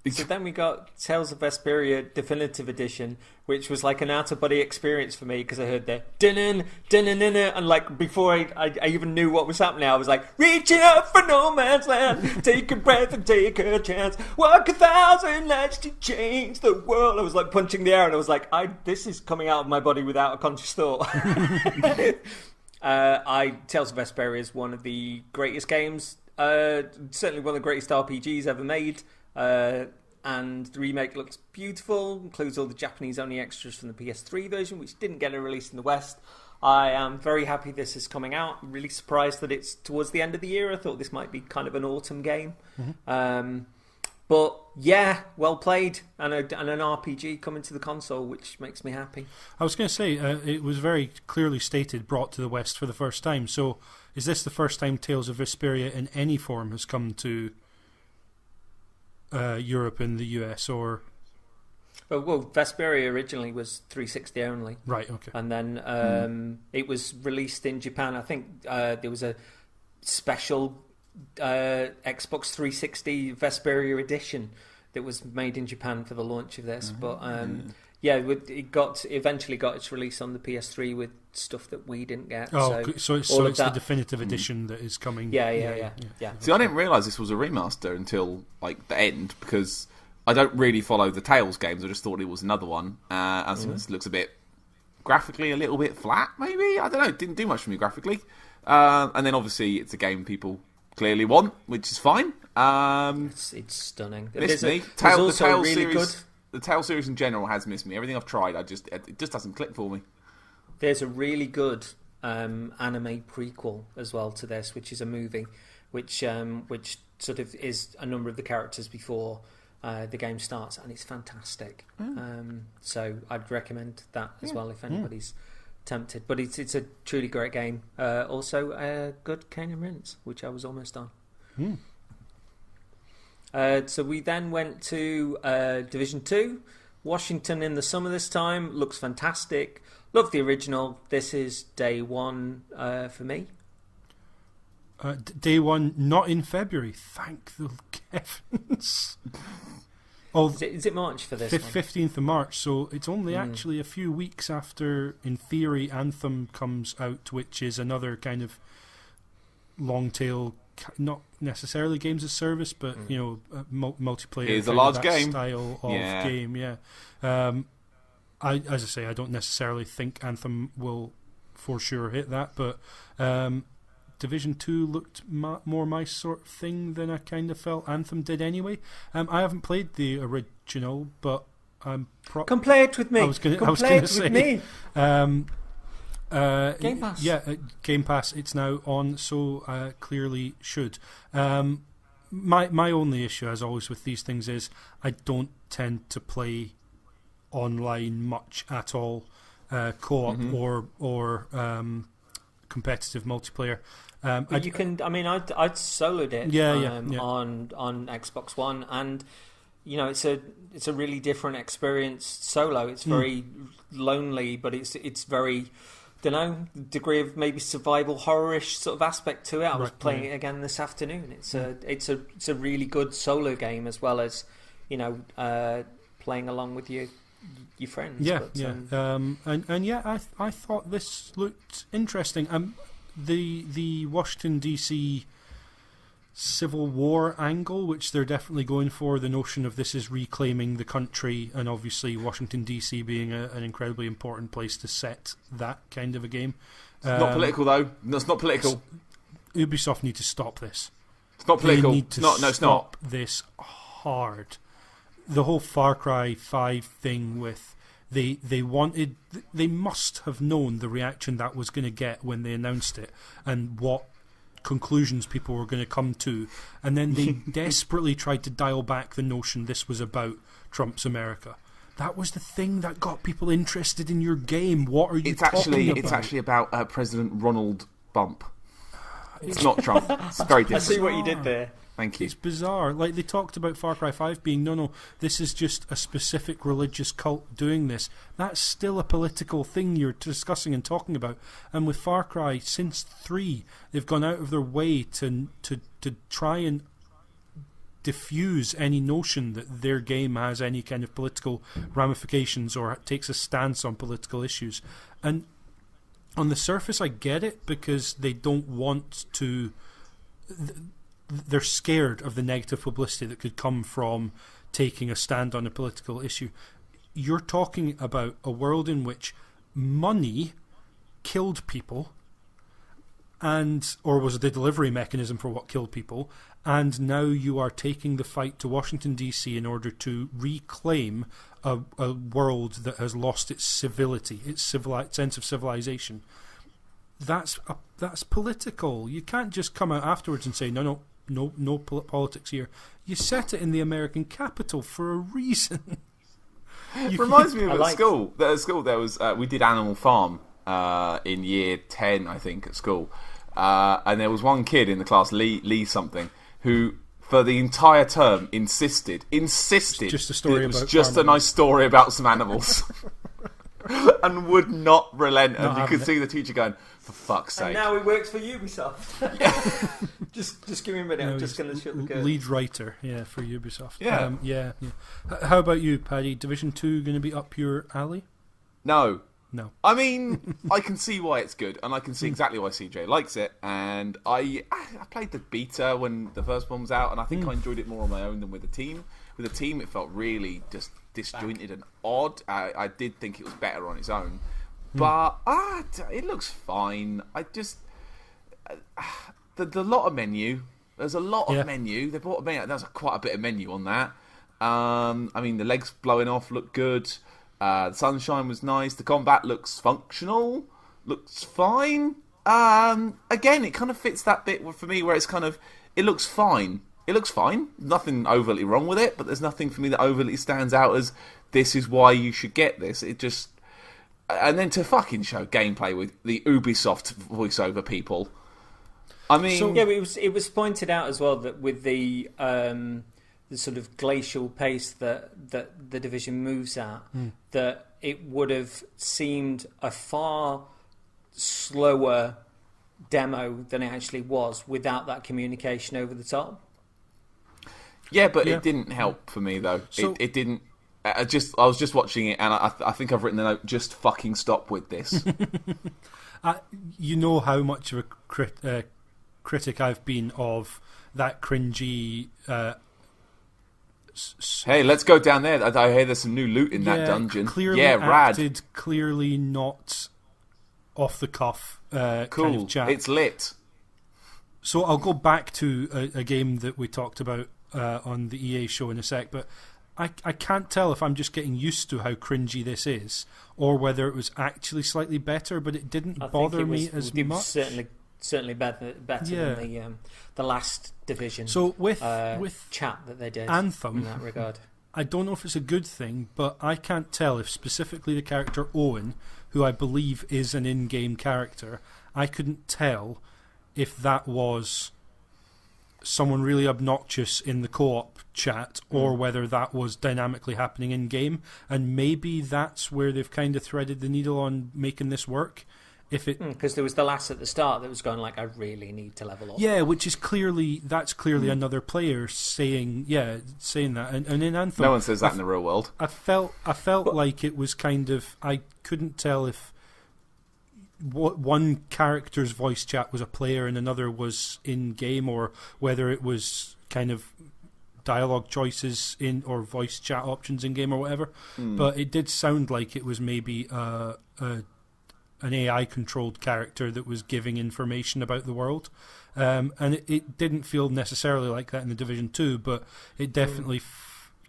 So then we got Tales of Vesperia Definitive Edition, which was like an out-of-body experience for me, because I heard the din-in, and like before I even knew what was happening, I was like, reaching out for no man's land, take a breath and take a chance, walk 1,000 nights to change the world. I was like punching the air, and I was like, this is coming out of my body without a conscious thought. Tales of Vesperia is one of the greatest games, certainly one of the greatest RPGs ever made. And the remake looks beautiful, includes all the Japanese-only extras from the PS3 version, which didn't get a release in the West. I am very happy this is coming out. I'm really surprised that it's towards the end of the year. I thought this might be kind of an autumn game. But well played, and an RPG coming to the console, which makes me happy. I was going to say, it was very clearly stated, brought to the West for the first time. So is this the first time Tales of Vesperia in any form has come to Europe and the US, or? Well, Vesperia originally was 360 only. Right, okay. And then it was released in Japan. I think there was a special Xbox 360 Vesperia edition that was made in Japan for the launch of this. But it eventually got its release on the PS3 with stuff that we didn't get. So it's the definitive edition that is coming. Yeah. See, I didn't realise this was a remaster until like the end, because I don't really follow the Tales games. I just thought it was another one. I think this looks a bit graphically a little bit flat. Maybe, I don't know. It didn't do much for me graphically. And then obviously it's a game people clearly want, which is fine. It's stunning. The Tales series. the Tales series in general has missed me. Everything I've tried, it just doesn't click for me. There's a really good anime prequel as well to this, which is a movie, which sort of is a number of the characters before the game starts, and it's fantastic. So I'd recommend that as well if anybody's tempted. But it's a truly great game. Also a good Cane and Rinse, which I was almost on. So we then went to Division 2. Washington in the summer this time. Looks fantastic. Love the original. This is day one for me. Day one, not in February. Thank the heavens. Is it March for this one? 15th of March, so it's only actually a few weeks after, in theory, Anthem comes out, which is another kind of long tail, not necessarily games as service, but multiplayer. It's a large game style of game. Yeah. As I say, I don't necessarily think Anthem will for sure hit that, but Division 2 looked more my sort of thing than I kind of felt Anthem did anyway. I haven't played the original, but I'm come play it with me. I was going to say me. Game Pass. Yeah, Game Pass. It's now on, so clearly should. My only issue, as always with these things, is I don't tend to play online much at all, co-op or competitive multiplayer. But you can. I mean, I'd soloed it. On Xbox One, and it's a really different experience solo. It's very lonely, but it's very, degree of maybe survival horror-ish sort of aspect to it. I was playing it again this afternoon. It's a really good solo game, as well as playing along with your friends. I thought this looked interesting. The Washington DC Civil War angle, which they're definitely going for, the notion of this is reclaiming the country, and obviously Washington DC being an incredibly important place to set that kind of a game. It's not political, though. No, it's not political. Ubisoft need to stop this. It's not political. They need to stop this hard. The whole Far Cry 5 thing with they must have known the reaction that was going to get when they announced it and what conclusions people were going to come to, and then they desperately tried to dial back the notion this was about Trump's America. That was the thing that got people interested in your game. What are you talking about? It's actually about President Ronald Bump. It's not Trump. It's very different. I see what you did there. Thank you. It's bizarre. Like, they talked about Far Cry 5 being, no, this is just a specific religious cult doing this. That's still a political thing you're discussing and talking about. And with Far Cry, since 3, they've gone out of their way to try and diffuse any notion that their game has any kind of political ramifications or takes a stance on political issues. And on the surface, I get it, because they don't want to... They're scared of the negative publicity that could come from taking a stand on a political issue. You're talking about a world in which money killed people, or was the delivery mechanism for what killed people, and now you are taking the fight to Washington DC in order to reclaim a world that has lost its civility, its sense of civilization. That's political. You can't just come out afterwards and say no politics here. You set it in the American capital for a reason. Reminds me of at school. At school there was we did Animal Farm in year 10, I think, at school, and there was one kid in the class, Lee something, who for the entire term insisted just a story it was about just a nice story about some animals. And would not relent, and you could see the teacher going, for fuck's sake. And now he works for Ubisoft. just give me a minute, I'm just going to shut the curtain. Lead writer, for Ubisoft. Yeah. How about you, Paddy? Division 2 going to be up your alley? No. No. I mean, I can see why it's good, and I can see exactly why CJ likes it. And I played the beta when the first one was out, and I think I enjoyed it more on my own than with the team. With the team, it felt really just disjointed and odd. I did think it was better on its own, but it looks fine. I just the lot of menu. There's a lot of menu. They brought a menu. There's quite a bit of menu on that. I mean, the legs blowing off looked good. The sunshine was nice. The combat looks functional. Looks fine. Again, it kind of fits that bit for me where it's kind of, it looks fine. It looks fine. Nothing overtly wrong with it, but there's nothing for me that overtly stands out as this is why you should get this. It just... And then to fucking show gameplay with the Ubisoft voiceover people. I mean... So, yeah, it was pointed out as well that with the sort of glacial pace that the Division moves at, that it would have seemed a far slower demo than it actually was without that communication over the top. Yeah, but it didn't help for me though. So, it didn't. I was just watching it, and I think I've written the note. Just fucking stop with this. You know how much of a critic I've been of that cringy. Hey, let's go down there. I hear there's some new loot in that dungeon. Clearly acted, clearly not off the cuff. Cool. Kind of chat. It's lit. So I'll go back to a game that we talked about on the EA show in a sec, but I can't tell if I'm just getting used to how cringy this is, or whether it was actually slightly better, but it didn't bother me as much. Certainly better than the last Division. So with chat that they did Anthem, in that regard, I don't know if it's a good thing, but I can't tell if specifically the character Owen, who I believe is an in-game character, I couldn't tell if that was someone really obnoxious in the co-op chat or whether that was dynamically happening in-game, and maybe that's where they've kind of threaded the needle on making this work. Because there was the lass at the start that was going like, I really need to level up. Yeah, which is clearly another player saying that, and in Anthem, no one says that in the real world. I felt like it was kind of, I couldn't tell if one character's voice chat was a player and another was in game, or whether it was kind of dialogue choices in or voice chat options in game or whatever. But it did sound like it was maybe an AI controlled character that was giving information about the world, and it didn't feel necessarily like that in the Division 2, but it definitely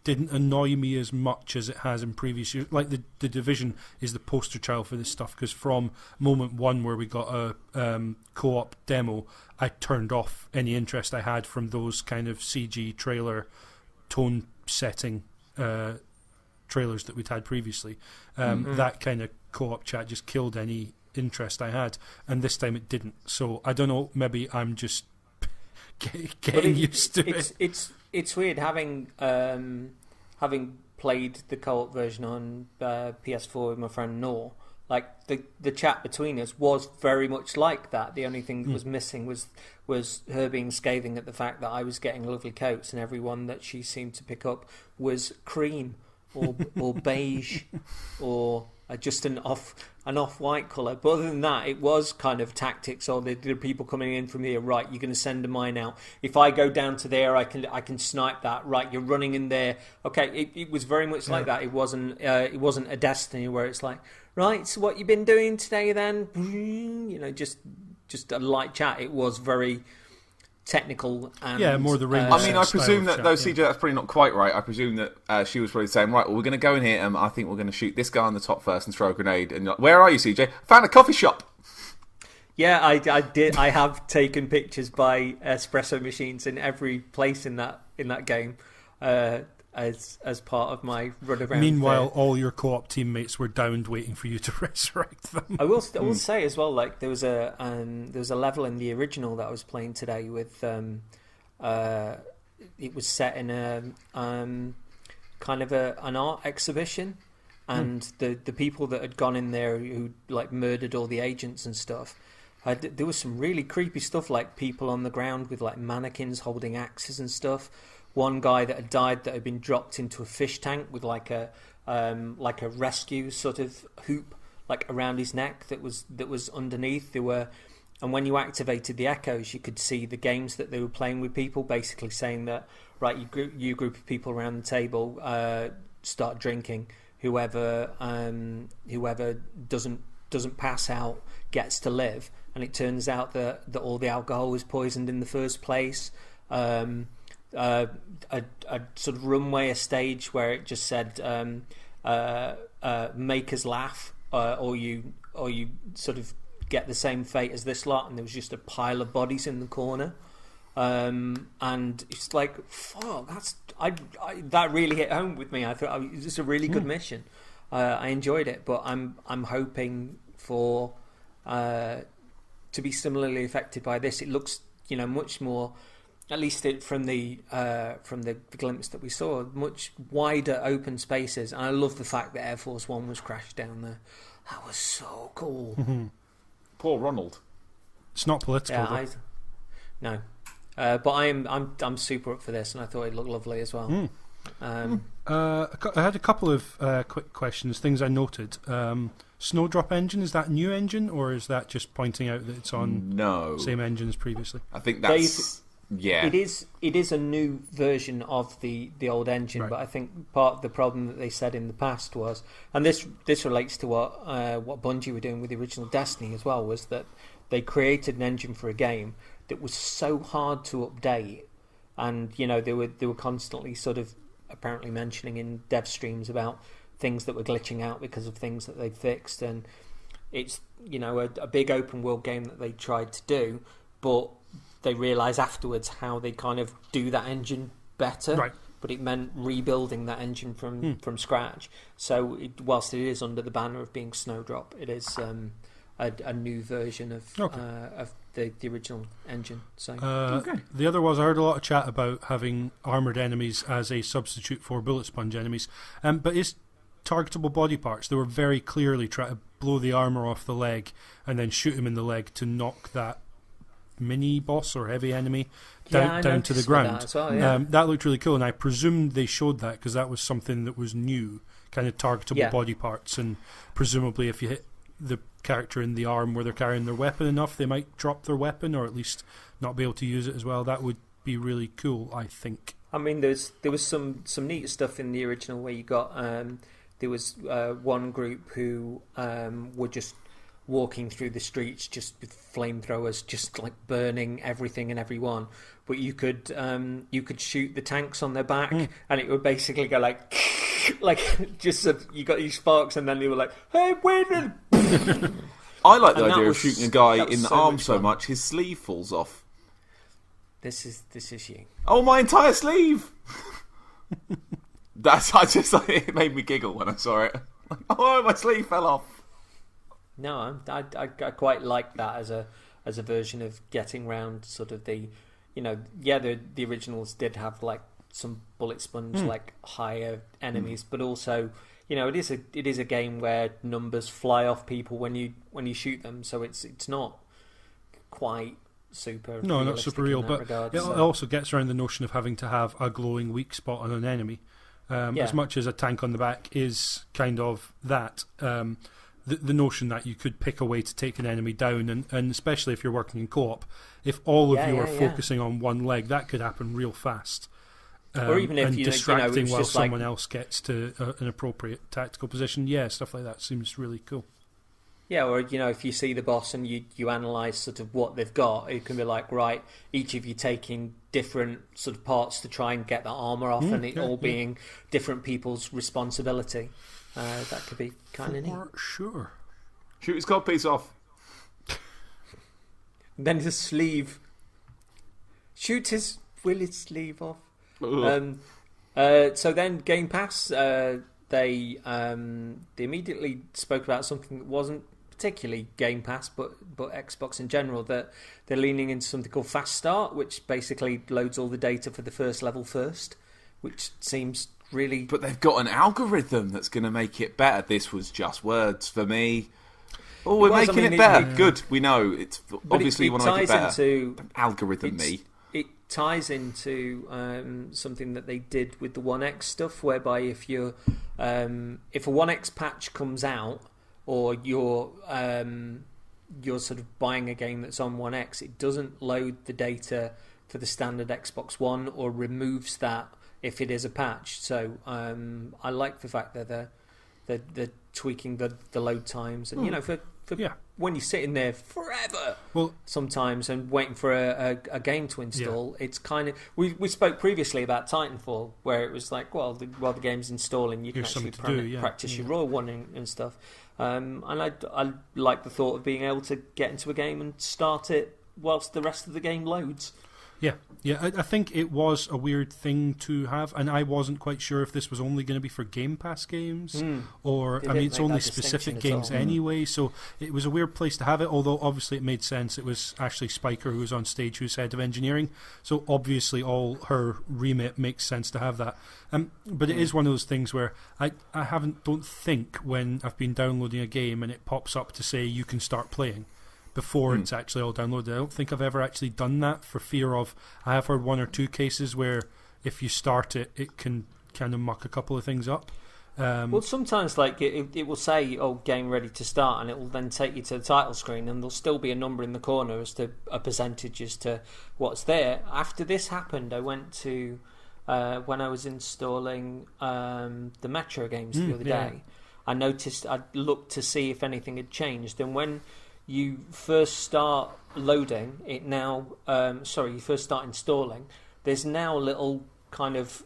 didn't annoy me as much as it has in previous years. Like the Division is the poster child for this stuff, because from moment one where we got a co-op demo, I turned off any interest I had from those kind of CG trailer tone setting trailers that we'd had previously. That kind of co-op chat just killed any interest I had, and this time it didn't. So I don't know, maybe I'm just getting used to it. It's weird having played the co-op version on PS4 with my friend Noor. Like the chat between us was very much like that. The only thing that was missing was her being scathing at the fact that I was getting lovely coats and everyone that she seemed to pick up was cream or beige or just an off-white colour. But other than that, it was kind of tactics. Or the people coming in from here, right, you're going to send a mine out. If I go down to there, I can snipe that. Right, you're running in there. Okay, it was very much like that. It wasn't a Destiny where it's like, right, so what you been doing today then? You know, just a light chat. It was very technical and more the Rainbow I mean, I presume that though, CJ, that's probably not quite right. I presume that she was probably saying, right, well, we're going to go in here and I think we're going to shoot this guy on the top first and throw a grenade. And where are you, CJ? Found a coffee shop. Yeah, I did. I have taken pictures by espresso machines in every place in that game as part of my run around. Meanwhile, all your co-op teammates were downed waiting for you to resurrect them. I will say as well, like there was a level in the original that I was playing today with it was set in a kind of an art exhibition, and the people that had gone in there who like murdered all the agents and stuff. There was some really creepy stuff, like people on the ground with like mannequins holding axes and stuff. One guy that had died that had been dropped into a fish tank with like a rescue sort of hoop like around his neck that was underneath. And when you activated the echoes, you could see the games that they were playing with people, basically saying that, right, you group of people around the table, start drinking. Whoever doesn't pass out gets to live. And it turns out that all the alcohol was poisoned in the first place. a sort of runway, a stage where it just said "Make us laugh," or you sort of get the same fate as this lot, and there was just a pile of bodies in the corner. And it's like, fuck, that really hit home with me. I thought it was just a really good mission. I enjoyed it, but I'm hoping for to be similarly affected by this. It looks, much more, at least from the glimpse that we saw, much wider open spaces. And I love the fact that Air Force One was crashed down there. That was so cool. Mm-hmm. Poor Ronald. It's not political. Yeah, no. But I'm super up for this, and I thought it looked lovely as well. I had a couple of quick questions, things I noted. Snowdrop engine, is that a new engine, or is that just pointing out that it's on the same engine as previously? I think that's... Yeah. It is a new version of the old engine, right. But I think part of the problem that they said in the past was, and this relates to what Bungie were doing with the original Destiny as well, was that they created an engine for a game that was so hard to update, and they were constantly sort of apparently mentioning in dev streams about things that were glitching out because of things that they'd fixed, and it's a big open world game that they tried to do, but they realised afterwards how they kind of do that engine better, right. But it meant rebuilding that engine from scratch. So whilst it is under the banner of being Snowdrop, it is a new version of the original engine. So the other was, I heard a lot of chat about having armoured enemies as a substitute for bullet sponge enemies, but it's targetable body parts. They were very clearly trying to blow the armour off the leg and then shoot him in the leg to knock that mini boss or heavy enemy down to the ground. That as well, yeah. That looked really cool, and I presumed they showed that because that was something that was new, kind of targetable body parts, and presumably if you hit the character in the arm where they're carrying their weapon enough, they might drop their weapon or at least not be able to use it as well. That would be really cool, I think. I mean, there was some neat stuff in the original where you got there was one group who were just walking through the streets just with flamethrowers, just like burning everything and everyone. But you could shoot the tanks on their back, and it would basically go like just so you got these sparks, and then they were like, "Hey, win!" I like the idea of shooting a guy in the arm so much his sleeve falls off. This is you. Oh, my entire sleeve! It made me giggle when I saw it. Like, oh, my sleeve fell off. No, I quite like that as a version of getting round sort of the originals did have like some bullet sponge like higher enemies, but also it is a game where numbers fly off people when you shoot them, so it's not quite super not super real, but regard, it also gets around the notion of having to have a glowing weak spot on an enemy. As much as a tank on the back is kind of that. The notion that you could pick a way to take an enemy down, and especially if you're working in co-op, if all of you are focusing on one leg, that could happen real fast. Or even if distracting while someone like, else gets to an appropriate tactical position. Stuff like that seems really cool. Yeah, or if you see the boss and you analyse sort of what they've got, it can be like, right, each of you taking different sort of parts to try and get that armour off, and it all being different people's responsibility. That could be kind of neat. Sure. Shoot his codpiece off. Then his sleeve. Shoot his sleeve off. So then Game Pass, they immediately spoke about something that wasn't particularly Game Pass, but Xbox in general, that they're leaning into something called Fast Start, which basically loads all the data for the first level first, which seems really... But they've got an algorithm that's going to make it better. This was just words for me. Oh, we're making it better. Good, we know. It's obviously you want to make it better. Algorithm me. It ties into something that they did with the One X stuff, whereby if a One X patch comes out, or you're sort of buying a game that's on One X, it doesn't load the data for the standard Xbox One, or removes that if it is a patch. So I like the fact that they're tweaking the load times, and when you're sitting there forever, well, sometimes, and waiting for a game to install, it's kind of... We spoke previously about Titanfall, where it was like, well, while the game's installing, you can actually practice your Royal One and stuff. And I like the thought of being able to get into a game and start it whilst the rest of the game loads. Yeah. I think it was a weird thing to have, and I wasn't quite sure if this was only going to be for Game Pass games, or it's only specific games anyway. So it was a weird place to have it. Although obviously it made sense. It was Ashley Spiker who was on stage, who's head of engineering. So obviously all her remit makes sense to have that. But it is one of those things where I don't think when I've been downloading a game and it pops up to say you can start playing before it's actually all downloaded. I don't think I've ever actually done that, for fear of... I have heard one or two cases where if you start it, it can kind of muck a couple of things up. Well, sometimes like it will say, "Oh, game ready to start," and it will then take you to the title screen, and there'll still be a number in the corner as to a percentage as to what's there. After this happened, I went to when I was installing the Metro games the other day. I looked to see if anything had changed, and when you first start loading it now, you first start installing, there's now a little kind of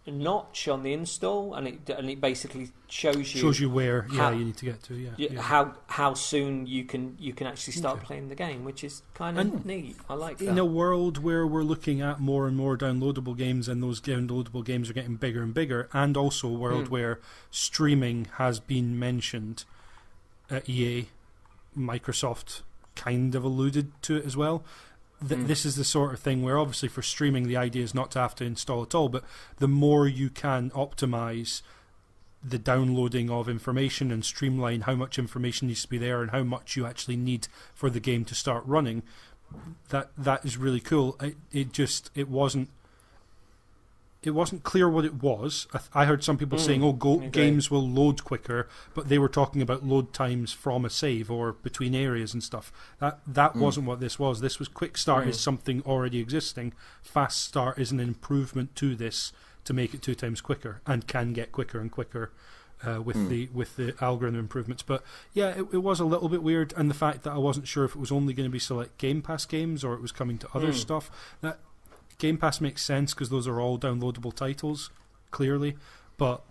notch on the install, and it basically shows you where you need to get to. How soon you can actually start playing the game, which is kind of neat. I like that. In a world where we're looking at more and more downloadable games, and those downloadable games are getting bigger and bigger, and also a world where streaming has been mentioned at EA, Microsoft kind of alluded to it as well. This is the sort of thing where obviously for streaming the idea is not to have to install at all, but the more you can optimize the downloading of information and streamline how much information needs to be there and how much you actually need for the game to start running, that is really cool. It wasn't clear what it was. I heard some people saying, games will load quicker, but they were talking about load times from a save or between areas and stuff. That wasn't what this was. This was quick start is something already existing. Fast start is an improvement to this to make it 2 times quicker, and can get quicker and quicker with the algorithm improvements. But yeah, it was a little bit weird, and the fact that I wasn't sure if it was only going to be select Game Pass games or it was coming to other stuff. That Game Pass makes sense because those are all downloadable titles, clearly. But,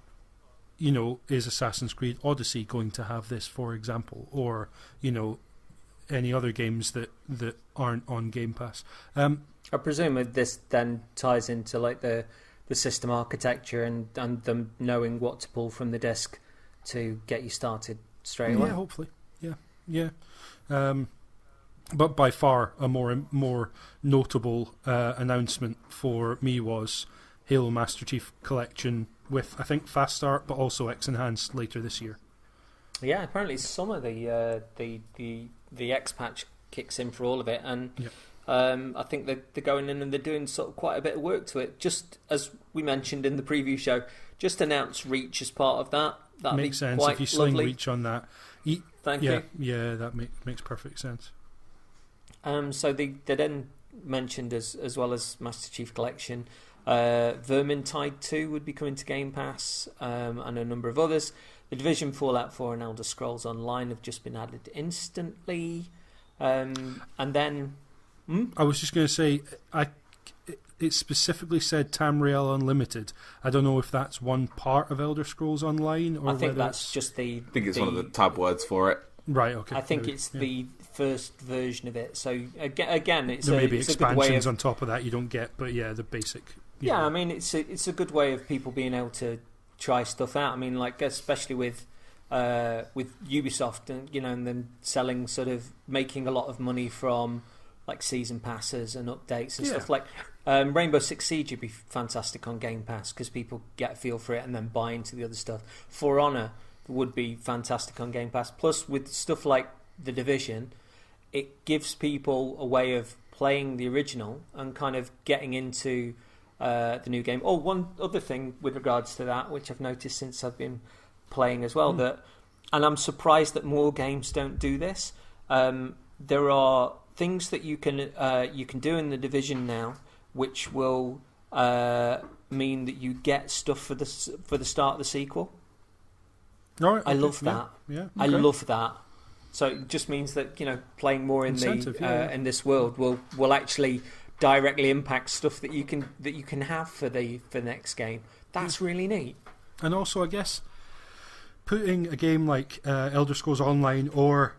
is Assassin's Creed Odyssey going to have this, for example? Or, any other games that aren't on Game Pass? I presume this then ties into like the system architecture and them knowing what to pull from the disk to get you started straight away. Yeah, hopefully. Yeah. But by far a more notable announcement for me was Halo Master Chief Collection with, I think, Fast Start, but also X Enhanced later this year. Yeah, apparently some of the X patch kicks in for all of it, and I think they're going in and they're doing sort of quite a bit of work to it. Just as we mentioned in the preview show, just announce Reach as part of that. That makes sense if you sling Reach on that. Thank you. Yeah, that makes perfect sense. So they then mentioned as well as Master Chief Collection, Vermintide 2 would be coming to Game Pass, and a number of others. The Division, Fallout 4 and Elder Scrolls Online have just been added instantly. And then... I was just going to say, it specifically said Tamriel Unlimited. I don't know if that's one part of Elder Scrolls Online, or I think that's just the... I think it's one of the tab words for it. Right, okay. I think it's the first version of it. So again, it's there may be it's expansions a good way of, on top of that you don't get, but yeah, the basic. Yeah, I mean, it's a good way of people being able to try stuff out. I mean, like especially with Ubisoft, and them selling, sort of making a lot of money from like season passes and updates and stuff like. Rainbow Six Siege would be fantastic on Game Pass because people get a feel for it and then buy into the other stuff. For Honor would be fantastic on Game Pass. Plus, with stuff like The Division, it gives people a way of playing the original and kind of getting into the new game. Oh, one other thing with regards to that, which I've noticed since I've been playing as well, and I'm surprised that more games don't do this. There are things that you can do in The Division now, which will mean that you get stuff for the start of the sequel. Right, I love that. Yeah. I love that. So it just means that playing more in in this world will actually directly impact stuff that you can have for the next game. That's really neat. And also, I guess putting a game like Elder Scrolls Online or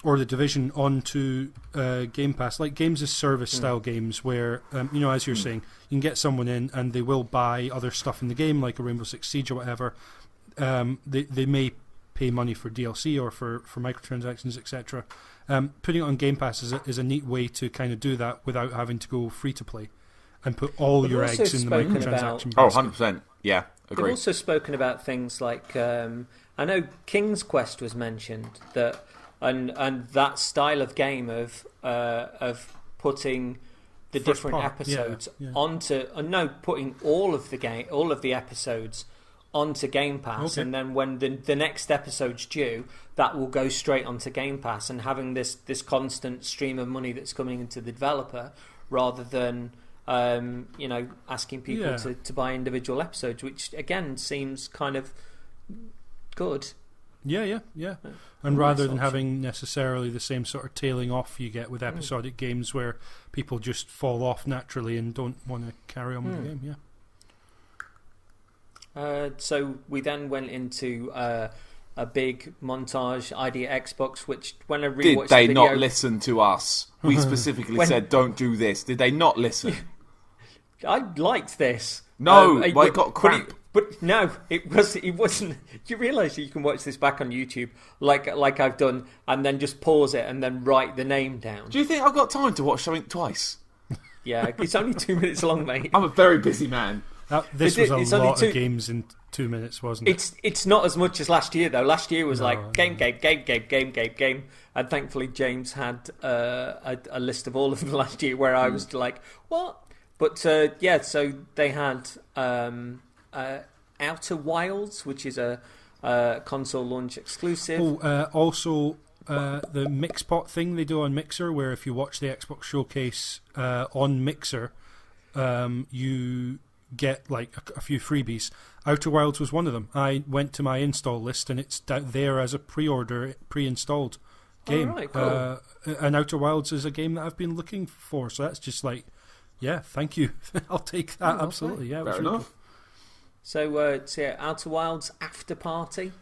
The Division onto Game Pass, like games as service style games, where as you're saying, you can get someone in and they will buy other stuff in the game, like a Rainbow Six Siege or whatever. They may pay money for DLC or for microtransactions, etc. Putting it on Game Pass is a neat way to kind of do that without having to go free to play and put all your eggs in the microtransaction basket. 100%. Yeah, agree. We've also spoken about things like I know King's Quest was mentioned, that and that style of game of putting the First different part, episodes yeah. onto putting all of the episodes onto Game Pass, and then when the next episode's due, that will go straight onto Game Pass, and having this constant stream of money that's coming into the developer rather than asking people to buy individual episodes, which again seems kind of good. Yeah. And rather than having necessarily the same sort of tailing off you get with episodic games where people just fall off naturally and don't want to carry on with the game, So we then went into a big montage ID at Xbox, which when I rewatched Did they the video, not listen to us? We specifically said don't do this. Did they not listen? I liked this. No, it got crap. But no, it wasn't. You realise that you can watch this back on YouTube, like I've done, and then just pause it and then write the name down. Do you think I've got time to watch something twice? Yeah, it's only 2 minutes long, mate. I'm a very busy man. This was a lot of games in 2 minutes, wasn't it? It's not as much as last year, though. Last year was game, and thankfully James had a list of all of them last year where I was like, what? But so they had Outer Wilds, which is a console launch exclusive. Also, the Mixpot thing they do on Mixer, where if you watch the Xbox showcase on Mixer, you get like a few freebies. Outer Wilds was one of them. I went to my install list and it's there as a pre-installed game. Oh, right, cool. And Outer Wilds is a game that I've been looking for, so that's just like, yeah, thank you. I'll take that, absolutely. Yeah, fair enough. Cool. So, Outer Wilds After Party,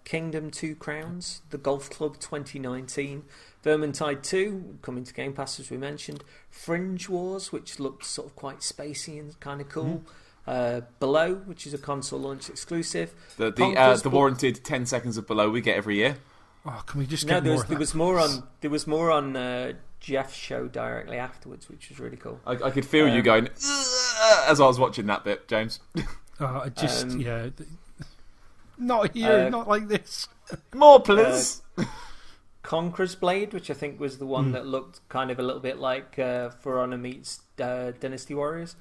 Kingdom 2 Crowns, The Golf Club 2019, Vermintide 2, coming to Game Pass as we mentioned, Fringe Wars, which looked sort of quite spacey and kind of cool, Below, which is a console launch exclusive. The warranted 10 seconds of Below we get every year. Oh, can we just get more of that? There was more on Jeff's show directly afterwards, which was really cool. I could feel you going as I was watching that bit, James. Not here, not like this. More, please. Conqueror's Blade, which I think was the one that looked kind of a little bit like For Honor meets Dynasty Warriors.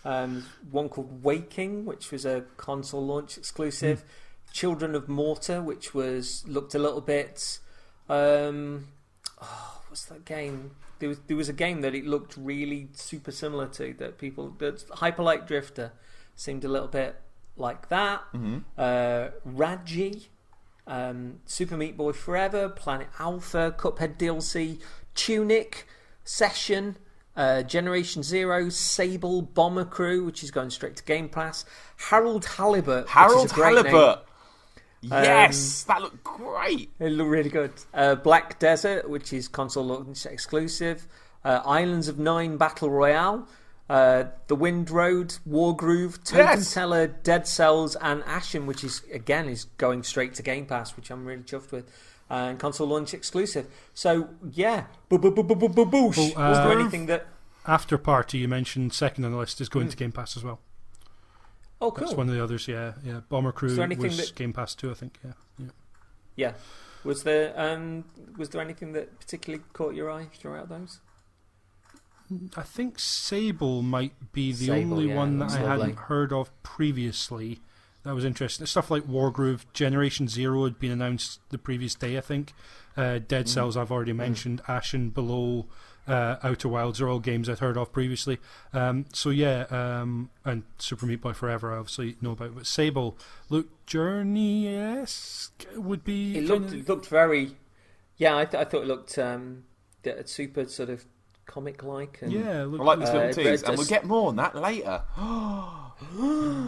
One called Waking, which was a console launch exclusive. Children of Mortar, which looked a little bit. What's that game? There was a game that it looked really super similar to that Hyperlight Drifter seemed a little bit like that. Raji, Super Meat Boy Forever, Planet Alpha, Cuphead DLC, Tunic, Session, Generation Zero, Sable, Bomber Crew, which is going straight to Game Pass, Harold Halibut. Yes, that looked great. It looked really good. Black Desert, which is console launch exclusive. Islands of Nine Battle Royale. The Wind Road, Wargroove, Totem Teller, Dead Cells, and Ashen, which is going straight to Game Pass, which I'm really chuffed with. And console launch exclusive. So yeah, boosh. Was there anything that After Party you mentioned second on the list is going to Game Pass as well? Oh, cool. That's one of the others. Yeah. Bomber Crew was Game Pass too, I think. Yeah. Was there anything that particularly caught your eye throughout those? I think Sable might be the only one that I hadn't heard of previously. That was interesting. Stuff like Wargroove, Generation Zero had been announced the previous day, I think. Dead Cells, I've already mentioned. Ashen, Below, Outer Wilds are all games I'd heard of previously. And Super Meat Boy Forever, I obviously know about. But Sable looked Journey-esque, would be... It looked very... Yeah, I thought it looked super sort of comic-like. And, yeah, I like this little tease, and we'll get more on that later.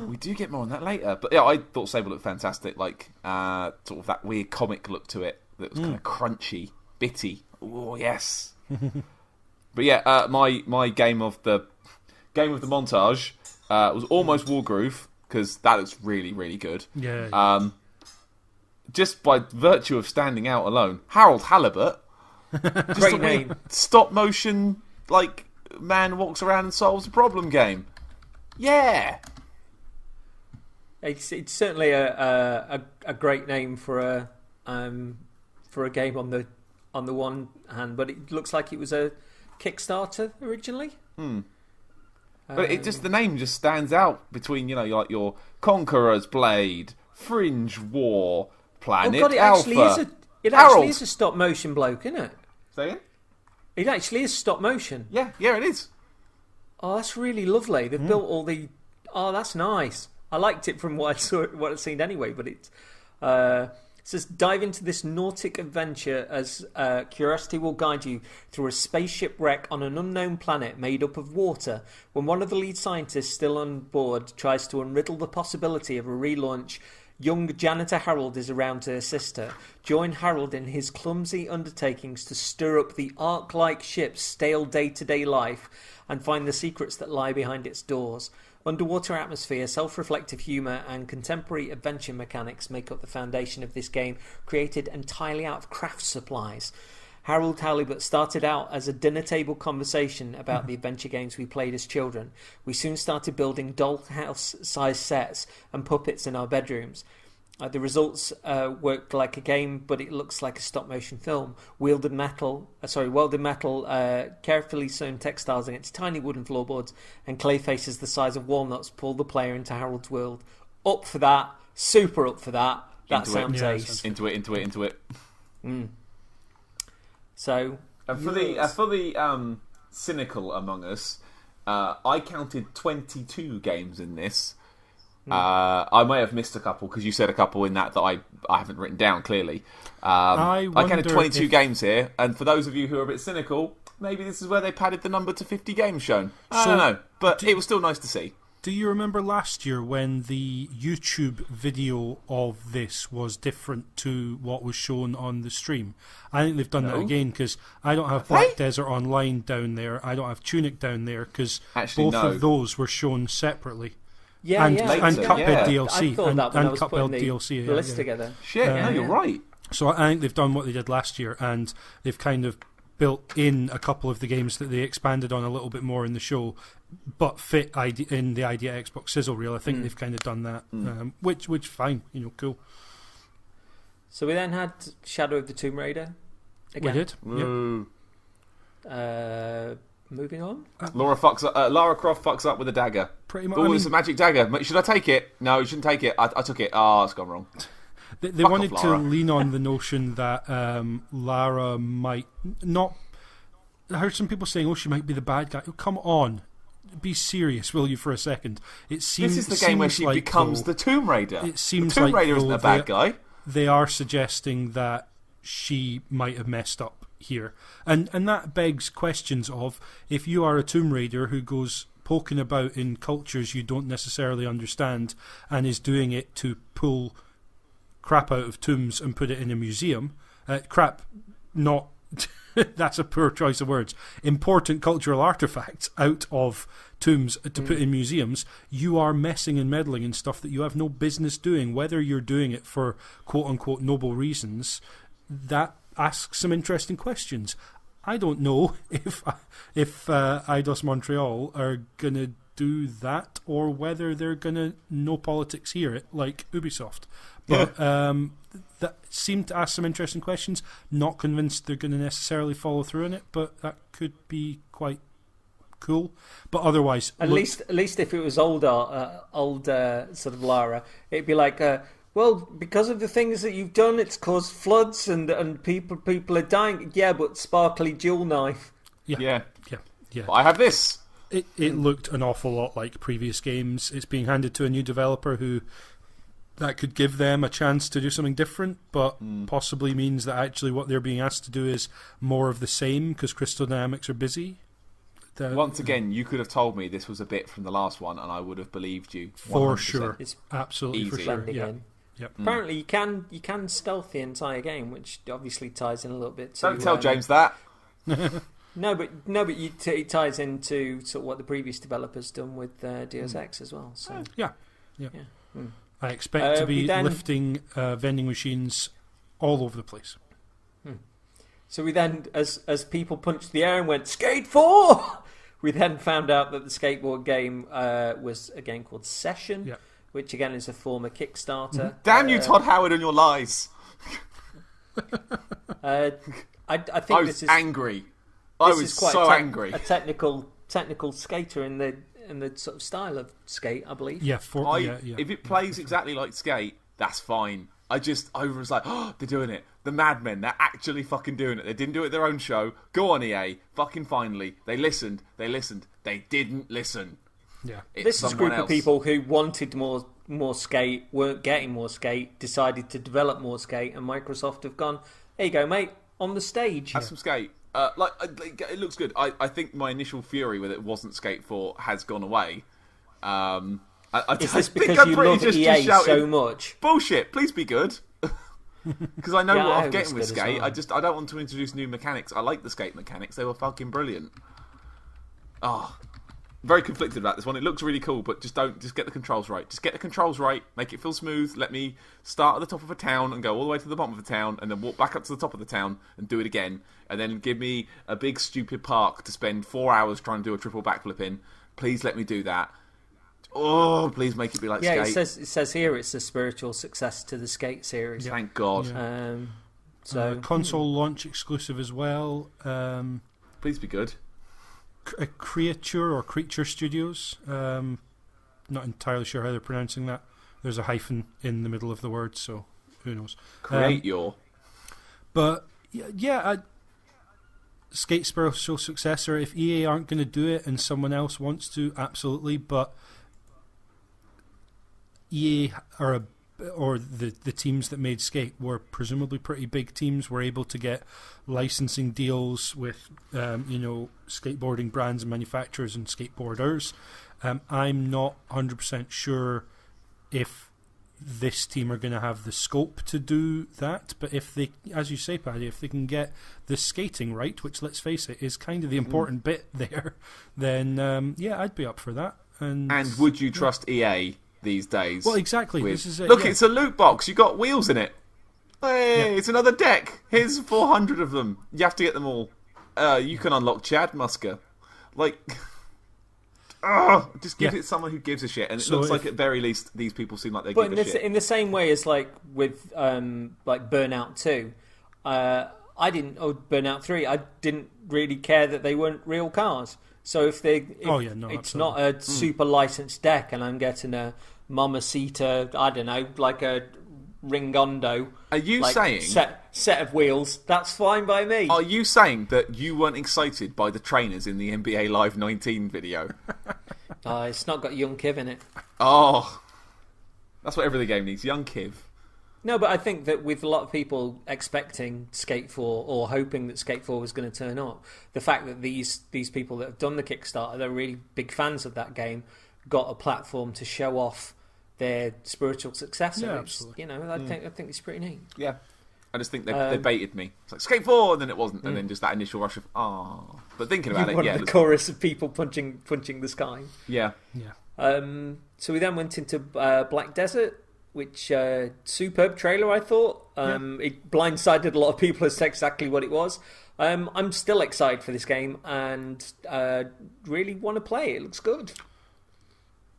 We do get more on that later. But yeah, I thought Sable looked fantastic. Like, sort of that weird comic look to it that was kind of crunchy, bitty. Oh, yes. But yeah, my game of the montage was almost Wargroove, because that looks really, really good. Yeah. Just by virtue of standing out alone. Harold Halibut. Just Great name. Stop motion, like, man walks around and solves a problem game. Yeah. It's certainly a great name for a game on the one hand, but it looks like it was a Kickstarter originally. But the name just stands out between, like your Conqueror's Blade, Fringe War, Planet Alpha. It actually is a stop motion bloke, isn't it? Say again? It actually is stop motion. Yeah, it is. Oh, that's really lovely. They've built all the... Oh, that's nice. I liked it from what I'd seen anyway, but it says, dive into this nautic adventure as curiosity will guide you through a spaceship wreck on an unknown planet made up of water. When one of the lead scientists still on board tries to unriddle the possibility of a relaunch, young janitor Harold is around to assist her. Join Harold in his clumsy undertakings to stir up the Ark-like ship's stale day-to-day life and find the secrets that lie behind its doors. Underwater atmosphere, self-reflective humour and contemporary adventure mechanics make up the foundation of this game, created entirely out of craft supplies. Harold Halibut started out as a dinner table conversation about the adventure games we played as children. We soon started building dollhouse-sized sets and puppets in our bedrooms. The results worked like a game, but it looks like a stop-motion film. Welded metal, carefully sewn textiles against tiny wooden floorboards, and clay faces the size of walnuts pull the player into Harold's world. Up for that, super up for that. That sounds ace. Into it. So, for the cynical among us, I counted 22 games in this. I may have missed a couple because you said a couple in that I haven't written down clearly. I counted 22 games here, and for those of you who are a bit cynical, maybe this is where they padded the number to 50 games shown. I don't know, but it was still nice to see. Do you remember last year when the YouTube video of this was different to what was shown on the stream? I think they've done that again, because I don't have Black Desert Online down there. I don't have Tunic down there, because both of those were shown separately. Yeah, and Cuphead DLC. I thought that when I was putting the DLC, list together. Shit, you're right. So I think they've done what they did last year, and they've kind of built in a couple of the games that they expanded on a little bit more in the show, but fit in the Idea Xbox sizzle reel. I think they've kind of done that, which fine, cool. So we then had Shadow of the Tomb Raider. Again. We did. Yep. Moving on. Lara Croft fucks up with a dagger. Pretty much. It's a magic dagger. Should I take it? No, you shouldn't take it. I took it. It's gone wrong. They wanted to lean on the notion that Lara might not... I heard some people saying, she might be the bad guy. Oh, come on. Be serious, will you, for a second? This is the game where she becomes the Tomb Raider. It seems the Tomb Raider isn't a bad guy. They are suggesting that she might have messed up here. And that begs questions of, if you are a Tomb Raider who goes poking about in cultures you don't necessarily understand and is doing it to pull crap out of tombs and put it in a museum, that's a poor choice of words, important cultural artifacts out of tombs to put in museums, you are messing and meddling in stuff that you have no business doing, whether you're doing it for quote-unquote noble reasons. That asks some interesting questions. I don't know if Eidos Montreal are going to do that, or whether they're going to no politics here it like Ubisoft. But that seemed to ask some interesting questions. Not convinced they're going to necessarily follow through on it, but that could be quite cool. But otherwise, At least if it was older sort of Lara, it'd be like, well, because of the things that you've done, it's caused floods and people are dying. Yeah, but sparkly dual knife. Yeah. But I have this. It looked an awful lot like previous games. It's being handed to a new developer who that could give them a chance to do something different, but possibly means that actually what they're being asked to do is more of the same because Crystal Dynamics are busy. Once again, you could have told me this was a bit from the last one, and I would have believed you. 100%. For sure, it's absolutely easy. for sure. Yep. Apparently, you can stealth the entire game, which obviously ties in a little bit to. Don't tell James that. No, but it ties into sort of what the previous developers done with Deus Ex as well. So yeah. I expect to be lifting vending machines all over the place. So we then, as people punched the air and went Skate 4, we then found out that the skateboard game was a game called Session, which again is a former Kickstarter. Damn you, Todd Howard, and your lies! I think I was angry. I was so angry. A technical skater in the sort of style of Skate, I believe. If it plays exactly like Skate, that's fine. I was like, oh, they're doing it. The madmen, they're actually fucking doing it. They didn't do it at their own show. Go on, EA. Fucking finally. They listened. They didn't listen. Yeah. This is a group of people who wanted more Skate, weren't getting more Skate, decided to develop more Skate, and Microsoft have gone, there you go, mate, on the stage. Have some Skate. It looks good. I think my initial fury with it wasn't Skate 4 has gone away. Is this because you love EA so much? Bullshit, please be good. Because I know what I'm getting with Skate. Well. I don't want to introduce new mechanics. I like the Skate mechanics. They were fucking brilliant. Very conflicted about this one. It looks really cool, but just get the controls right. Just get the controls right. Make it feel smooth. Let me start at the top of a town and go all the way to the bottom of the town, and then walk back up to the top of the town and do it again. And then give me a big stupid park to spend 4 hours trying to do a triple backflip in. Please let me do that. Oh, please make it be like Skate. Yeah, it says here it's a spiritual success to the Skate series. Thank God. So console launch exclusive as well. Please be good. Creature Studios. Not entirely sure how they're pronouncing that. There's a hyphen in the middle of the word, so who knows. But Skate spiritual successor. If EA aren't going to do it and someone else wants to, absolutely. But EA or the teams that made Skate were presumably pretty big teams, were able to get licensing deals with skateboarding brands and manufacturers and skateboarders. I'm not 100% sure if this team are going to have the scope to do that, but if they, as you say, Paddy, if they can get the skating right, which, let's face it, is kind of the important bit there, then I'd be up for that. And would you trust EA these days? Well, exactly. This is it. Look, it's a loot box. You got wheels in it. Hey, it's another deck. Here's 400 of them. You have to get them all. You can unlock Chad Musker. Just give it someone who gives a shit. And it looks like at very least these people seem like they give a shit. In the same way as with Burnout 2, Burnout 3, I didn't really care that they weren't real cars. So it's absolutely. not a super licensed deck, and I'm getting a Mamacita, I don't know, like a Ringondo. Are you saying set of wheels? That's fine by me. Are you saying that you weren't excited by the trainers in the NBA Live 19 video? It's not got Young Kiv in it. Oh, that's what every other game needs. Young Kiv. No, but I think that with a lot of people expecting Skate 4 or hoping that Skate 4 was going to turn up, the fact that these people that have done the Kickstarter, they're really big fans of that game, got a platform to show off their spiritual successor. Yeah, absolutely. I think it's pretty neat. Yeah. I just think they baited me. It's like Skate 4, and then it wasn't, and then just that initial rush of But thinking about the chorus of people punching the sky. Yeah. So we then went into Black Desert, which superb trailer, I thought. It blindsided a lot of people as to exactly what it was. I'm still excited for this game and really want to play it. It looks good.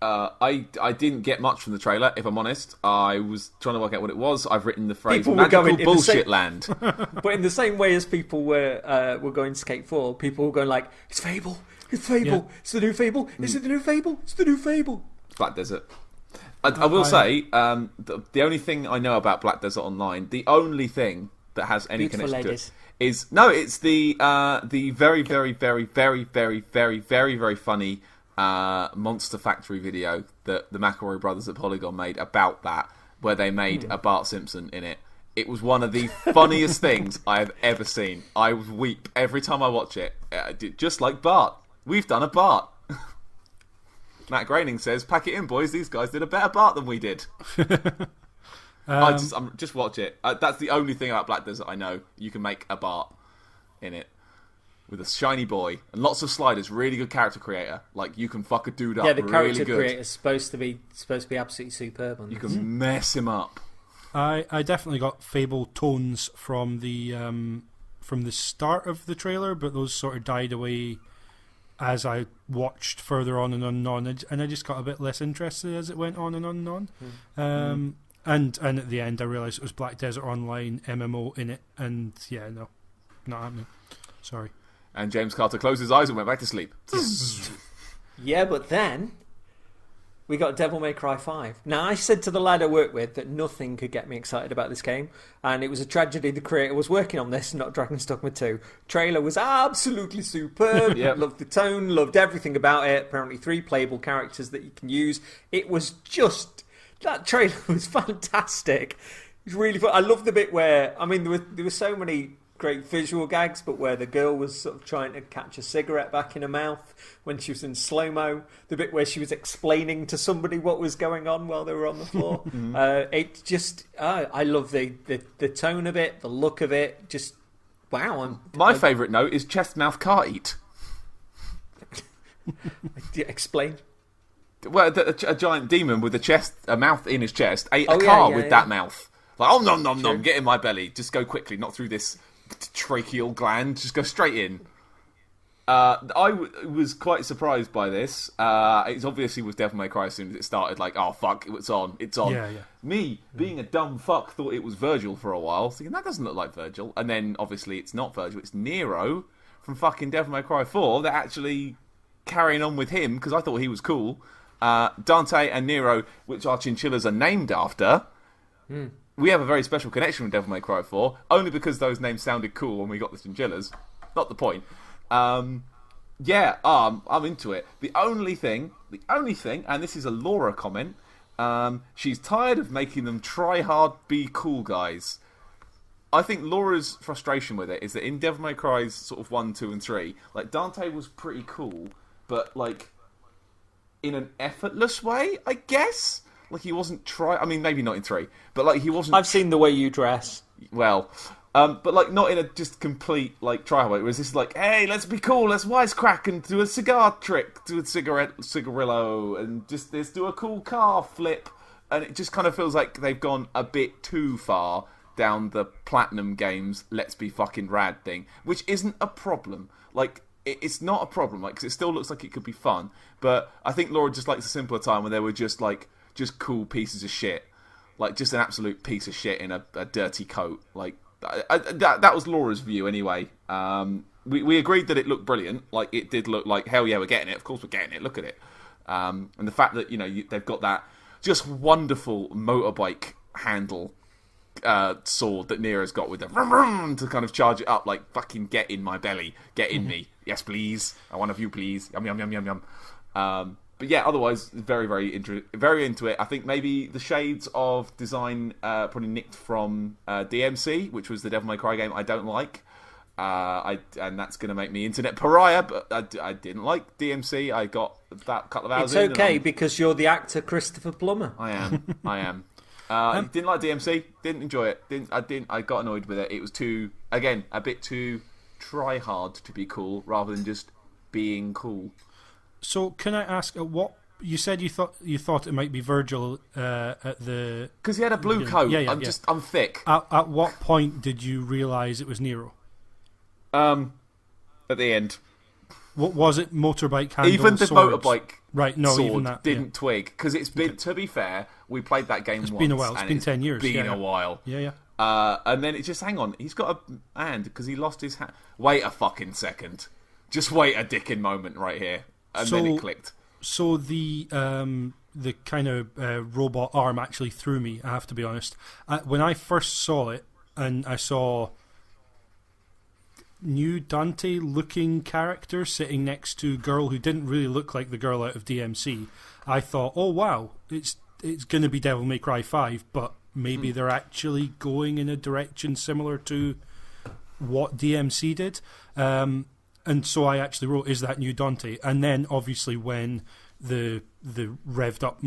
I didn't get much from the trailer, if I'm honest. I was trying to work out what it was. I've written the phrase magical bullshit land. But in the same way as people were going Skate 4, people were going like, it's Fable. It's Fable. Yeah. It's the new Fable. Is it the new Fable? It's the new Fable. Black Desert. I will say, the only thing I know about Black Desert Online, the only thing that has any Beautiful connection ladies. to it is it's the very, very, very, very, very, very, very, very funny Monster Factory video that the McElroy brothers at Polygon made about that, where they made a Bart Simpson in it. It was one of the funniest things I have ever seen. I weep every time I watch it. Just like Bart. We've done a Bart. Matt Groening says, "Pack it in, boys. These guys did a better Bart than we did." Just watch it. That's the only thing about Black Desert I know. You can make a Bart in it with a shiny boy and lots of sliders. Really good character creator. Like, you can fuck a dude up. Yeah, the really character good. creator is supposed to be absolutely superb on this. You can mess him up. I definitely got Fable tones from the start of the trailer, but those sort of died away as I watched further on and on, and I just got a bit less interested as it went on and on and on. And at the end, I realised it was Black Desert Online MMO in it, and yeah, no, not happening. Sorry. And James Carter closed his eyes and went back to sleep. Yeah, but then we got Devil May Cry 5. Now, I said to the lad I work with that nothing could get me excited about this game, and it was a tragedy the creator was working on this, not Dragon's Dogma 2. Trailer was absolutely superb. Yep. Loved the tone, loved everything about it. Apparently 3 playable characters that you can use. It was just... That trailer was fantastic. It was really fun. I love the bit where... I mean, there were so many great visual gags, but where the girl was sort of trying to catch a cigarette back in her mouth when she was in slow-mo, the bit where she was explaining to somebody what was going on while they were on the floor. It just, I love the tone of it, the look of it, just, wow. My favourite note is chest mouth car eat. Explain. Well, a giant demon with a mouth in his chest ate a car with that mouth. Like, oh, nom, nom, nom, get in my belly. Just go quickly, not through this tracheal gland. Just go straight in. I was quite surprised by this. It obviously was Devil May Cry as soon as it started. Like, oh, fuck, it's on. Yeah. Me, being a dumb fuck, thought it was Virgil for a while, thinking that doesn't look like Virgil. And then, obviously, it's not Virgil. It's Nero from fucking Devil May Cry 4. They're actually carrying on with him, because I thought he was cool. Dante and Nero, which our chinchillas are named after... We have a very special connection with Devil May Cry 4, only because those names sounded cool when we got the chinchillas. Not the point. I'm into it. The only thing, and this is a Laura comment, she's tired of making them try hard, be cool guys. I think Laura's frustration with it is that in Devil May Cry's sort of 1, 2, and 3, like, Dante was pretty cool, but, like, in an effortless way, I guess? Like, he wasn't I mean, maybe not in 3, but, like, he wasn't... I've seen the way you dress. Well, but, like, not in a just complete, like, try way. It was just like, hey, let's be cool, let's wisecrack and do a cigar trick, do a cigarillo, and just let's do a cool car flip. And it just kind of feels like they've gone a bit too far down the Platinum Games let's be fucking rad thing, which isn't a problem. Like... It's not a problem, like, because it still looks like it could be fun. But I think Laura just likes a simpler time when they were just cool pieces of shit, like just an absolute piece of shit in a dirty coat. Like that was Laura's view anyway. We agreed that it looked brilliant. Like, it did look like, hell yeah, we're getting it. Of course we're getting it. Look at it. And the fact that they've got that just wonderful motorbike handle. Sword that Nero's got with the vroom, vroom, to kind of charge it up, like, fucking get in my belly, get in me, yes please, I want of you please, yum yum yum yum yum. But yeah, otherwise very very into it. I think maybe the shades of design probably nicked from DMC, which was the Devil May Cry game I don't like, and that's going to make me internet pariah. But I didn't like DMC. I got that couple of hours. It's okay because you're the actor Christopher Plummer. I am. Didn't like DMC. Didn't enjoy it. I got annoyed with it. It was a bit too try hard to be cool rather than just being cool. So can I ask, what you said you thought it might be Virgil at the... Because he had a blue coat. Yeah. I'm thick. At what point did you realise it was Nero? At the end. What was it? Motorbike handle, even the swords? Motorbike right? No, sword even that didn't twig because it's been. Okay. To be fair, we played that game. It's been a while. It's been 10 years. Been a while. Yeah. And then it just hang on. He's got a hand because he lost his hand. Wait a fucking second. just wait a dickin' moment right here. And then it clicked. So the kind of robot arm actually threw me, I have to be honest. When I first saw it, and I saw new Dante-looking character sitting next to a girl who didn't really look like the girl out of DMC, I thought, oh wow, it's going to be Devil May Cry 5, but maybe they're actually going in a direction similar to what DMC did. And so I actually wrote, is that new Dante? And then obviously when the revved up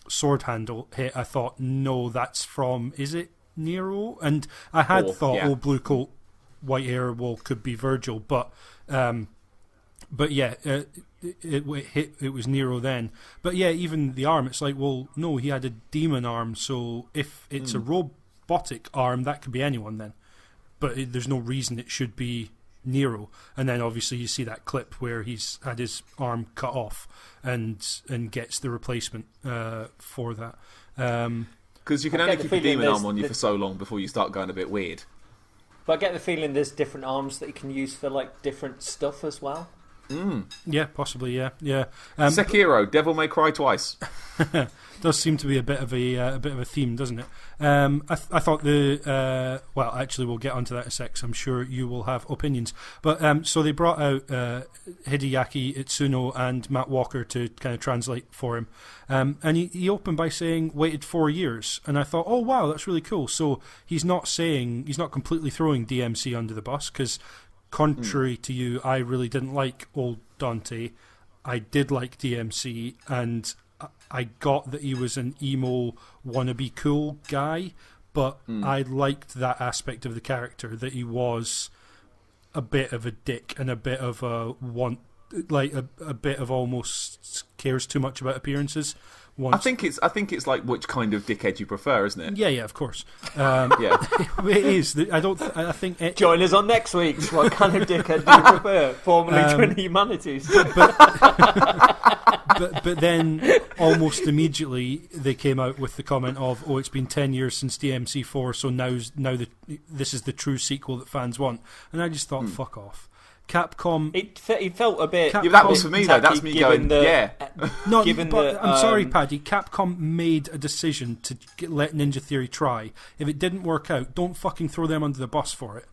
sword handle hit, I thought, no, that's from, is it Nero? And I had thought, blue coat, white hair, could be Virgil, but yeah, it was Nero then. But yeah, even the arm, it's like, well, no, he had a demon arm, so if it's a robotic arm, that could be anyone then. But there's no reason it should be Nero. And then obviously you see that clip where he's had his arm cut off and gets the replacement for that. Because you can only keep a demon arm on you for so long before you start going a bit weird. But I get the feeling there's different arms that you can use for like different stuff as well. Yeah, possibly. Yeah. Sekiro, Devil May Cry twice. Does seem to be a bit of a theme, doesn't it? I thought well, actually, we'll get onto that in a sec. 'Cause I'm sure you will have opinions. But so they brought out Hideaki Itsuno and Matt Walker to kind of translate for him, and he opened by saying waited 4 years, and I thought, oh wow, that's really cool. So he's not completely throwing DMC under the bus, because contrary to you, I really didn't like old Dante. I did like DMC, and I got that he was an emo wannabe cool guy, but I liked that aspect of the character, that he was a bit of a dick and a bit of a a bit of almost cares too much about appearances. I think it's like which kind of dickhead you prefer, isn't it? Yeah, of course. Yeah, it is. I think. Join us on next week's What Kind of Dickhead Do You Prefer? Formerly Twin Humanities. But then almost immediately they came out with the comment of, "Oh, it's been 10 years since DMC4, so now this is the true sequel that fans want." And I just thought, fuck off. Capcom. It felt a bit. Yeah, that was for me though. That's me going. I'm sorry, Paddy. Capcom made a decision to let Ninja Theory try. If it didn't work out, don't fucking throw them under the bus for it.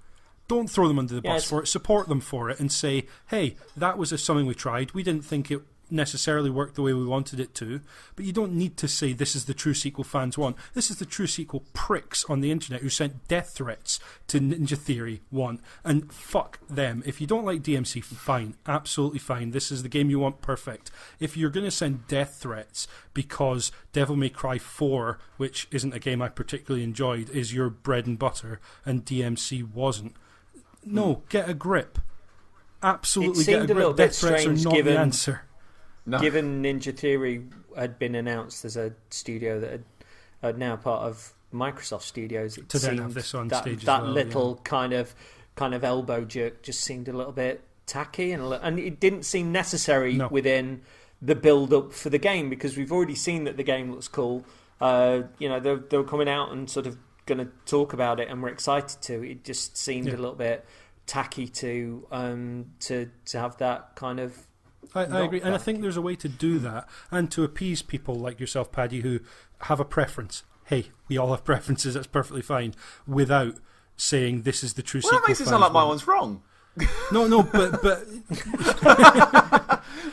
Don't throw them under the bus for it. Support them for it and say, "Hey, that was something we tried. We didn't think it necessarily worked the way we wanted it to." But you don't need to say this is the true sequel fans want. This is the true sequel pricks on the internet who sent death threats to Ninja Theory want, and fuck them. If you don't like DMC, fine, absolutely fine. This is the game you want, perfect. If you're going to send death threats because Devil May Cry 4, which isn't a game I particularly enjoyed, is your bread and butter, and DMC wasn't, no, get a grip. Absolutely get a grip. Death threats are not the answer. No. Given Ninja Theory had been announced as a studio that are now part of Microsoft Studios, it to then seemed have this on that, stage that as well, little kind of elbow jerk just seemed a little bit tacky, and it didn't seem necessary within the build up for the game, because we've already seen that the game looks cool. They were coming out and sort of going to talk about it, and we're excited to. It just seemed a little bit tacky to have that kind of. I agree, and I think there's a way to do that, and to appease people like yourself, Paddy, who have a preference. Hey, we all have preferences, that's perfectly fine, without saying this is the true sequel. That makes it sound like my one's wrong. No, but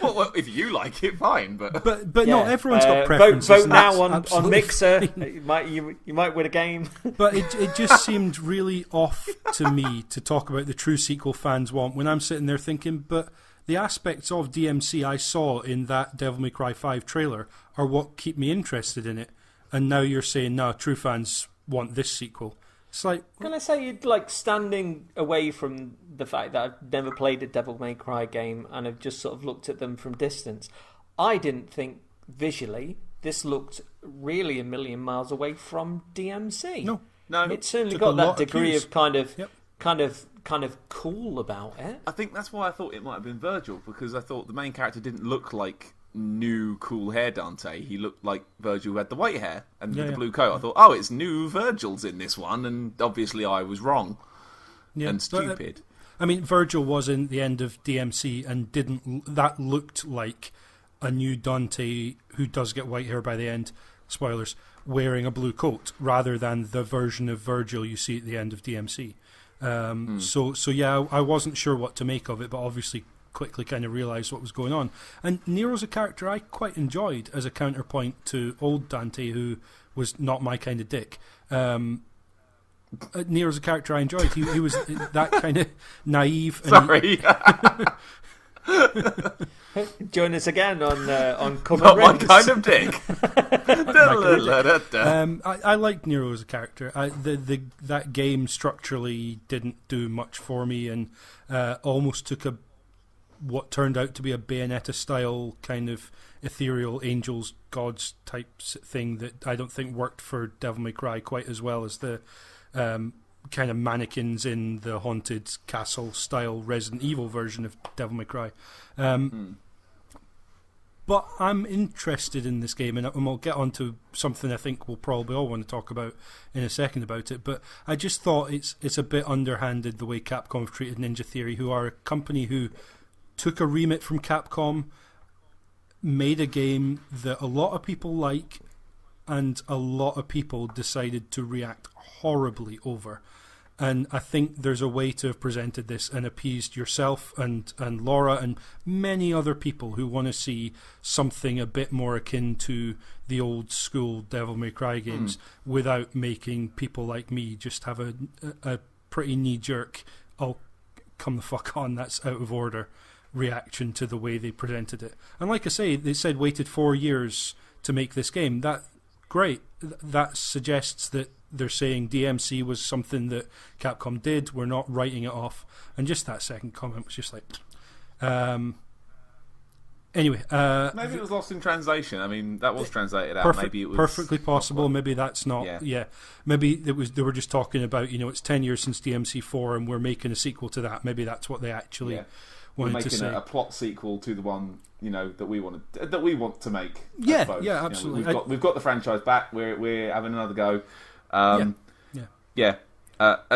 well, if you like it, fine. But no, everyone's got preferences. Vote now on Mixer. You might win a game. But it just seemed really off to me to talk about the true sequel fans want, when I'm sitting there thinking, but the aspects of DMC I saw in that Devil May Cry 5 trailer are what keep me interested in it. And now you're saying, no, true fans want this sequel. It's like... Can I say, you'd like standing away from the fact that I've never played a Devil May Cry game and I've just sort of looked at them from distance, I didn't think visually this looked really a million miles away from DMC. No. It certainly got that degree of kind of cool about it. I think that's why I thought it might have been Virgil, because I thought the main character didn't look like new cool hair Dante. He looked like Virgil who had the white hair and the blue coat. I thought, it's new Virgil's in this one, and obviously I was wrong and stupid. I mean, Virgil was in the end of DMC and that looked like a new Dante who does get white hair by the end, spoilers, wearing a blue coat, rather than the version of Virgil you see at the end of DMC. So yeah, I wasn't sure what to make of it, but obviously quickly kind of realised what was going on. And Nero's a character I quite enjoyed as a counterpoint to old Dante, who was not my kind of dick. Nero's a character I enjoyed. He was that kind of naive. Sorry. Join us again on Cover Not my Rings. kind of dick. I liked Nero as a character. That game structurally didn't do much for me, and almost took what turned out to be a Bayonetta style kind of ethereal angels gods type thing that I don't think worked for Devil May Cry quite as well as the kind of mannequins in the haunted castle style Resident Evil version of Devil May Cry. But I'm interested in this game, and we'll get on to something I think we'll probably all want to talk about in a second about it. But I just thought it's a bit underhanded the way Capcom have treated Ninja Theory, who are a company who took a remit from Capcom, made a game that a lot of people like, and a lot of people decided to react horribly over. And I think there's a way to have presented this and appeased yourself and Laura and many other people who want to see something a bit more akin to the old school Devil May Cry games without making people like me just have a pretty knee-jerk, oh, come the fuck on, that's out of order reaction to the way they presented it. And like I say, they said waited 4 years to make this game. Great. That suggests that they're saying DMC was something that Capcom did. We're not writing it off. And just that second comment was just like... Anyway. Maybe it was lost in translation. I mean, that was translated out. Maybe it was... Perfectly possible. Maybe that's not... Yeah. Maybe they were just talking about, it's 10 years since DMC4 and we're making a sequel to that. Maybe that's what they actually... We're making a plot sequel to the one that we want to make. Yeah, absolutely. We've got the franchise back. We're having another go. A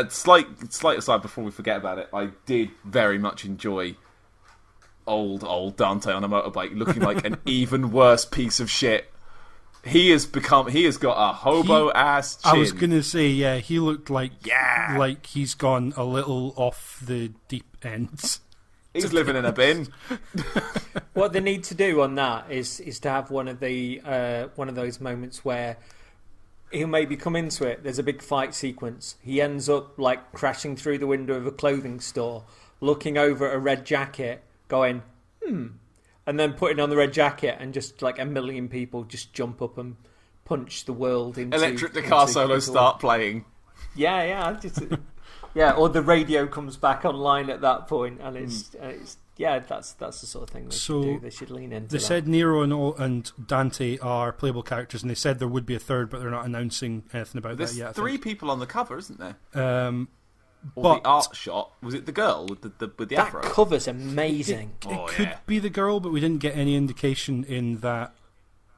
slight aside before we forget about it. I did very much enjoy old Dante on a motorbike, looking like an even worse piece of shit. He has got a hobo ass chin. I was gonna say, he looked like he's gone a little off the deep ends. He's living in a bin. What they need to do on that is to have one of those moments where he'll maybe come into it. There's a big fight sequence. He ends up like crashing through the window of a clothing store, looking over a red jacket, going and then putting on the red jacket, and just like a million people just jump up and punch the world into electric guitar solos start playing. Yeah, or the radio comes back online at that point, and it's that's the sort of thing they should do. They should lean into. They said Nero and Dante are playable characters, and they said there would be a third, but they're not announcing anything about that yet. There's 3 people on the cover, isn't there? But the art shot, was it the girl with the afro? That cover's amazing. It could be the girl, but we didn't get any indication in that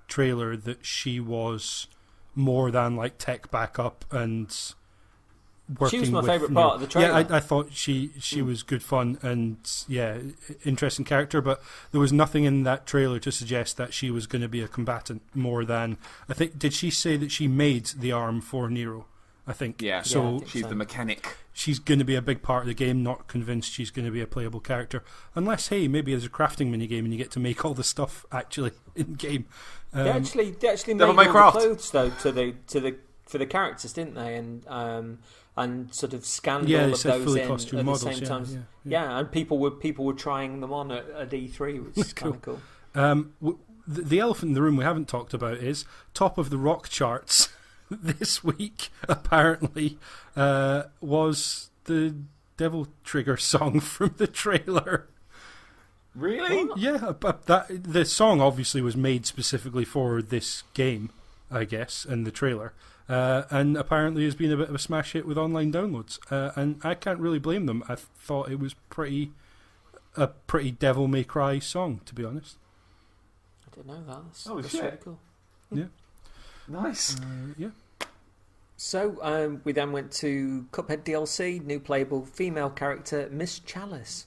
trailer that she was more than like tech backup and. She was my favourite part of the trailer. Yeah, I thought she was good fun and interesting character, but there was nothing in that trailer to suggest that she was going to be a combatant more than, I think, did she say that she made the arm for Nero? I think. Yeah, so she's the mechanic. She's going to be a big part of the game, not convinced she's going to be a playable character. Unless, hey, maybe there's a crafting minigame and you get to make all the stuff actually in-game. They actually made all the clothes, though, for the characters, didn't they? And sort of scanned all of those in at the models, same time. Yeah, and people were trying them on at E3, which is kind of cool. The elephant in the room we haven't talked about is top of the rock charts this week, apparently, was the Devil Trigger song from the trailer. Really? Yeah, but the song obviously was made specifically for this game, I guess, and the trailer. And apparently has been a bit of a smash hit with online downloads. And I can't really blame them. I thought it was a pretty Devil May Cry song, to be honest. I didn't know that. That's shit. really cool. Yeah. Nice. So we then went to Cuphead DLC, new playable female character, Miss Chalice.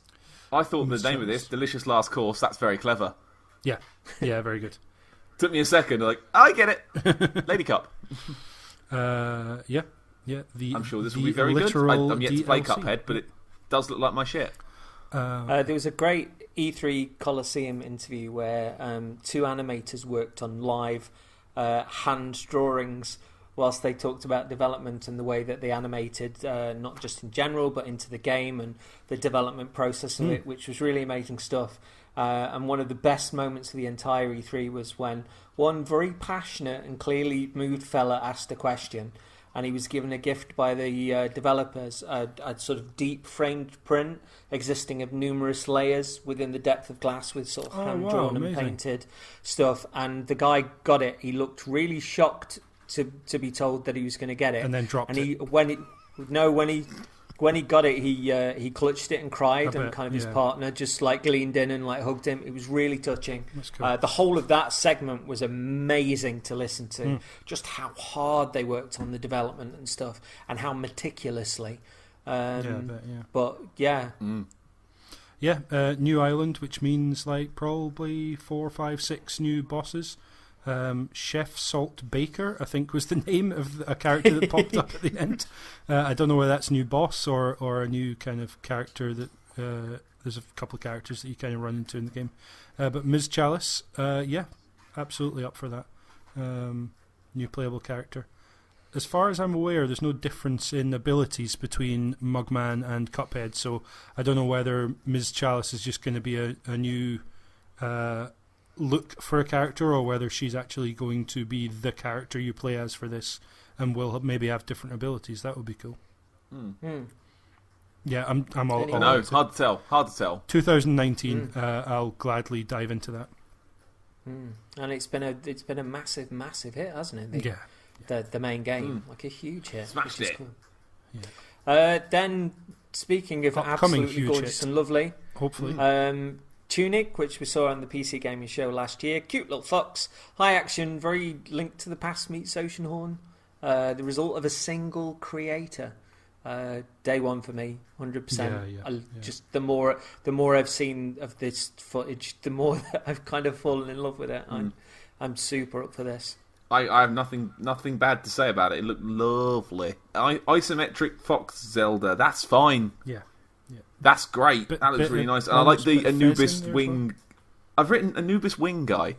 I thought the name of this, Delicious Last Course, that's very clever. Yeah, very good. Took me a second, like, I get it. Lady Cup. Yeah. I'm sure this will be very good. I'm yet to play Cuphead, but it does look like my shit. There was a great E3 Coliseum interview where two animators worked on live hand drawings whilst they talked about development and the way that they animated, not just in general, but into the game and the development process of it, which was really amazing stuff. And one of the best moments of the entire E3 was when one very passionate and clearly moved fella asked a question, and he was given a gift by the developers, a sort of deep framed print existing of numerous layers within the depth of glass with sort of hand-drawn and painted stuff. And the guy got it. He looked really shocked to be told that he was going to get it, and then dropped it. When he got it, he clutched it and cried, and kind of his partner just like leaned in and like hugged him. It was really touching. That's cool. The whole of that segment was amazing to listen to. Just how hard they worked on the development and stuff, and how meticulously. But yeah. New island, which means like probably 4, 5, 6 new bosses. Chef Salt Baker, I think, was the name of a character that popped up at the end. I don't know whether that's a new boss or a new kind of character that there's a couple of characters that you kind of run into in the game. But Ms. Chalice, absolutely up for that. New playable character. As far as I'm aware, there's no difference in abilities between Mugman and Cuphead, so I don't know whether Ms. Chalice is just going to be a new look for a character, or whether she's actually going to be the character you play as for this and will maybe have different abilities. That would be cool. Yeah, I'm all no, it's hard to tell. 2019, I'll gladly dive into that. And it's been a massive hit, hasn't it? The main game, like a huge hit. Smashed it. Cool. Then, speaking of absolutely gorgeous hit. and lovely, hopefully, Tunic, which we saw on the PC Gaming Show last year. Cute little fox. High action, very linked to the past meets Oceanhorn. The result of a single creator. Day one for me, 100%. Just the more I've seen of this footage, the more that I've kind of fallen in love with it. I'm super up for this. I have nothing bad to say about it. It looked lovely. Isometric Fox Zelda, that's fine. Yeah. That's great. That looks really nice. And I like the Anubis wing. I've written Anubis wing guy.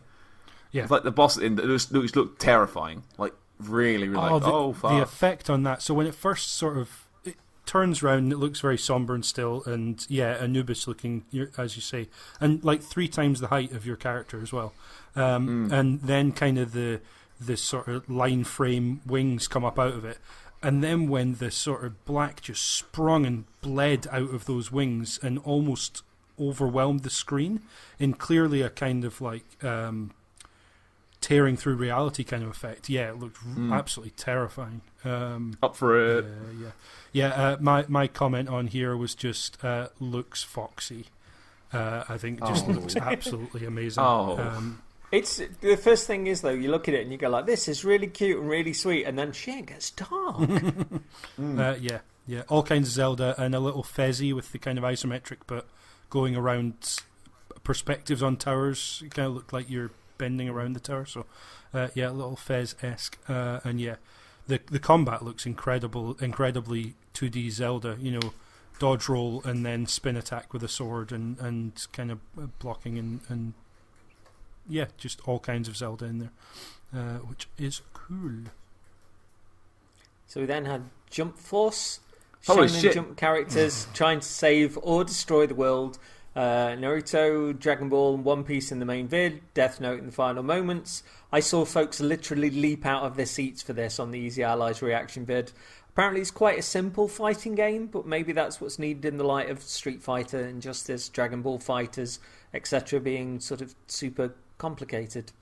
Yeah. It's like the boss in that just looked terrifying. Like really fuck. The effect on that. So when it first sort of it turns around, it looks very somber and still, and Anubis looking, as you say, and like 3 times the height of your character as well. And then kind of the sort of line frame wings come up out of it. And then when the sort of black just sprung and bled out of those wings and almost overwhelmed the screen in clearly a kind of like tearing through reality kind of effect. Yeah, it looked absolutely terrifying. Up for it. My comment on here was just looks foxy. I think it just looks absolutely amazing. It's the first thing is though, you look at it and you go like, this is really cute and really sweet, and then shit gets dark. All kinds of Zelda, and a little Fezzy with the kind of isometric but going around perspectives on towers. You kind of look like you're bending around the tower. So a little Fez-esque. And the combat looks incredibly 2D Zelda. You know, dodge roll and then spin attack with a sword and kind of blocking and just all kinds of Zelda in there, which is cool. So we then had Jump Force, Holy Shonen shit. Jump characters trying to save or destroy the world. Naruto, Dragon Ball, and One Piece in the main vid, Death Note in the final moments. I saw folks literally leap out of their seats for this on the Easy Allies reaction vid. Apparently it's quite a simple fighting game, but maybe that's what's needed in the light of Street Fighter, Injustice, Dragon Ball Fighters, etc. being sort of super complicated.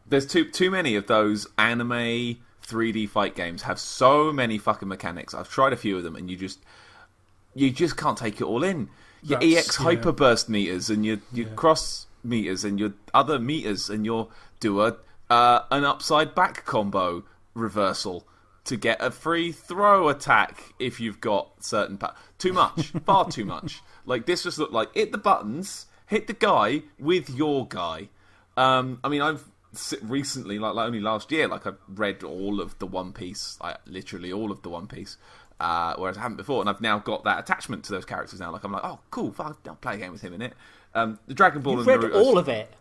There's too many of those anime 3D fight games have so many fucking mechanics. I've tried a few of them, and you just can't take it all in. Your EX hyperburst meters and your cross meters and your other meters and your do an upside back combo reversal. to get a free throw attack if you've got certain... Too much. Far too much. Like, this just looked like, hit the buttons, hit the guy with your guy. I mean, I've recently, like only last year, like I've read all of the One Piece, like literally all of the One Piece, whereas I haven't before, and I've now got that attachment to those characters now. Like, I'm like, oh, cool, I'll play a game with him in it. The Dragon Ball You've and read Naruto's, all of it?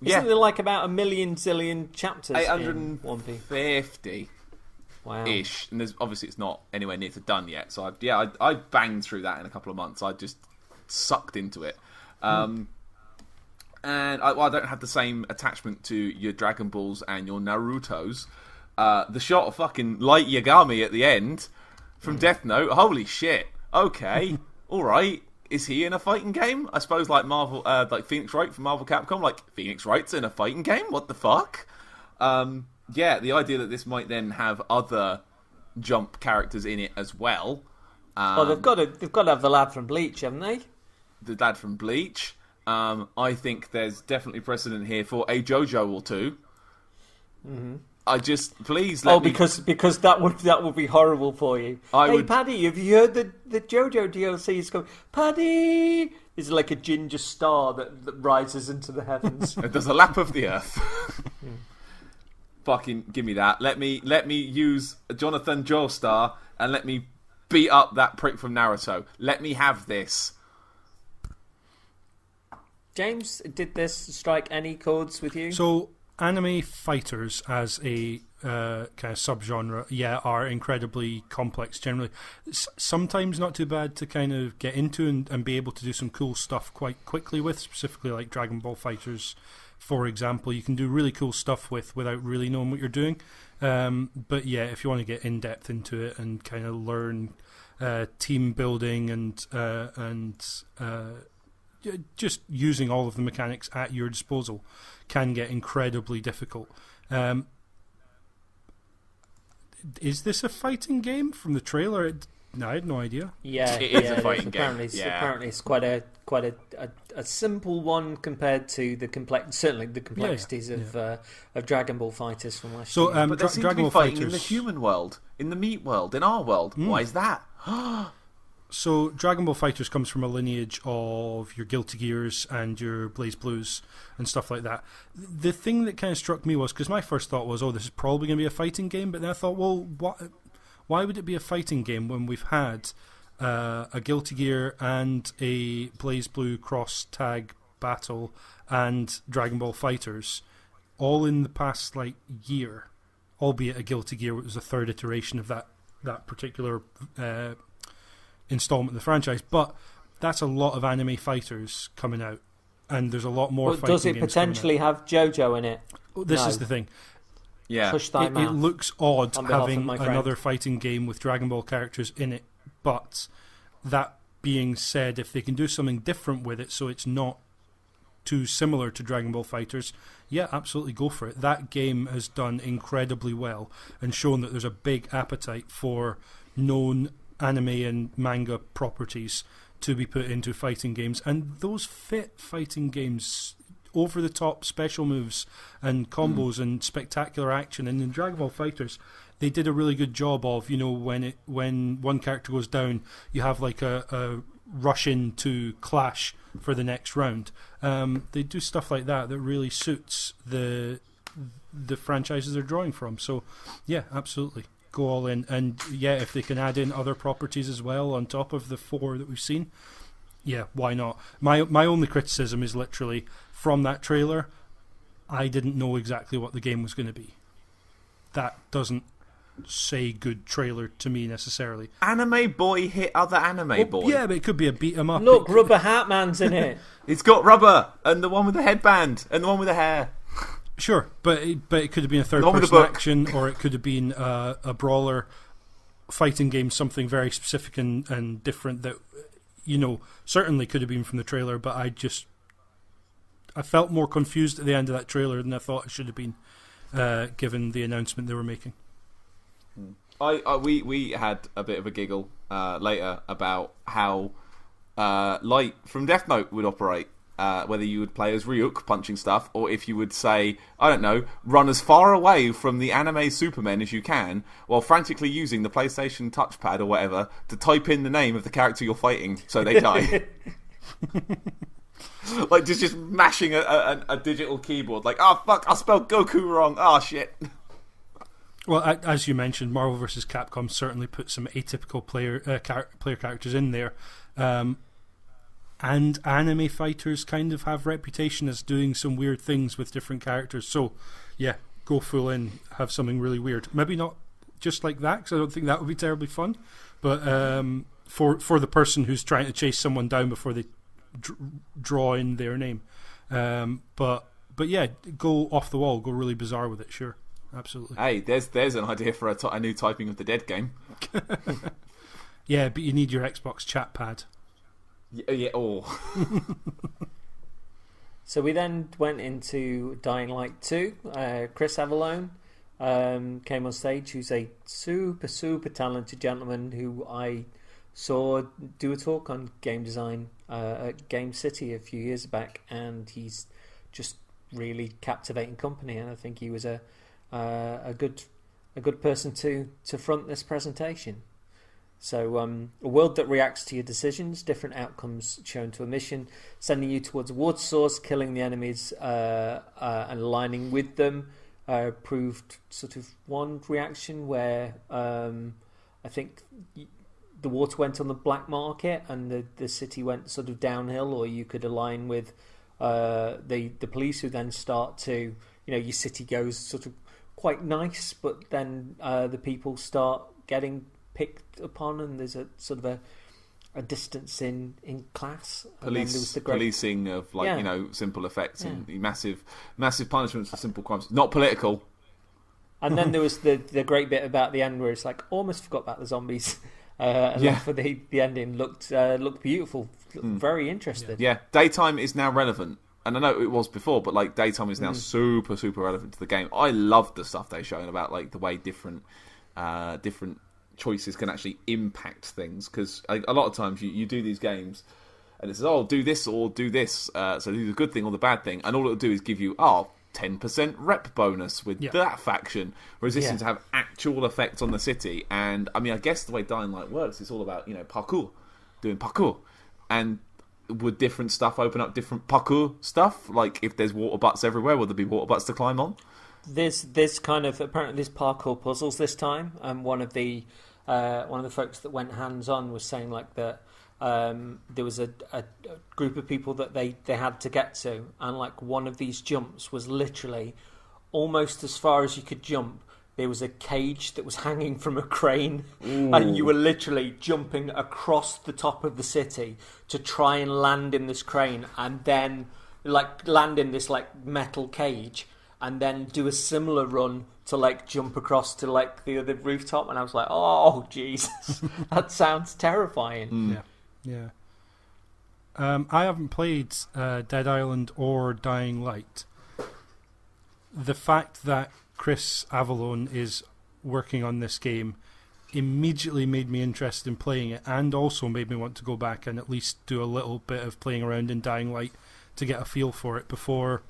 Yeah. Isn't there like about a million zillion chapters in One Piece? 850. Wow. Ish, and there's obviously it's not anywhere near to done yet. So I banged through that in a couple of months. I just sucked into it, and I don't have the same attachment to your Dragon Balls and your Narutos. The shot of fucking Light Yagami at the end from Death Note. Holy shit! Okay, all right. Is he in a fighting game? I suppose like Marvel, like Phoenix Wright from Marvel Capcom. Like Phoenix Wright's in a fighting game. What the fuck? Yeah, the idea that this might then have other Jump characters in it as well. They've got to have the lad from Bleach, haven't they? The lad from Bleach. I think there's definitely precedent here for a JoJo or two. Mm-hmm. I just please let me... because that would be horrible for you. Paddy, have you heard the JoJo DLC is going? Paddy is like a ginger star that rises into the heavens. It does a lap of the earth. Fucking give me that. Let me use Jonathan Joestar and let me beat up that prick from Naruto. Let me have this. James, did this strike any chords with you? So, anime fighters as a kind of subgenre, are incredibly complex generally. Sometimes not too bad to kind of get into and be able to do some cool stuff quite quickly with, specifically like Dragon Ball Fighters. For example, you can do really cool stuff without really knowing what you're doing. But yeah, if you want to get in depth into it and kind of learn team building and just using all of the mechanics at your disposal can get incredibly difficult. Is this a fighting game from the trailer? No, I had no idea. Yeah, it is a fighting game. Apparently, it's quite a simple one compared to the complexities of Dragon Ball Fighters from last year. But they seem to be fighting in the human world, in the meat world, in our world. Why is that? So Dragon Ball Fighters comes from a lineage of your Guilty Gears and your Blaze Blues and stuff like that. The thing that kind of struck me was, because my first thought was, this is probably going to be a fighting game, but then I thought, well, why would it be a fighting game when we've had a Guilty Gear and a Blaze Blue cross tag battle and Dragon Ball Fighters all in the past year, albeit a Guilty Gear was a third iteration of that particular installment of the franchise, but that's a lot of anime fighters coming out, and there's a lot more fighting games. Does it potentially have JoJo in it? This is the thing. Yeah, it looks odd having another fighting game with Dragon Ball characters in it, but that being said, if they can do something different with it so it's not too similar to Dragon Ball Fighters, yeah, absolutely go for it. That game has done incredibly well and shown that there's a big appetite for known anime and manga properties to be put into fighting games, and those fit fighting games, over the top special moves and combos and spectacular action. And in Dragon Ball Fighters, they did a really good job of, when one character goes down, you have like a rush in to clash for the next round. They do stuff like that really suits the franchises they're drawing from. So yeah, absolutely go all in. And yeah, if they can add in other properties as well on top of the 4 that we've seen, yeah, why not? My only criticism is literally, from that trailer, I didn't know exactly what the game was going to be. That doesn't say good trailer to me necessarily. Anime boy hit other anime boy. Yeah, but it could be a beat 'em up. Look, Rubber Hat Man's in it. It's got rubber, and the one with the headband, and the one with the hair. Sure, but it could have been a third-person action, or it could have been a brawler fighting game, something very specific and different that, certainly could have been from the trailer, but I felt more confused at the end of that trailer than I thought it should have been, given the announcement they were making. We had a bit of a giggle later about how Light from Death Note would operate, whether you would play as Ryuk punching stuff, or if you would say, I don't know, run as far away from the anime Supermen as you can, while frantically using the PlayStation touchpad or whatever to type in the name of the character you're fighting so they die. Like just mashing a digital keyboard, like, oh fuck, I spelled Goku wrong, oh shit. Well, as you mentioned, Marvel vs. Capcom certainly put some atypical player characters in there. And anime fighters kind of have reputation as doing some weird things with different characters. So, yeah, go full in, have something really weird. Maybe not just like that, because I don't think that would be terribly fun. But for the person who's trying to chase someone down before they draw in their name. But yeah, go off the wall, go really bizarre with it, sure. Absolutely. Hey, there's an idea for a new Typing of the Dead game. Yeah, but you need your Xbox chat pad. Yeah. Oh. So we then went into Dying Light 2. Chris Avallone came on stage, who's a super talented gentleman who I saw do a talk on game design at Game City a few years back, and he's just really captivating company, and I think he was a good person to front this presentation. So a world that reacts to your decisions, different outcomes shown to a mission, sending you towards a water source, killing the enemies and aligning with them, proved sort of one reaction where I think the water went on the black market and the city went sort of downhill, or you could align with the police, who then start to, your city goes sort of quite nice, but then the people start getting picked upon, and there's a sort of a distance in class. Policing of simple effects and massive punishments for simple crimes, not political. And then there was the great bit about the end where it's like, almost forgot about the zombies. For the ending looked beautiful, very interesting. Yeah, daytime is now relevant. And I know it was before, but like daytime is now super relevant to the game. I love the stuff they're showing about like the way different choices can actually impact things. Because a lot of times you do these games, and it says, "Oh, do this or do this." So do the good thing or the bad thing, and all it'll do is give you 10% rep bonus with that faction. Whereas this seems to have actual effects on the city. And I mean, I guess the way Dying Light works, it's all about parkour, doing parkour, and would different stuff open up different parkour stuff? Like if there's water butts everywhere, will there be water butts to climb on? There's kind of apparently there's parkour puzzles this time. One of the folks that went hands on was saying like that there was a group of people that they had to get to, and like one of these jumps was literally almost as far as you could jump. There was a cage that was hanging from a crane, and you were literally jumping across the top of the city to try and land in this crane, and then like land in this like metal cage, and then do a similar run to like jump across to like the other rooftop. And I was like, oh Jesus, that sounds terrifying. Yeah. I haven't played Dead Island or Dying Light. The fact that Chris Avallone is working on this game immediately made me interested in playing it, and also made me want to go back and at least do a little bit of playing around in Dying Light to get a feel for it before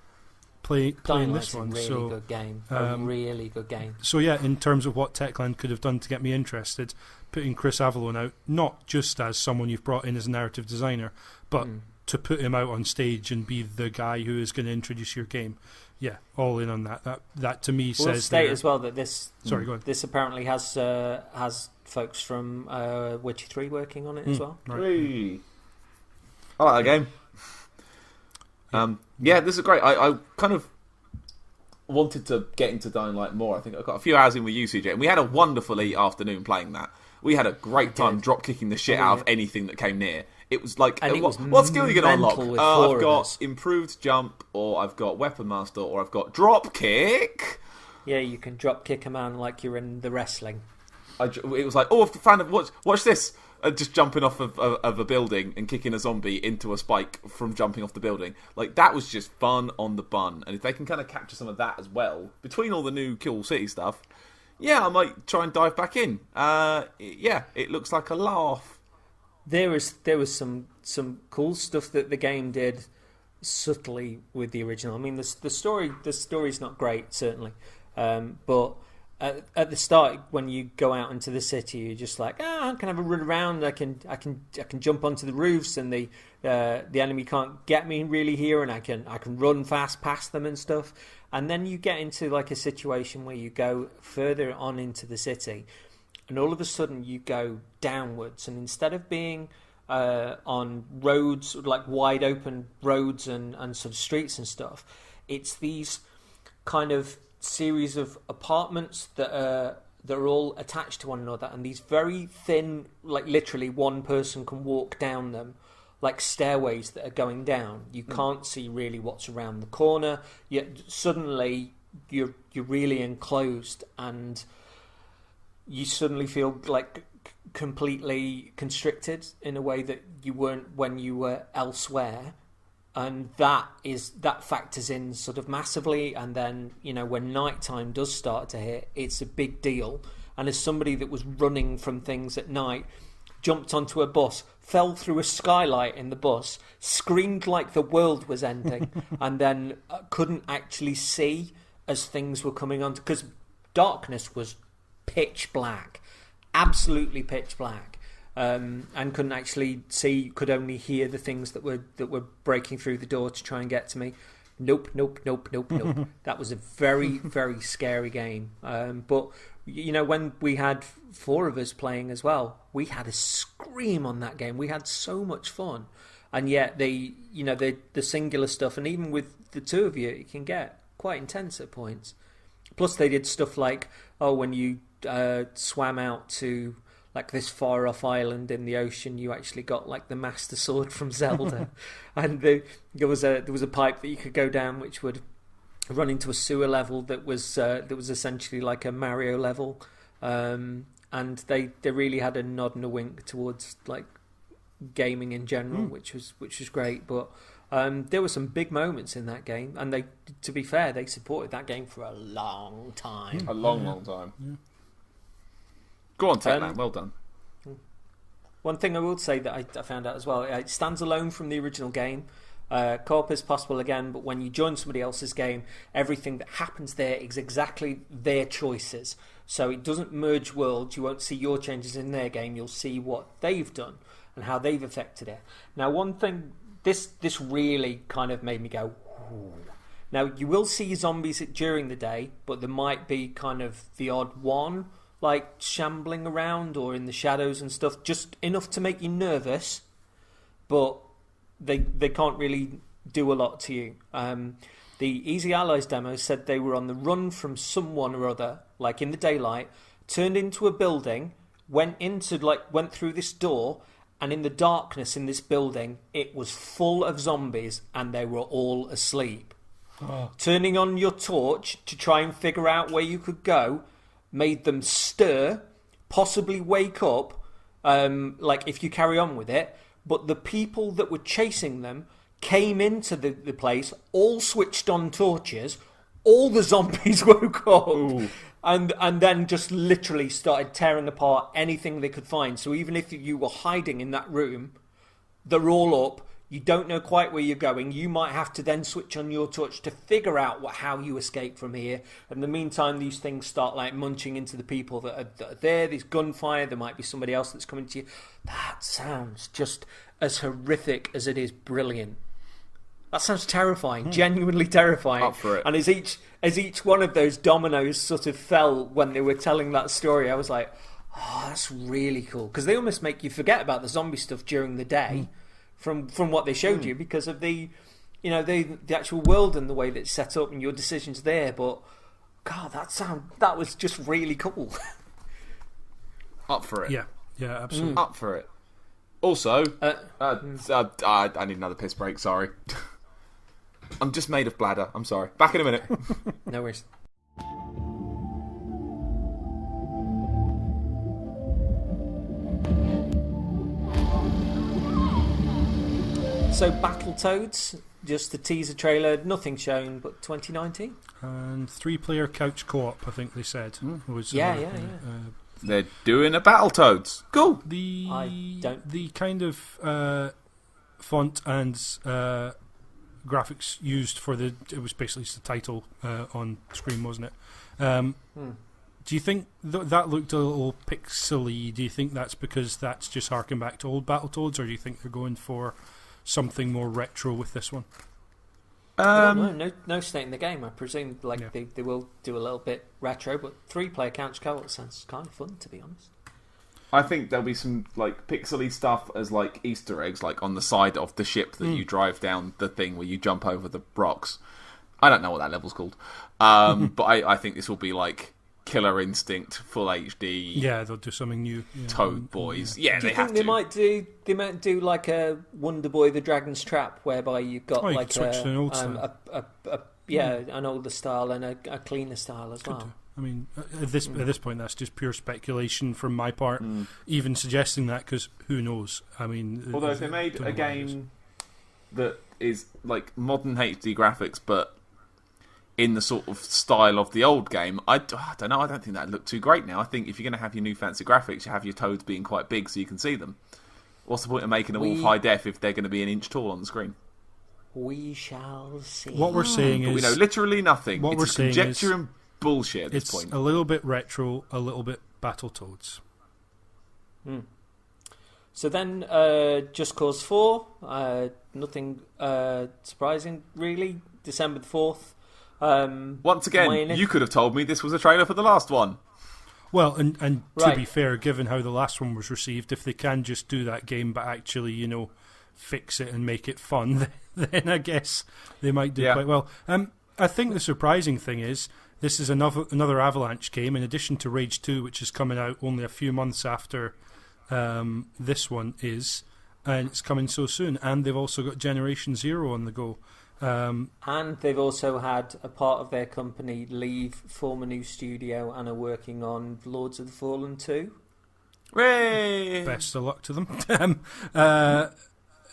playing this one. Really good game. So yeah, in terms of what Techland could have done to get me interested, putting Chris Avallone out, not just as someone you've brought in as a narrative designer, but to put him out on stage and be the guy who is going to introduce your game. Yeah, all in on that. That to me says. We'll state as well that this. Sorry, go on. This apparently has folks from Witcher 3 working on it as well. Right. I like that game. This is great. I kind of wanted to get into Dying Light more. I think I got a few hours in with you, CJ, and we had a wonderful afternoon playing that. We had a great time drop kicking the shit out of anything that came near. It was like, what skill are you going to unlock? I've got improved jump, or I've got weapon master, or I've got drop kick. Yeah, you can drop kick a man like you're in the wrestling. It was like, watch this. Just jumping off of a building and kicking a zombie into a spike from jumping off the building. Like, that was just fun on the bun. And if they can kind of capture some of that as well, between all the new Kill City stuff, I might try and dive back in. It looks like a laugh. There was some cool stuff that the game did subtly with the original. I mean, the story's not great, certainly, but at the start, when you go out into the city, you're just like, I can have a run around. I can jump onto the roofs, and the enemy can't get me really here, and I can run fast past them and stuff. And then you get into like a situation where you go further on into the city, and all of a sudden you go downwards, and instead of being on roads, like wide open roads and sort of streets and stuff, it's these kind of series of apartments that are all attached to one another, and these very thin, like literally one person can walk down them, like stairways that are going down. You can't see really what's around the corner, yet suddenly you're really enclosed, and you suddenly feel like completely constricted in a way that you weren't when you were elsewhere. And that factors in sort of massively. And then, when nighttime does start to hit, it's a big deal. And as somebody that was running from things at night, jumped onto a bus, fell through a skylight in the bus, screamed like the world was ending, and then couldn't actually see as things were coming on, because darkness was pitch black, absolutely pitch black. And couldn't actually see, could only hear the things that were breaking through the door to try and get to me. Nope. That was a very, very scary game. But, when we had 4 of us playing as well, we had a scream on that game. We had so much fun. And yet the singular stuff, and even with the 2 of you, it can get quite intense at points. Plus they did stuff like, when you swam out to like this far off island in the ocean, you actually got like the Master Sword from Zelda, and there was a pipe that you could go down which would run into a sewer level that was essentially like a Mario level, and they really had a nod and a wink towards like gaming in general, which was great. But there were some big moments in that game, and to be fair, they supported that game for a long time. A long time. Yeah. Go on, take that. Well done. One thing I will say that I found out as well, it stands alone from the original game. Co-op is possible again, but when you join somebody else's game, everything that happens there is exactly their choices. So it doesn't merge worlds. You won't see your changes in their game. You'll see what they've done and how they've affected it. Now, one thing, this really kind of made me go, ooh. Now, you will see zombies during the day, but there might be kind of the odd one like shambling around or in the shadows and stuff, just enough to make you nervous, but they can't really do a lot to you. The Easy Allies demo said they were on the run from someone or other, like in the daylight, turned into a building, went through this door, and in the darkness in this building, it was full of zombies, and they were all asleep. Oh. Turning on your torch to try and figure out where you could go made them stir, possibly wake up, like if you carry on with it. But the people that were chasing them came into the place, all switched on torches, all the zombies woke up, and then just literally started tearing apart anything they could find. So even if you were hiding in that room, they're all up. You don't know quite where you're going. You might have to then switch on your torch to figure out how you escape from here. In the meantime, these things start like munching into the people that are there. There's gunfire. There might be somebody else that's coming to you. That sounds just as horrific as it is brilliant. That sounds terrifying, genuinely terrifying. Up for it. And as each one of those dominoes sort of fell when they were telling that story, I was like, oh, that's really cool. Because they almost make you forget about the zombie stuff during the day. From what they showed you, because of the actual world and the way that it's set up and your decisions there. But God, that was just really cool. Up for it. Yeah, absolutely. Up for it. Also, I need another piss break. Sorry, I'm just made of bladder. I'm sorry. Back in a minute. No worries. So Battletoads, just the teaser trailer, nothing shown, but 2019. And 3-player couch co-op, I think they said. Was, yeah. They're doing a Battletoads. Cool. The kind of font and graphics used for it was basically just the title on screen, wasn't it? Do you think that looked a little pixely? Do you think that's because that's just harking back to old Battletoads, or do you think they're going for something more retro with this one? I don't know. No state in the game. I presume they will do a little bit retro, but 3-player couch co-op sounds kind of fun, to be honest. I think there'll be some like pixely stuff as like Easter eggs, like on the side of the ship that you drive down the thing where you jump over the rocks. I don't know what that level's called, but I think this will be like Killer Instinct, full HD. Yeah, they'll do something new. Toad Boys. Yeah, do you they think have they to. They might do like a Wonder Boy the Dragon's Trap, whereby you've got you like could switch to an old style. an older style and a cleaner style as well. I mean, at this point, that's just pure speculation from my part. Even suggesting that, because who knows? I mean, although if they made a game that is like modern HD graphics, but in the sort of style of the old game, I don't know. I don't think that'd look too great now. I think if you're going to have your new fancy graphics, you have your toads being quite big so you can see them. What's the point of making them all high def if they're going to be an inch tall on the screen? We shall see. What we're saying is, we know literally nothing. What it's we're saying conjecture is and bullshit at this point. It's a little bit retro, a little bit Battletoads. So then, Just Cause 4, nothing surprising really. December the 4th. Once again, you could have told me this was a trailer for the last one. Well, and to be fair, given how the last one was received, if they can just do that game but actually, fix it and make it fun, then I guess they might do quite well. I think the surprising thing is this is another Avalanche game, in addition to Rage 2, which is coming out only a few months after this one is, and it's coming so soon. And they've also got Generation Zero on the go. And they've also had a part of their company leave, form a new studio, and are working on Lords of the Fallen 2. Hooray! Best of luck to them.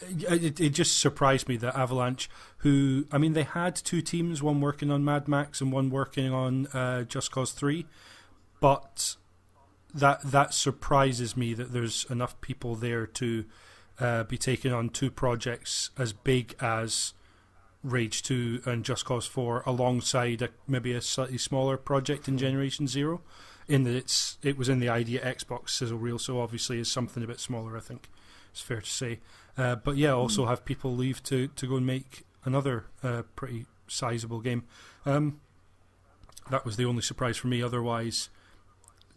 It just surprised me that Avalanche, they had two teams, one working on Mad Max and one working on Just Cause 3, but that surprises me that there's enough people there to be taking on two projects as big as Rage 2 and Just Cause 4 alongside maybe a slightly smaller project in Generation Zero, in that it was in the idea Xbox sizzle reel, so obviously is something a bit smaller, I think it's fair to say. But yeah, also have people leave to go and make another pretty sizable game. That was the only surprise for me. Otherwise,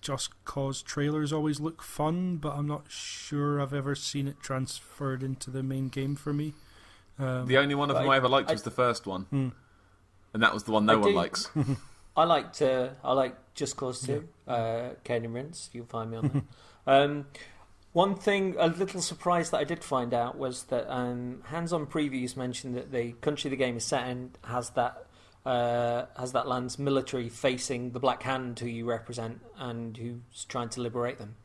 Just Cause trailers always look fun, but I'm not sure I've ever seen it transferred into the main game for me. The only one of them I ever liked was the first one, and that was the one no one likes. I like Just Cause 2, Kane and Rince. You'll find me on that. One thing, a little surprise that I did find out was that hands-on previews mentioned that the country the game is set in has that land's military facing the Black Hand, who you represent and who's trying to liberate them.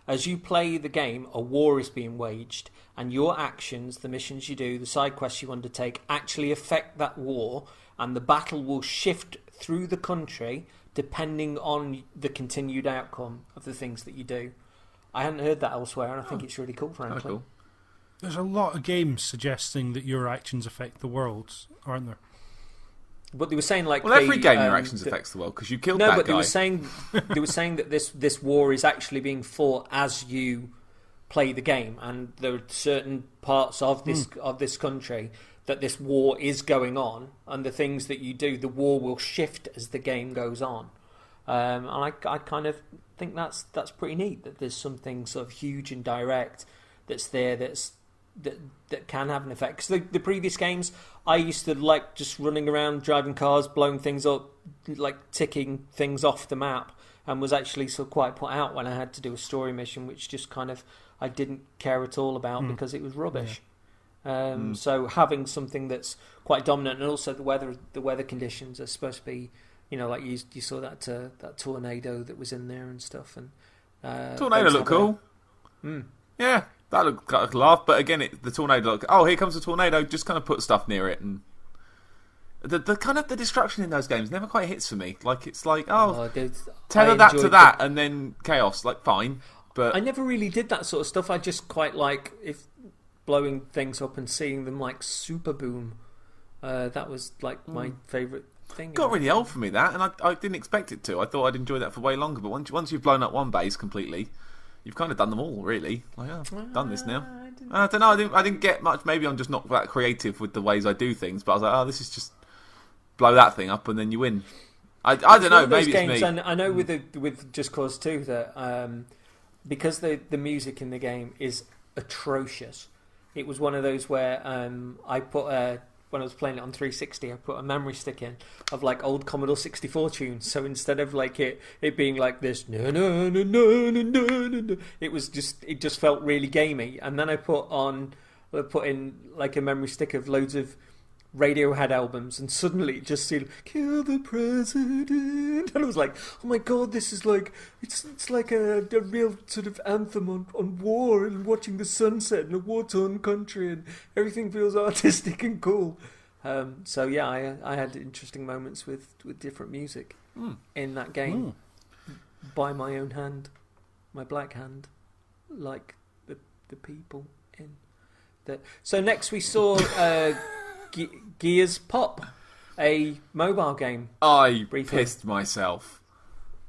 As you play the game, a war is being waged, and your actions, the missions you do, the side quests you undertake, actually affect that war, and the battle will shift through the country depending on the continued outcome of the things that you do. I hadn't heard that elsewhere, and I think it's really cool, frankly. Cool. There's a lot of games suggesting that your actions affect the world, aren't there? But they were saying every game your actions affects the world because you killed that guy. No, but they were saying that this war is actually being fought as you play the game, and there are certain parts of this country that this war is going on, and the things that you do, the war will shift as the game goes on. And I kind of think that's pretty neat, that there's something sort of huge and direct that's there that can have an effect. Because the previous games, I used to like just running around, driving cars, blowing things up, like ticking things off the map, and was actually sort of quite put out when I had to do a story mission, which just kind of I didn't care at all about because it was rubbish. So having something that's quite dominant, and also the weather conditions are supposed to be, like you saw that tornado that was in there and stuff, and tornado looked cool. Yeah, that looked like a laugh. But again, the tornado looked. Oh, here comes a tornado! Just kind of put stuff near it, and the kind of the destruction in those games never quite hits for me. Like it's like tether that to that, and then chaos. Like fine, but I never really did that sort of stuff. I just quite like if blowing things up and seeing them like super boom. That was like my favourite thing. Got really old for me, that, and I didn't expect it to. I thought I'd enjoy that for way longer, but once you've blown up one base completely, you've kind of done them all, really. Like, I've done this now. I don't know. I didn't get much. Maybe I'm just not that creative with the ways I do things. But I was like, this is just blow that thing up and then you win. I don't know. Maybe it's me. I know with Just Cause 2 that because the music in the game is atrocious. It was one of those where I put when I was playing it on 360, I put a memory stick in of like old Commodore 64 tunes. So instead of like it being like this, no, no, no, no, no, no, no, it just felt really gamey. And then I put in like a memory stick of loads of Radiohead albums, and suddenly it just seemed "Kill the President," and I was like, "Oh my god, this is like it's like a real sort of anthem on war and watching the sunset in a war-torn country, and everything feels artistic and cool." So yeah, I had interesting moments with different music in that game by my own hand, my black hand, like the people in that. So next we saw. Gears Pop, a mobile game. I pissed myself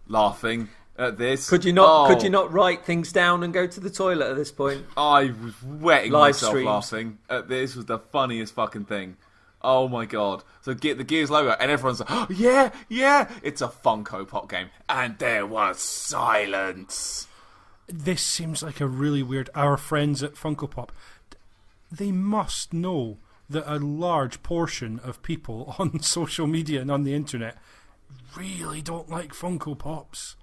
laughing at this. Could you not write things down and go to the toilet at this point? I was wetting myself laughing at this. Was the funniest fucking thing. Oh my god. So get the Gears logo and everyone's like, oh, yeah, it's a Funko Pop game. And there was silence. This seems like a really weird... Our friends at Funko Pop, they must know that a large portion of people on social media and on the internet really don't like Funko Pops.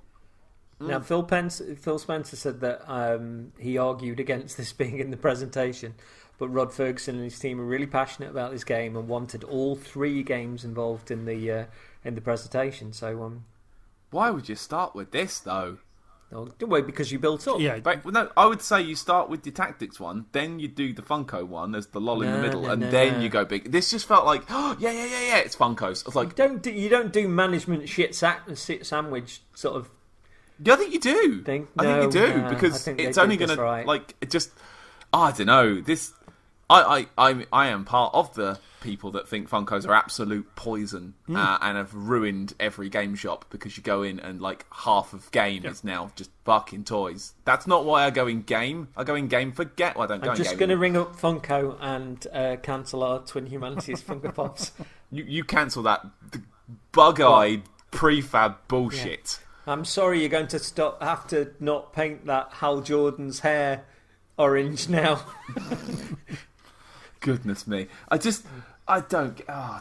Now, Phil Spencer said that he argued against this being in the presentation, but Rod Ferguson and his team are really passionate about this game and wanted all 3 games involved in the presentation. So, why would you start with this though? Oh, wait, because you built up. Yeah, but no, I would say you start with the Tactics one, then you do the Funko one as the lol in the middle, and then you go big. This just felt like, yeah, it's Funkos. I was like, you don't do management shit sandwich sort of. Yeah, I think you do. I think you do because it's only going to like it just. I don't know. This, I am part of the people that think Funkos are absolute poison and have ruined every game shop because you go in and like half of game is now just fucking toys. That's not why I go in game. I go in game for get. Well, I don't go in game. I'm just going to ring up Funko and cancel our Twin Humanities Funko Pops. You cancel that bug-eyed prefab bullshit. Yeah. I'm sorry, you're going to have to not paint that Hal Jordan's hair orange now. Goodness me. I don't...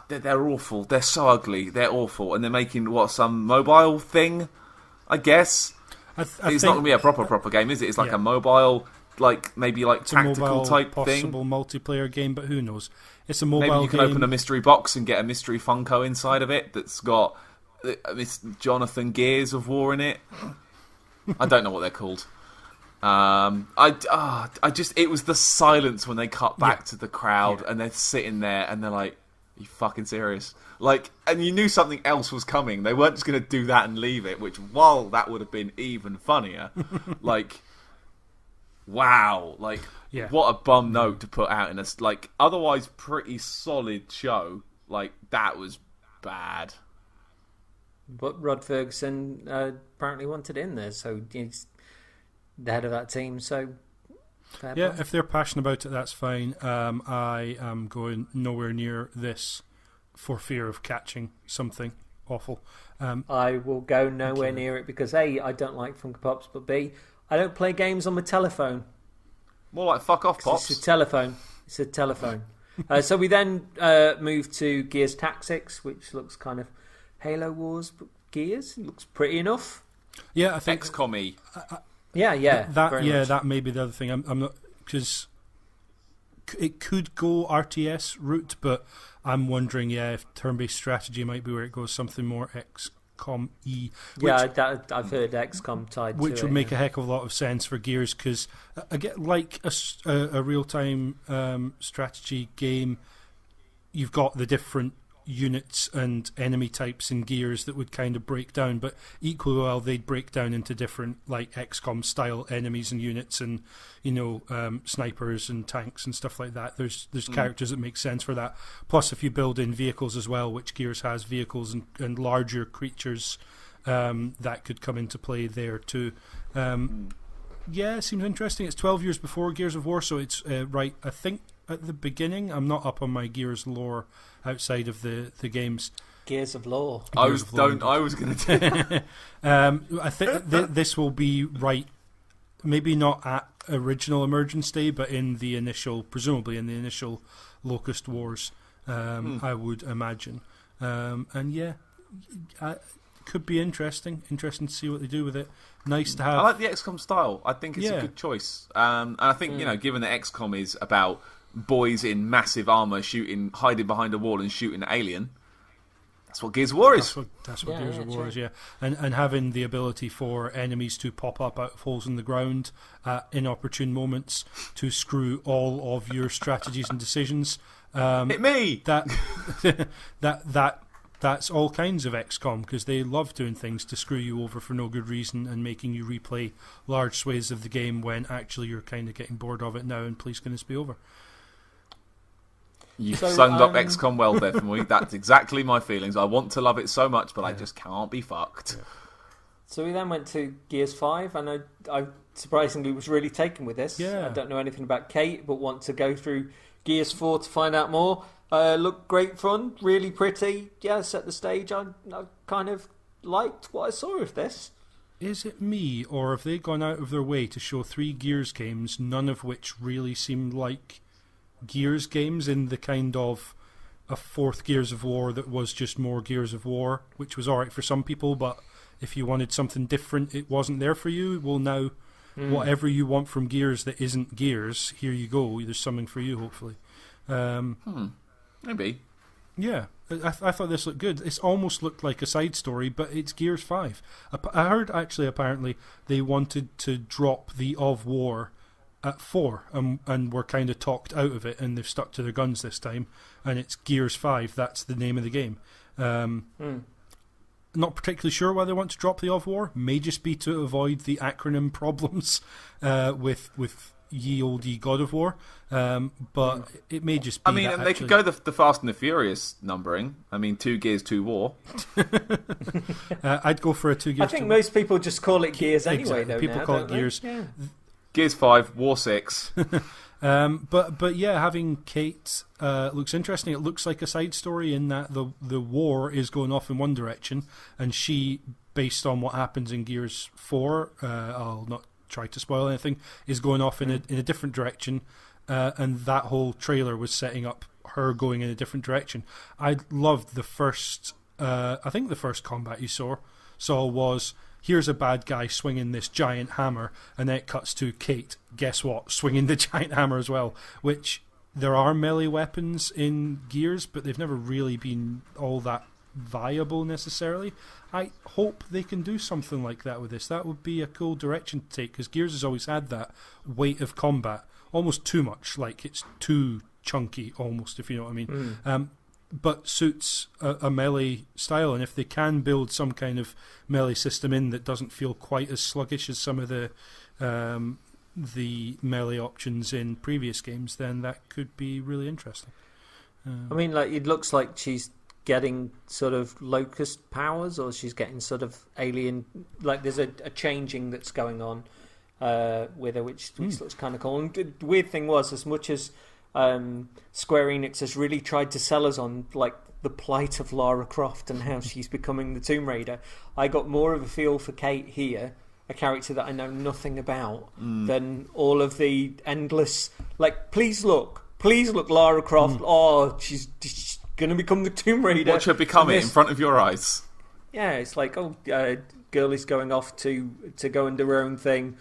they're awful. They're so ugly. They're awful. And they're making, some mobile thing, I guess? It's not going to be a proper game, is it? It's like a mobile, maybe tactical type thing. Possible multiplayer game, but who knows? It's a mobile game. Maybe you can open a mystery box and get a mystery Funko inside of it that's got Miss Jonathan Gears of War in it. I don't know what they're called. It was the silence when they cut back to the crowd and they're sitting there and they're like, are you fucking serious? And you knew something else was coming. They weren't just going to do that and leave it, which, while that would have been even funnier, wow. What a bum note to put out in a, otherwise pretty solid show. That was bad. But Rod Ferguson apparently wanted in there, so he's the head of that team, so if they're passionate about it, that's fine. I am going nowhere near this for fear of catching something awful. I will go nowhere near it because A, I don't like Funko Pops, but B, I don't play games on my telephone. More like fuck off Pops. It's a telephone. So we then move to Gears Tactics, which looks kind of Halo Wars, but Gears. It looks pretty enough. Yeah, I think XCOM-y. That may be the other thing. I'm not, because it could go RTS route, but I'm wondering, if turn-based strategy might be where it goes, something more XCOM-y. I've heard XCOM tied to it. Which would make a heck of a lot of sense for Gears, because like a real-time strategy game, you've got the different units and enemy types in Gears that would kind of break down, but equally well they'd break down into different like XCOM style enemies and units, and snipers and tanks and stuff like that. There's characters that make sense for that. Plus, if you build in vehicles as well, which Gears has vehicles and larger creatures, that could come into play there too. Yeah, it seems interesting. It's 12 years before Gears of War, so it's right, I think, at the beginning. I'm not up on my Gears lore outside of the games. Gears of Lore. I was going to. I think this will be right. Maybe not at original Emergence Day, but presumably in the initial Locust Wars. I would imagine, and yeah, could be interesting. Interesting to see what they do with it. Nice to have. I like the XCOM style. I think it's a good choice. And I think given that XCOM is about boys in massive armor hiding behind a wall and shooting an alien, that's what Gears of War is. That's what Gears of War is. Yeah, and having the ability for enemies to pop up out of holes in the ground at inopportune moments to screw all of your strategies and decisions. Hit me. That's all kinds of XCOM, because they love doing things to screw you over for no good reason and making you replay large swathes of the game when actually you're kind of getting bored of it now and please can this be over. You've summed up XCOM well there for me. That's exactly my feelings. I want to love it so much, but I just can't be fucked. Yeah. So we then went to Gears 5, and I surprisingly was really taken with this. Yeah. I don't know anything about Kate, but want to go through Gears 4 to find out more. Looked great fun, really pretty. Yeah, set the stage. I kind of liked what I saw of this. Is it me, or have they gone out of their way to show 3 Gears games, none of which really seemed like Gears games, in the kind of a 4th Gears of War that was just more Gears of War, which was alright for some people, but if you wanted something different, it wasn't there for you. Well, now, whatever you want from Gears that isn't Gears, here you go. There's something for you, hopefully. Maybe. Yeah, I thought this looked good. It's almost looked like a side story, but it's Gears 5. I heard, actually, apparently, they wanted to drop the of War at 4, and were kind of talked out of it, and they've stuck to their guns this time, and it's Gears 5. That's the name of the game. Not particularly sure why they want to drop the of War. May just be to avoid the acronym problems with ye olde God of War, but it may just be. I mean, and they could go the Fast and the Furious numbering. I mean, 2 Gears, 2 War. I'd go for a 2 Gears. I think most people just call it Gears anyway. Exactly. People call it Gears. Yeah. Gears 5, War 6. But yeah, having Kate looks interesting. It looks like a side story in that the war is going off in one direction, and she, based on what happens in Gears 4, I'll not try to spoil anything, is going off in a different direction, and that whole trailer was setting up her going in a different direction. I loved the first, I think the first combat you saw was, here's a bad guy swinging this giant hammer, and then it cuts to Kate, guess what, swinging the giant hammer as well, which there are melee weapons in Gears, but they've never really been all that viable necessarily. I hope they can do something like that with this. That would be a cool direction to take, because Gears has always had that weight of combat, almost too much, like it's too chunky almost, if you know what I mean. But suits a melee style, and if they can build some kind of melee system in that doesn't feel quite as sluggish as some of the melee options in previous games, then that could be really interesting. I mean, like, it looks like she's getting sort of locust powers, or she's getting sort of alien, like there's a changing that's going on with her, which looks kind of cool. And the weird thing was, as much as Square Enix has really tried to sell us on like the plight of Lara Croft and how she's becoming the Tomb Raider, I got more of a feel for Kate here, a character that I know nothing about, than all of the endless, like, please look Lara Croft, oh, she's going to become the Tomb Raider. Watch her become it in front of your eyes. Yeah, it's like, girl is going off to go and do her own thing.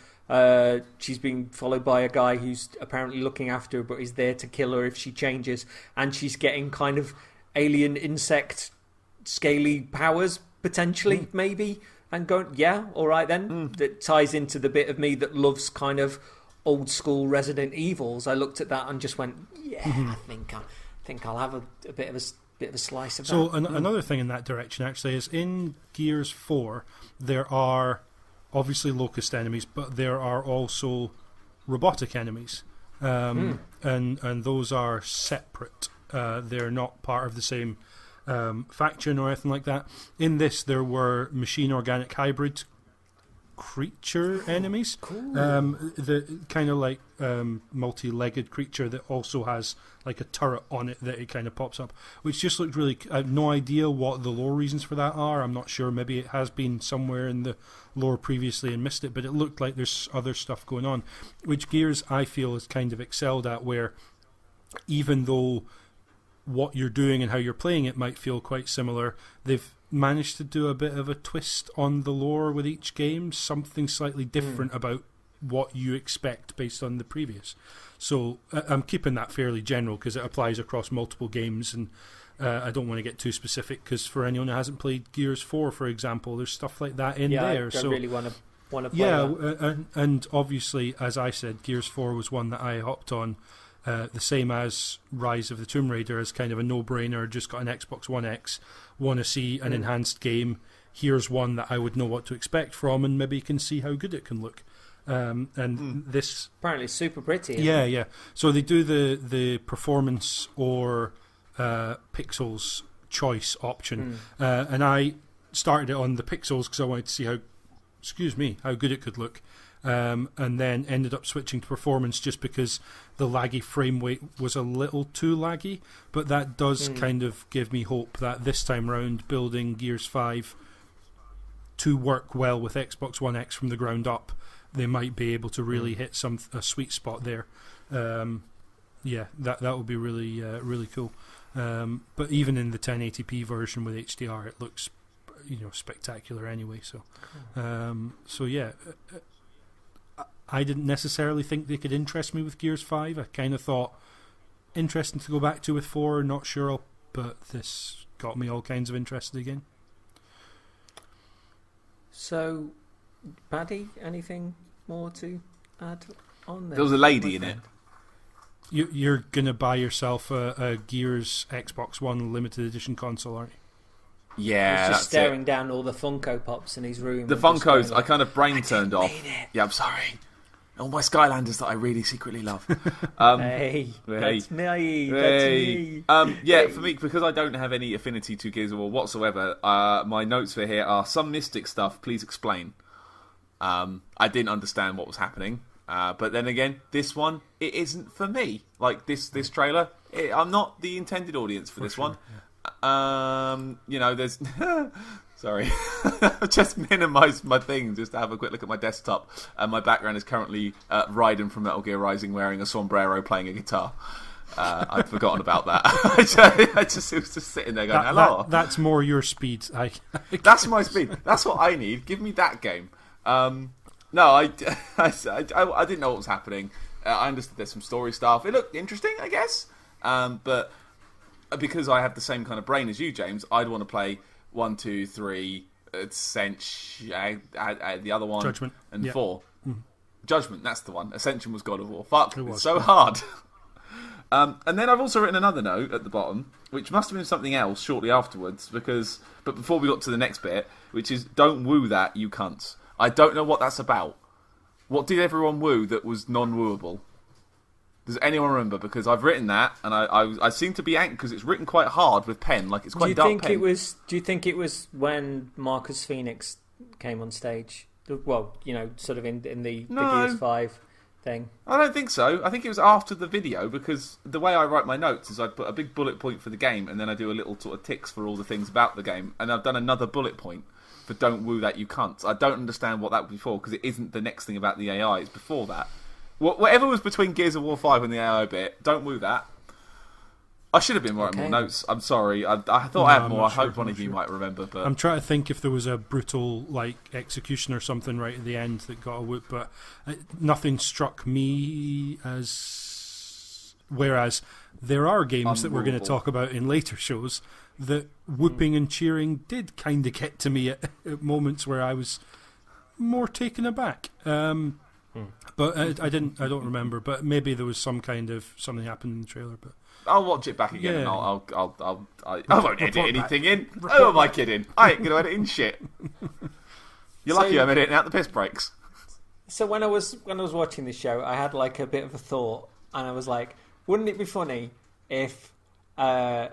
She's being followed by a guy who's apparently looking after her, but is there to kill her if she changes, and she's getting kind of alien insect scaly powers potentially, maybe, and going, yeah, all right then. That ties into the bit of me that loves kind of old school Resident Evils. I looked at that and just went, yeah, I think I'll have a bit of a bit of a slice of So that. another thing in that direction actually is in Gears 4 there are obviously locust enemies, but there are also robotic enemies, and those are separate. They're not part of the same faction or anything like that. In this, there were machine organic hybrid creature enemies. Cool. The kind of like multi-legged creature that also has like a turret on it that it kind of pops up, which just looked really. I have no idea what the lore reasons for that are. I'm not sure. Maybe it has been somewhere in the lore previously and missed it, but it looked like there's other stuff going on, which Gears I feel has kind of excelled at, where even though what you're doing and how you're playing it might feel quite similar, they've managed to do a bit of a twist on the lore with each game, something slightly different about what you expect based on the previous. So I'm keeping that fairly general because it applies across multiple games, and I don't want to get too specific because for anyone who hasn't played Gears 4, for example, there's stuff like that in there. I really want to play that. Yeah, and obviously, as I said, Gears 4 was one that I hopped on. The same as Rise of the Tomb Raider, as kind of a no-brainer, just got an Xbox One X, want to see an enhanced game, here's one that I would know what to expect from and maybe can see how good it can look. This... Apparently it's super pretty. Yeah. So they do the performance or pixels choice option, and I started it on the pixels because I wanted to see how good it could look. And then ended up switching to performance just because the laggy frame rate was a little too laggy, but that does kind of give me hope that this time round building Gears 5 to work well with Xbox One X from the ground up, they might be able to really hit a sweet spot there. That would be really really cool. But even in the 1080p version with HDR, it looks spectacular anyway. So yeah. I didn't necessarily think they could interest me with Gears 5. I kind of thought interesting to go back to with 4, not sure, but this got me all kinds of interested again. So, Paddy, anything more to add on there? There was a lady in it. You're going to buy yourself a Gears Xbox One limited edition console, aren't you? Yeah, he's just staring down all the Funko Pops in his room. The Funkos, I kind of brain turned off. Yeah, I'm sorry. All my Skylanders that I really secretly love. Hey, that's me. That's me. Yeah, for me, because I don't have any affinity to Gears of War whatsoever, my notes for here are some mystic stuff, please explain. I didn't understand what was happening. But then again, this one, it isn't for me. Like, this trailer, I'm not the intended audience for this one. Yeah. There's... Sorry. I've just minimised my thing just to have a quick look at my desktop. And my background is currently Raiden from Metal Gear Rising wearing a sombrero playing a guitar. I'd forgotten about that. I just was just sitting there going, hello. That's more your speed. That's my speed. That's what I need. Give me that game. No, I didn't know what was happening. I understood there's some story stuff. It looked interesting, I guess. But because I have the same kind of brain as you, James, I'd want to play 1, 2, 3, Ascension, the other one, Judgment, and 4. Judgment, that's the one. Ascension was God of War. Fuck, it's so hard. And then I've also written another note at the bottom, which must have been something else shortly afterwards, but before we got to the next bit, which is, don't woo that, you cunts. I don't know what that's about. What did everyone woo that was non-wooable? Does anyone remember? Because I've written that, and I seem to be angry because it's written quite hard with pen, like it's quite dark pen. Do you think it was when Marcus Phoenix came on stage? Well, sort of in the Gears 5 thing. I don't think so. I think it was after the video, because the way I write my notes is I put a big bullet point for the game, and then I do a little sort of ticks for all the things about the game, and I've done another bullet point for "Don't woo that, you cunts." I don't understand what that was before, because it isn't the next thing about the AI. It's before that. Whatever was between Gears of War 5 and the AI bit, don't woo that. I should have been writing more notes. I'm sorry. I thought I had more. I hope one of you might remember. But I'm trying to think if there was a brutal execution or something right at the end that got a whoop, but nothing struck me as. Whereas there are games that we're going to talk about in later shows that whooping and cheering did kind of get to me at moments where I was more taken aback. But I don't remember. But maybe there was something happened in the trailer. But I'll watch it back again, and Yeah. I won't edit anything in. Who am I kidding? I ain't gonna edit in shit. You're lucky I'm editing out the piss breaks. So when I was watching this show, I had like a bit of a thought, and I was like, wouldn't it be funny if the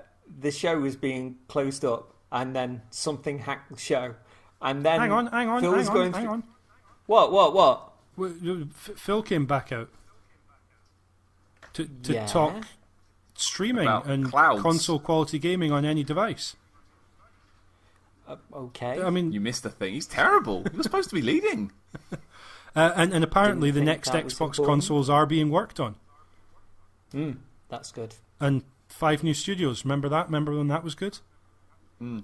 show was being closed up and then something hacked the show, and then Hang on. What? Phil came back out to talk streaming about and clouds. console quality gaming on any device. Okay. I mean, You missed the thing. He's terrible. You're supposed to be leading. and apparently the Didn't next think that was Xbox important. consoles are being worked on, That's good. and 5 new studios. Remember that? Remember when that was good? We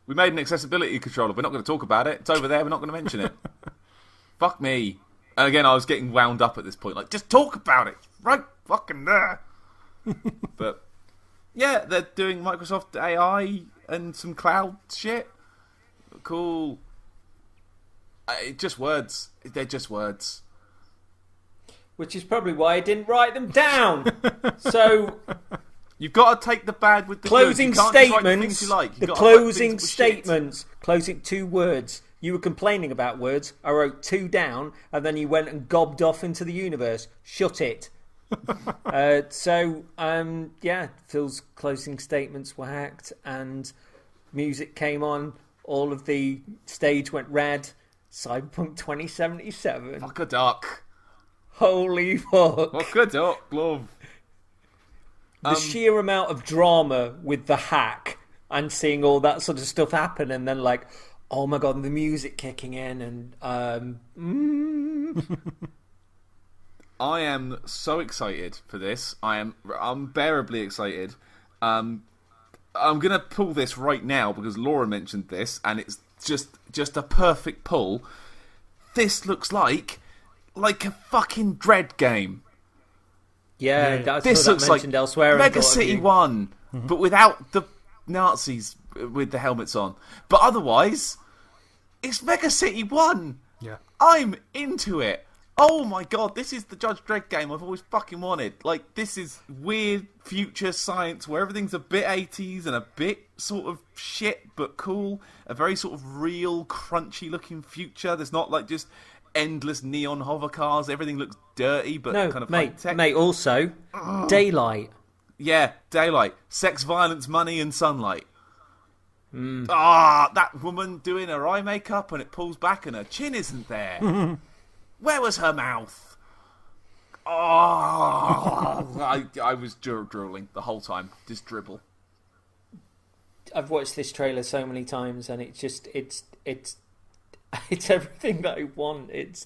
made an accessibility controller. We're not going to talk about it. It's over there. We're not going to mention it. Fuck me. And again, I was getting wound up at this point. Like, just talk about it. Right fucking there. But, yeah, they're doing Microsoft AI and some cloud shit. Cool. Just words. They're just words. Which is probably why I didn't write them down. So, You've got to take the bad with the closing good. You can't just write the statements. things you like. You've The got to write closing things that were shit. statements. Closing 2 words. You were complaining about words. I wrote 2 down, and then you went and gobbed off into the universe. Shut it. Phil's closing statements were hacked, and music came on. All of the stage went red. Cyberpunk 2077. Fuck a duck. Holy fuck. Fuck a duck, love. The sheer amount of drama with the hack and seeing all that sort of stuff happen, and then like, oh my god, the music kicking in, and I am so excited for this. I am unbearably excited. I'm gonna pull this right now because Laura mentioned this, and it's just a perfect pull. This looks like a fucking Dread game. yeah, that's This what I looks like mentioned elsewhere. and Mega thought of City you. 1, but without the Nazis with the helmets on. But otherwise, it's Mega City 1. Yeah. I'm into it. Oh my god, this is the Judge Dredd game I've always fucking wanted. Like, this is weird future science where everything's a bit 80s and a bit sort of shit but cool. A very sort of real, crunchy looking future. There's not like just endless neon hover cars. Everything looks dirty but No, kind of high-tech. mate. Also, daylight. Yeah, daylight. Sex, violence, money and sunlight. That woman doing her eye makeup and it pulls back and her chin isn't there. Where was her mouth? I was drooling the whole time. Just dribble. I've watched this trailer so many times, and it's everything that I want. It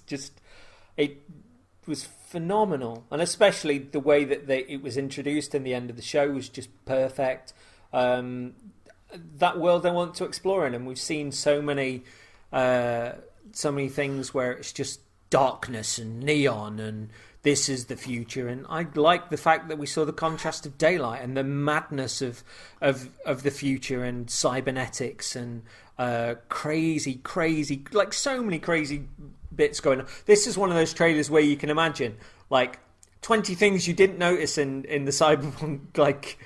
was phenomenal, and especially the way that it was introduced in the end of the show was just perfect. That world I want to explore in, and we've seen so many things where it's just darkness and neon and this is the future, and I like the fact that we saw the contrast of daylight and the madness of the future and cybernetics and crazy like so many crazy bits going on. This is one of those trailers where you can imagine like 20 things you didn't notice in the Cyberpunk like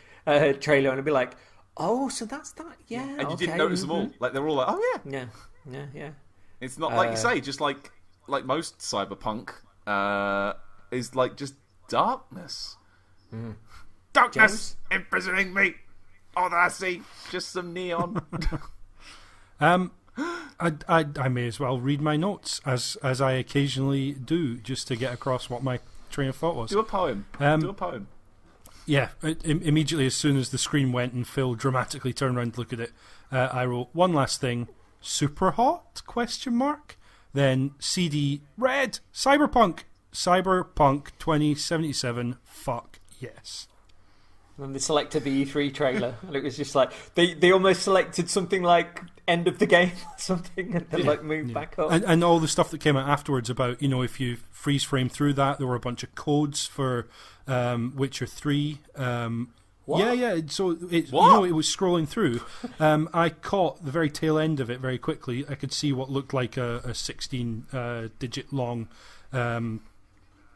trailer, and it'd be like, oh, so that's that, yeah, And you okay. didn't notice them all. Like, they're all like, oh yeah. Yeah. It's not like you say, just like most cyberpunk is like just darkness. Darkness imprisoning me. All that I see, just some neon. I may as well read my notes as I occasionally do, just to get across what my train of thought was. Do a poem. Do a poem. Yeah, immediately as soon as the screen went and Phil dramatically turned around to look at it, I wrote one last thing: super hot? ? Then CD red Cyberpunk 2077. Fuck yes. And they selected the E3 trailer, and it was just like they almost selected something like end of the game or something, and then moved back up. And all the stuff that came out afterwards about, if you freeze frame through that, there were a bunch of codes for Witcher 3. What? Yeah. So it was scrolling through. I caught the very tail end of it very quickly. I could see what looked like a 16 digit long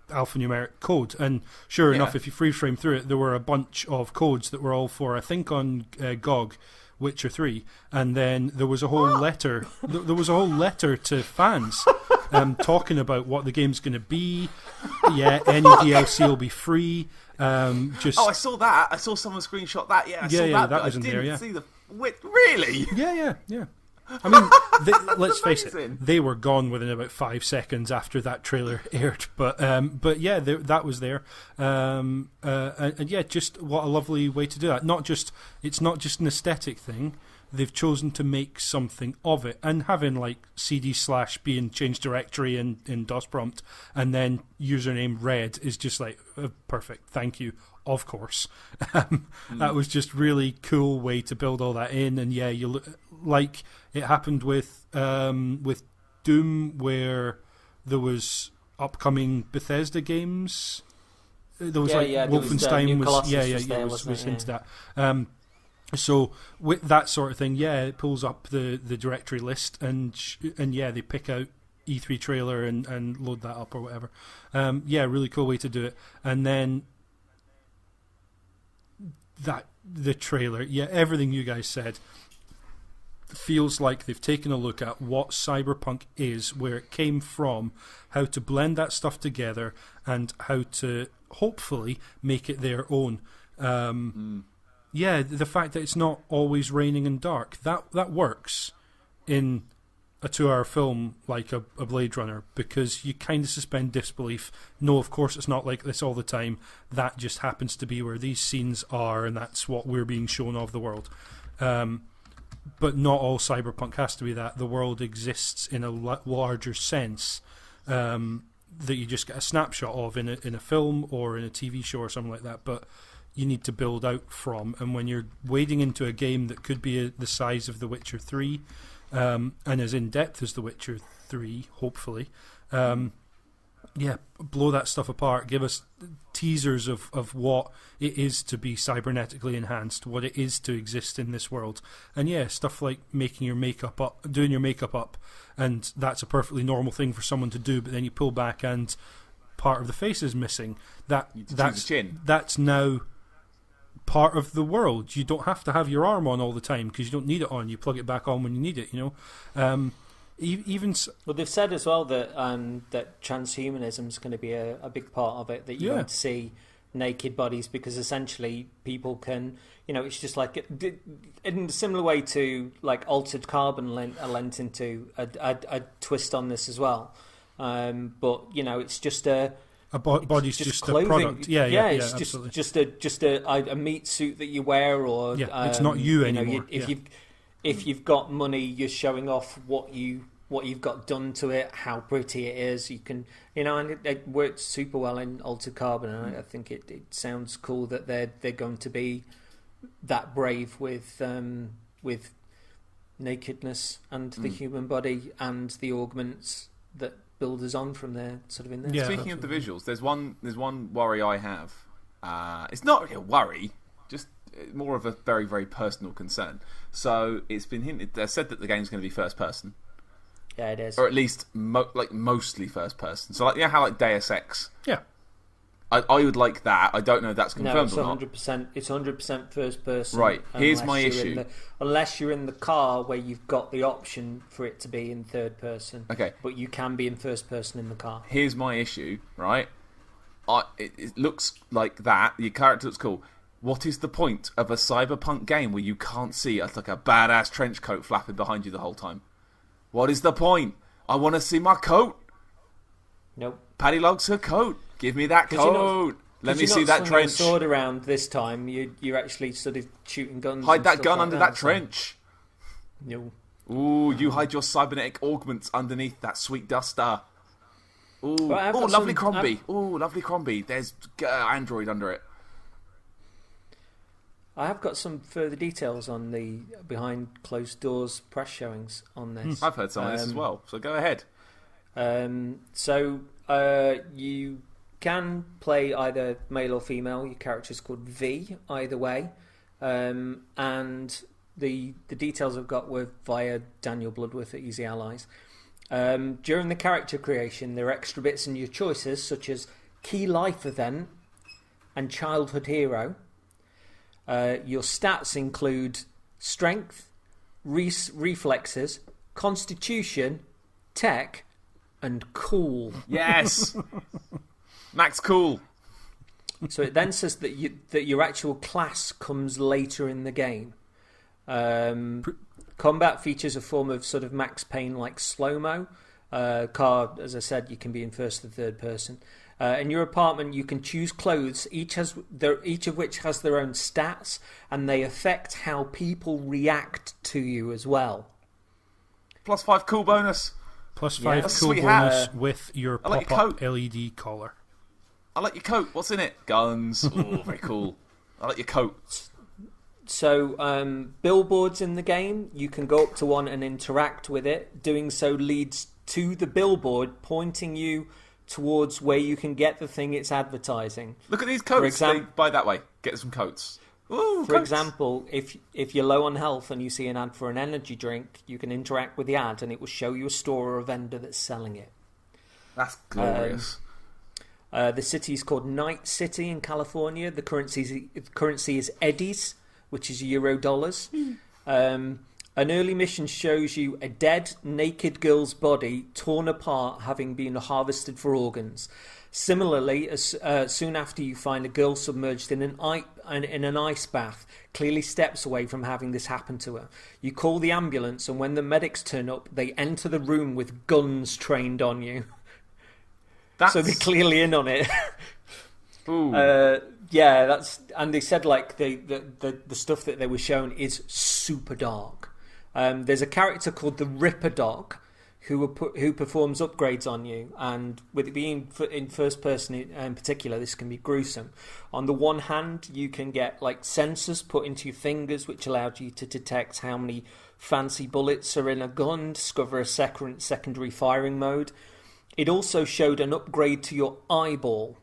alphanumeric code. And sure enough, if you freeze frame through it, there were a bunch of codes that were all for, I think, on GOG, Witcher 3, and then there was a whole letter. There was a whole letter to fans talking about what the game's going to be. Yeah, any DLC will be free. I saw that. I saw someone screenshot that. Yeah, I saw that was in there. Yeah, see the really. Yeah. I mean, let's face it, they were gone within about 5 seconds after that trailer aired. But yeah, that was there. And yeah, just what a lovely way to do that. It's not just an aesthetic thing. They've chosen to make something of it, and having like CD/ being change directory in DOS prompt, and then username red is just like perfect. Thank you. Of course, that was just really cool way to build all that in, and yeah, you look like it happened with Doom, where there was upcoming Bethesda games. There was Wolfenstein was hinted at. So with that sort of thing, yeah, it pulls up the directory list, and yeah, they pick out E3 trailer and load that up or whatever. Yeah, really cool way to do it, and then. The trailer, yeah, everything you guys said feels like they've taken a look at what Cyberpunk is, where it came from, how to blend that stuff together, and how to hopefully make it their own. Yeah, the fact that it's not always raining and dark, that works in a 2-hour film like a Blade Runner, because you kind of suspend disbelief. No, of course it's not like this all the time. That just happens to be where these scenes are, and that's what we're being shown of the world. But not all Cyberpunk has to be that. The world exists in a larger sense that you just get a snapshot of in a film or in a TV show or something like that. But you need to build out from. And when you're wading into a game that could be the size of The Witcher 3, and as in depth as The Witcher 3, hopefully, yeah, blow that stuff apart. Give us teasers of what it is to be cybernetically enhanced, what it is to exist in this world. And yeah, stuff like making your makeup up, doing your makeup up, and that's a perfectly normal thing for someone to do, but then you pull back and part of the face is missing. That's now part of the world. You don't have to have your arm on all the time because you don't need it on. You plug it back on when you need it, you know. Well, they've said as well that that transhumanism is going to be a big part of it, that you're going to see naked bodies, because essentially people can, you know, it's just like in a similar way to like Altered Carbon lent into a twist on this as well, but you know, it's just body's just clothing. A product. Yeah, it's just a meat suit that you wear, or it's not you anymore. If you've got money, you're showing off what you've got done to it, how pretty it is. You can, you know, and it works super well in Altered Carbon. And I think it sounds cool that they're going to be that brave with nakedness and the human body and the augments that build us on from there, sort of in there. Yeah, speaking of the visuals, there's one worry I have. It's not really a worry, just more of a very, very personal concern. So it's been hinted, they said that the game's going to be first person. Yeah, it is. Or at least mostly first person. So like, you know how like Deus Ex? Yeah. I would like that. I don't know if that's confirmed or not. It's 100% first person. Right. Here's my issue. Unless you're in the car where you've got the option for it to be in third person. Okay. But you can be in first person in the car. Here's my issue, right? It looks like that. Your character looks cool. What is the point of a cyberpunk game where you can't see like a badass trench coat flapping behind you the whole time? What is the point? I want to see my coat. Nope. Paddy Logs her coat. Give me that coat. Let me see that trench. A sword around this time. You're actually sort of shooting guns. Hide that gun under that trench. No. Ooh, you hide your cybernetic augments underneath that sweet duster. Ooh, lovely Crombie. Ooh, lovely Crombie. There's Android under it. I have got some further details on the behind closed doors press showings on this. I've heard some of this as well, so go ahead. So you can play either male or female. Your character's called V, either way. And the details I've got were via Daniel Bloodworth at Easy Allies. During the character creation, there are extra bits in your choices, such as key life event and childhood hero. Your stats include strength, reflexes, constitution, tech, and cool. Yes! Max cool. So it then says that your actual class comes later in the game. Combat features a form of sort of Max Payne-like slow-mo. Car, as I said, you can be in first or third person. In your apartment, you can choose clothes, each of which has their own stats, and they affect how people react to you as well. +5 cool bonus. +5 cool bonus with your pop-up LED collar. I like your coat. What's in it? Guns. Oh, very cool. I like your coat. So, billboards in the game, you can go up to one and interact with it. Doing so leads to the billboard, pointing you towards where you can get the thing it's advertising. Look at these coats. Buy that way. Get some coats. Ooh, for example, if you're low on health and you see an ad for an energy drink, you can interact with the ad and it will show you a store or a vendor that's selling it. That's glorious. The city is called Night City in California. The currency is eddies, which is euro dollars. An early mission shows you a dead, naked girl's body torn apart, having been harvested for organs. Similarly, soon after you find a girl submerged in an ice bath, clearly steps away from having this happen to her. You call the ambulance, and when the medics turn up, they enter the room with guns trained on you. So they're clearly in on it. Ooh. Yeah, and they said like the stuff that they were shown is super dark. There's a character called the Ripper Dog who performs upgrades on you, and with it being in first person in particular, this can be gruesome. On the one hand, you can get like sensors put into your fingers, which allowed you to detect how many fancy bullets are in a gun, discover a secondary firing mode. It also showed an upgrade to your eyeball.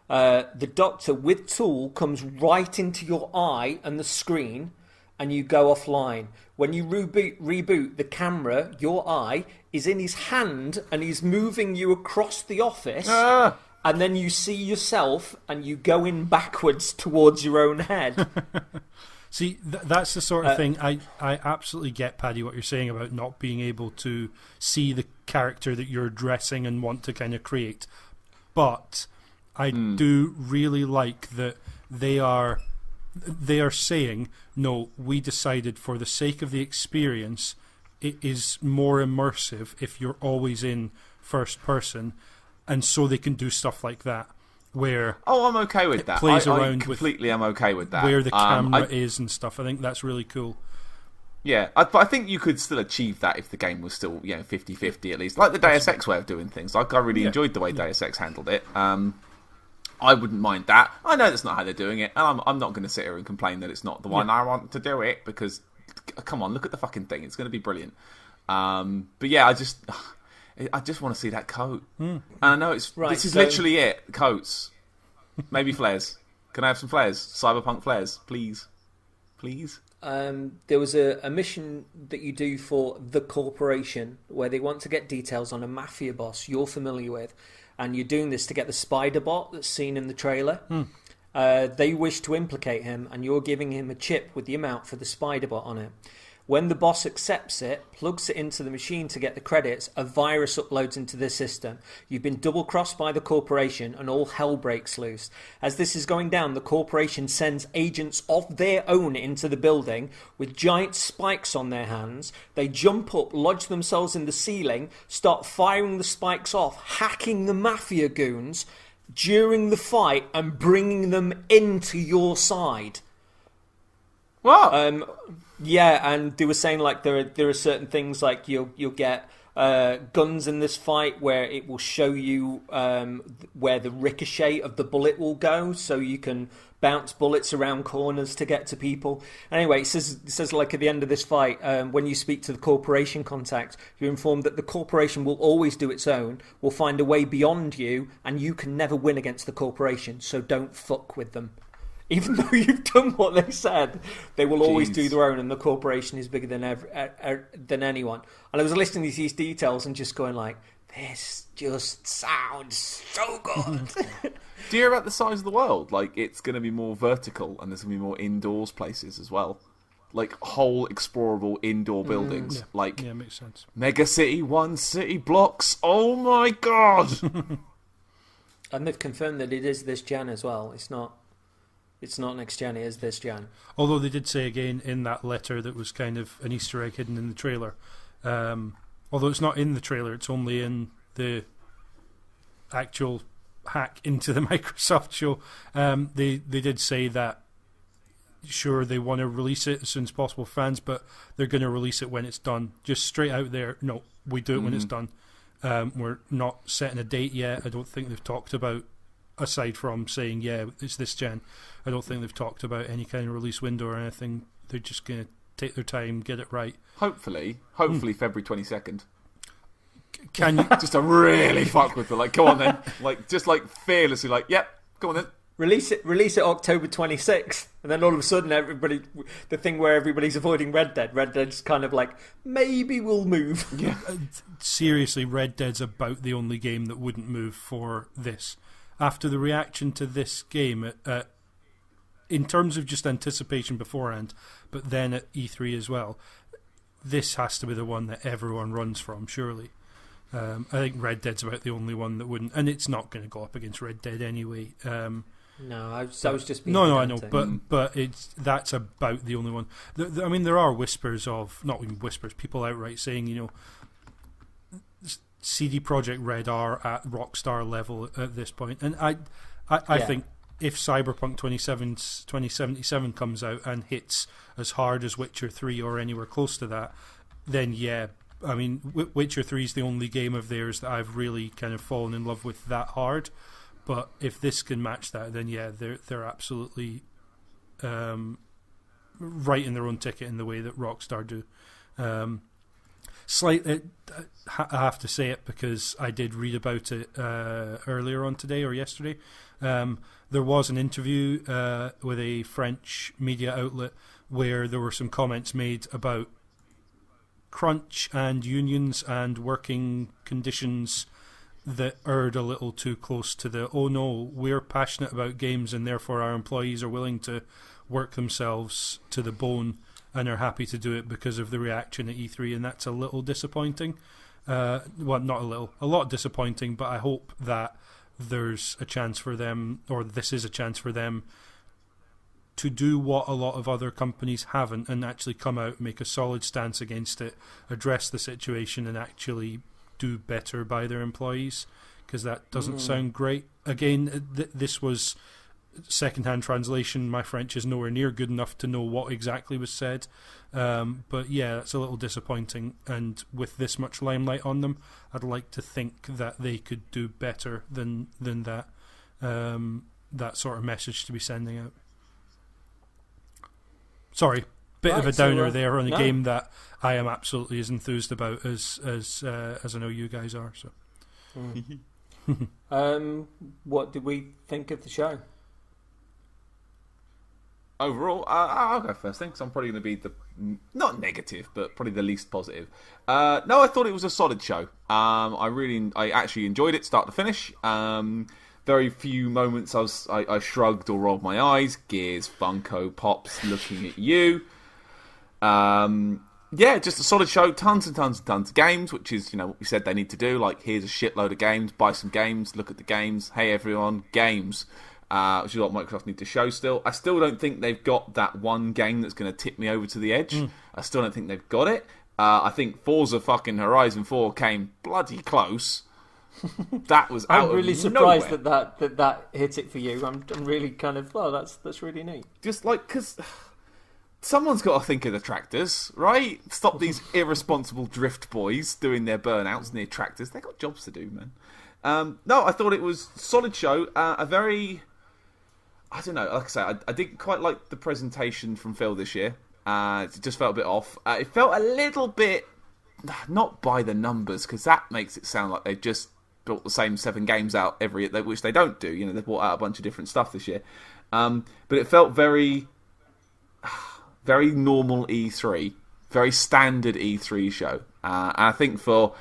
The doctor with tool comes right into your eye and the screen, and you go offline. When you reboot the camera, your eye is in his hand and he's moving you across the office, and then you see yourself and you go in backwards towards your own head. See, that's the sort of thing I absolutely get, Paddy, what you're saying about not being able to see the character that you're dressing and want to kind of create. But I do really like that they are saying, no, we decided for the sake of the experience, it is more immersive if you're always in first person, and so they can do stuff like that. Where I'm okay with that. Plays I around completely am okay with that. Where the camera is and stuff. I think that's really cool. Yeah, but I think you could still achieve that if the game was still 50-50 at least. Like the Deus Ex way of doing things. Like I really enjoyed the way Deus Ex handled it. I wouldn't mind that. I know that's not how they're doing it, and I'm not going to sit here and complain that it's not the one I want to do it, because come on, look at the fucking thing. It's going to be brilliant. But yeah, I just want to see that coat. And I know this is literally it. Coats. Maybe flares. Can I have some flares? Cyberpunk flares, please. Please? There was a mission that you do for the corporation where they want to get details on a mafia boss you're familiar with, and you're doing this to get the spider bot that's seen in the trailer. They wish to implicate him, and you're giving him a chip with the amount for the spider bot on it. When the boss accepts it, plugs it into the machine to get the credits, a virus uploads into the system. You've been double-crossed by the corporation, and all hell breaks loose. As this is going down, the corporation sends agents of their own into the building with giant spikes on their hands. They jump up, lodge themselves in the ceiling, start firing the spikes off, hacking the mafia goons during the fight and bringing them into your side. What? Yeah, and they were saying like there are certain things like you'll get guns in this fight where it will show you where the ricochet of the bullet will go, so you can bounce bullets around corners to get to people. Anyway, it says like at the end of this fight, when you speak to the corporation contact, you're informed that the corporation will always do its own, will find a way beyond you, and you can never win against the corporation, so don't fuck with them. Even though you've done what they said, they will always do their own, and the corporation is bigger than anyone. And I was listening to these details and just going like, this just sounds so good. Do you hear about the size of the world? Like, it's going to be more vertical, and there's going to be more indoors places as well. Like, whole explorable indoor buildings. Yeah. Like, Yeah, makes sense. Mega City, One City blocks. Oh my god! And they've confirmed that it is this Jan as well. It's not next Jan, it is this Jan. Although they did say again in that letter that was kind of an Easter egg hidden in the trailer. Although it's not in the trailer, it's only in the actual hack into the Microsoft show. They did say that, sure, they want to release it as soon as possible for fans, but they're going to release it when it's done. Just straight out there, no, we do it when it's done. We're not setting a date yet. I don't think they've talked about, aside from saying, yeah, it's this gen, I don't think they've talked about any kind of release window or anything. They're just going to take their time, get it right. Hopefully February 22nd. Can you Just to really fuck with it. Like, come on then. Like, just like fearlessly, like, yep, come on then. Release it October 26th, and then all of a sudden the thing where everybody's avoiding Red Dead's kind of like, maybe we'll move. Yeah. Seriously, Red Dead's about the only game that wouldn't move for this. After the reaction to this game, in terms of just anticipation beforehand, but then at E3 as well, this has to be the one that everyone runs from, surely. I think Red Dead's about the only one that wouldn't, and it's not going to go up against Red Dead anyway. No, I was just being No, I know, pedantic. but that's about the only one. I mean, there are whispers of, not even whispers, people outright saying, you know, CD Projekt Red are at Rockstar level at this point, and I think if Cyberpunk 2077 comes out and hits as hard as Witcher 3 or anywhere close to that, then yeah. I mean, Witcher 3 is the only game of theirs that I've really kind of fallen in love with that hard. But if this can match that, then yeah, they're absolutely right in their own ticket in the way that Rockstar do. I have to say it because I did read about it earlier on today or yesterday. There was an interview with a French media outlet where there were some comments made about crunch and unions and working conditions that erred a little too close to the, oh no, we're passionate about games and therefore our employees are willing to work themselves to the bone and are happy to do it because of the reaction at E3, and that's a little disappointing. Well, not a little, a lot disappointing, but I hope that there's a chance for them, or this is a chance for them, to do what a lot of other companies haven't and actually come out, make a solid stance against it, address the situation and actually do better by their employees, because that doesn't sound great. Again, this was second-hand translation. My French is nowhere near good enough to know what exactly was said, but yeah, it's a little disappointing, and with this much limelight on them, I'd like to think that they could do better than that that sort of message to be sending out. Sorry, bit of a downer there on a game that I am absolutely as enthused about as I know you guys are. So, what did we think of the show? Overall, I'll go first thing, because I'm probably going to be the, not negative, but probably the least positive. No, I thought it was a solid show. I actually enjoyed it, start to finish. Very few moments I shrugged or rolled my eyes. Gears, Funko Pops looking at you. Yeah, just a solid show. Tons and tons and tons of games, which is, you know, what we said they need to do. Like, here's a shitload of games. Buy some games. Look at the games. Hey, everyone, games. Which is what Microsoft need to show still. I still don't think they've got that one game that's going to tip me over to the edge. I still don't think they've got it. I think Forza fucking Horizon 4 came bloody close. That was out I'm really of surprised nowhere. that hit it for you. I'm really kind of, that's really neat. Just like, because someone's got to think of the tractors, right? Stop these irresponsible drift boys doing their burnouts near tractors. They've got jobs to do, man. No, I thought it was a solid show. A very, I don't know, like I say, I didn't quite like the presentation from Phil this year. It just felt a bit off. It felt a little bit, not by the numbers, because that makes it sound like they've just brought the same 7 games out every, which they don't do. You know, they've brought out a bunch of different stuff this year. But it felt very, very normal E3, very standard E3 show. And I think for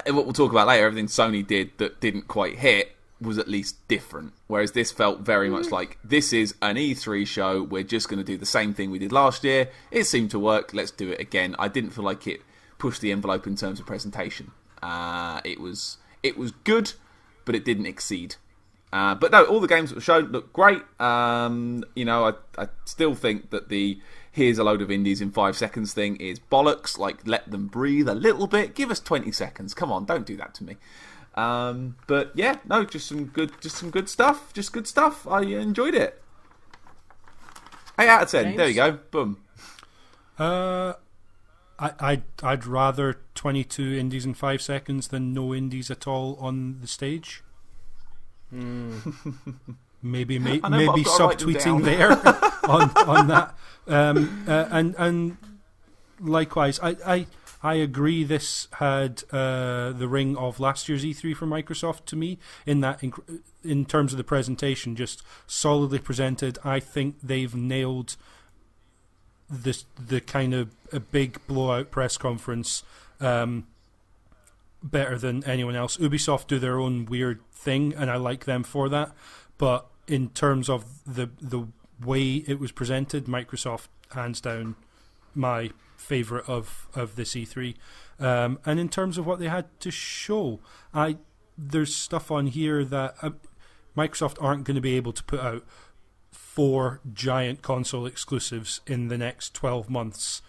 what we'll talk about later, everything Sony did that didn't quite hit was at least different. Whereas this felt very much like, this is an E3 show, we're just going to do the same thing we did last year. It seemed to work, let's do it again. I didn't feel like it pushed the envelope in terms of presentation. It was good, but it didn't exceed. But no, all the games that were shown looked great. I still think that the here's a load of indies in 5 seconds thing is bollocks. Like, let them breathe a little bit. Give us 20 seconds. Come on, don't do that to me. But yeah, no, just some good stuff. Just good stuff. I enjoyed it. 8 out of 10. James? There you go. Boom. I'd rather 22 indies in 5 seconds than no indies at all on the stage. Maybe subtweeting there on that. And likewise, I agree. This had the ring of last year's E3 for Microsoft to me in that in terms of the presentation, just solidly presented. I think they've nailed the kind of a big blowout press conference better than anyone else. Ubisoft do their own weird thing, and I like them for that. But in terms of the way it was presented, Microsoft hands down my favourite of this E3. And in terms of what they had to show, there's stuff on here that Microsoft aren't going to be able to put out 4 giant console exclusives in the next 12 months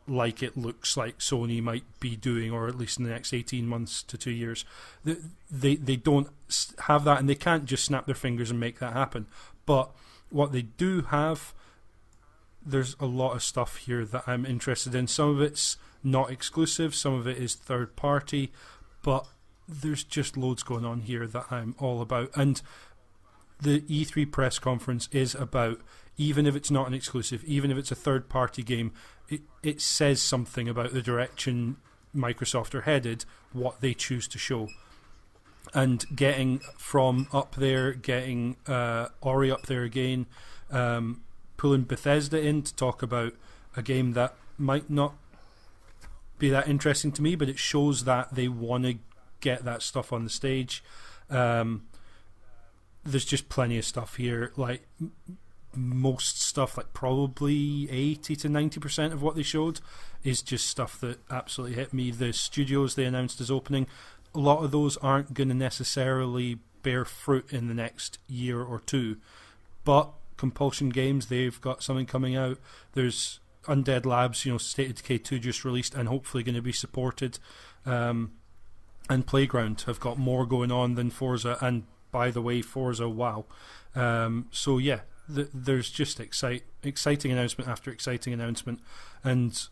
like it looks like Sony might be doing, or at least in the next 18 months to 2 years. They don't have that, and they can't just snap their fingers and make that happen. But what they do have, there's a lot of stuff here that I'm interested in. Some of it's not exclusive, some of it is third party, but there's just loads going on here that I'm all about. And the E3 press conference is about, even if it's not an exclusive, even if it's a third party game, it says something about the direction Microsoft are headed, what they choose to show. And getting From up there, getting Ori up there again, pulling Bethesda in to talk about a game that might not be that interesting to me, but it shows that they want to get that stuff on the stage. There's just plenty of stuff here. Like, most stuff, like probably 80 to 90% of what they showed is just stuff that absolutely hit me. The studios they announced as opening, a lot of those aren't going to necessarily bear fruit in the next year or two, but Compulsion Games, they've got something coming out. There's Undead Labs, State of Decay 2 just released and hopefully going to be supported, and Playground have got more going on than Forza, and by the way, Forza, wow. So yeah, there's just exciting announcement after exciting announcement, and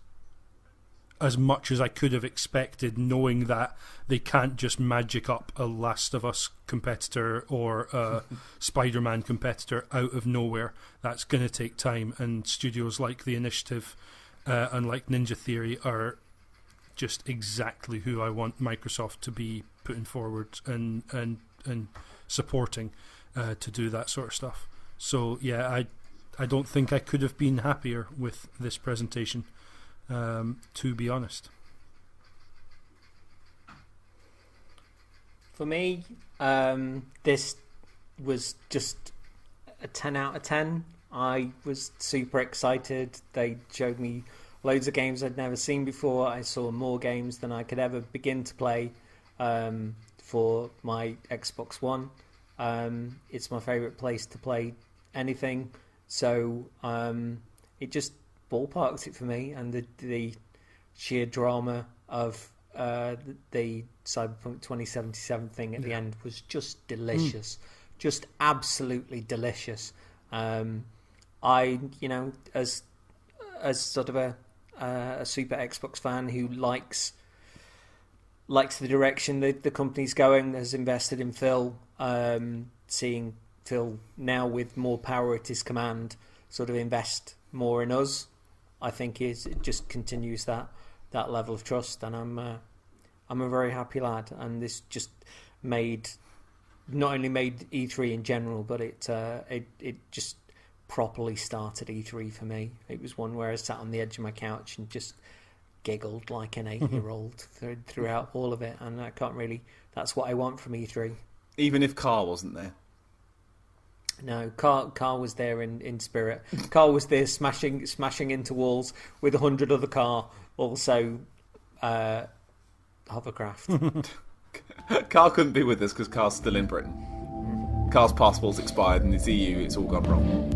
as much as I could have expected, knowing that they can't just magic up a Last of Us competitor or a Spider-Man competitor out of nowhere. That's going to take time, and studios like The Initiative and like Ninja Theory are just exactly who I want Microsoft to be putting forward and supporting to do that sort of stuff. So yeah, I don't think I could have been happier with this presentation, to be honest. For me, this was just a 10 out of 10. I was super excited. They showed me loads of games I'd never seen before. I saw more games than I could ever begin to play for my Xbox One. It's my favourite place to play anything, so it just ballparked it for me, and the sheer drama of the Cyberpunk 2077 thing at the end was just delicious, just absolutely delicious. I, as sort of a super Xbox fan who likes the direction the company's going, has invested in Phil, seeing Phil now with more power at his command sort of invest more in us, I think it just continues that level of trust, and I'm a very happy lad. And this just not only made E3 in general, but it just properly started E3 for me. It was one where I sat on the edge of my couch and just giggled like an 8-year-old throughout all of it, and I can't really. That's what I want from E3. Even if Carl wasn't there. No, Carl was there in spirit. Carl was there smashing into walls with 100 other car, also hovercraft. Carl couldn't be with us because Carl's still in Britain. Carl's passport's expired, and it's EU. It's all gone wrong.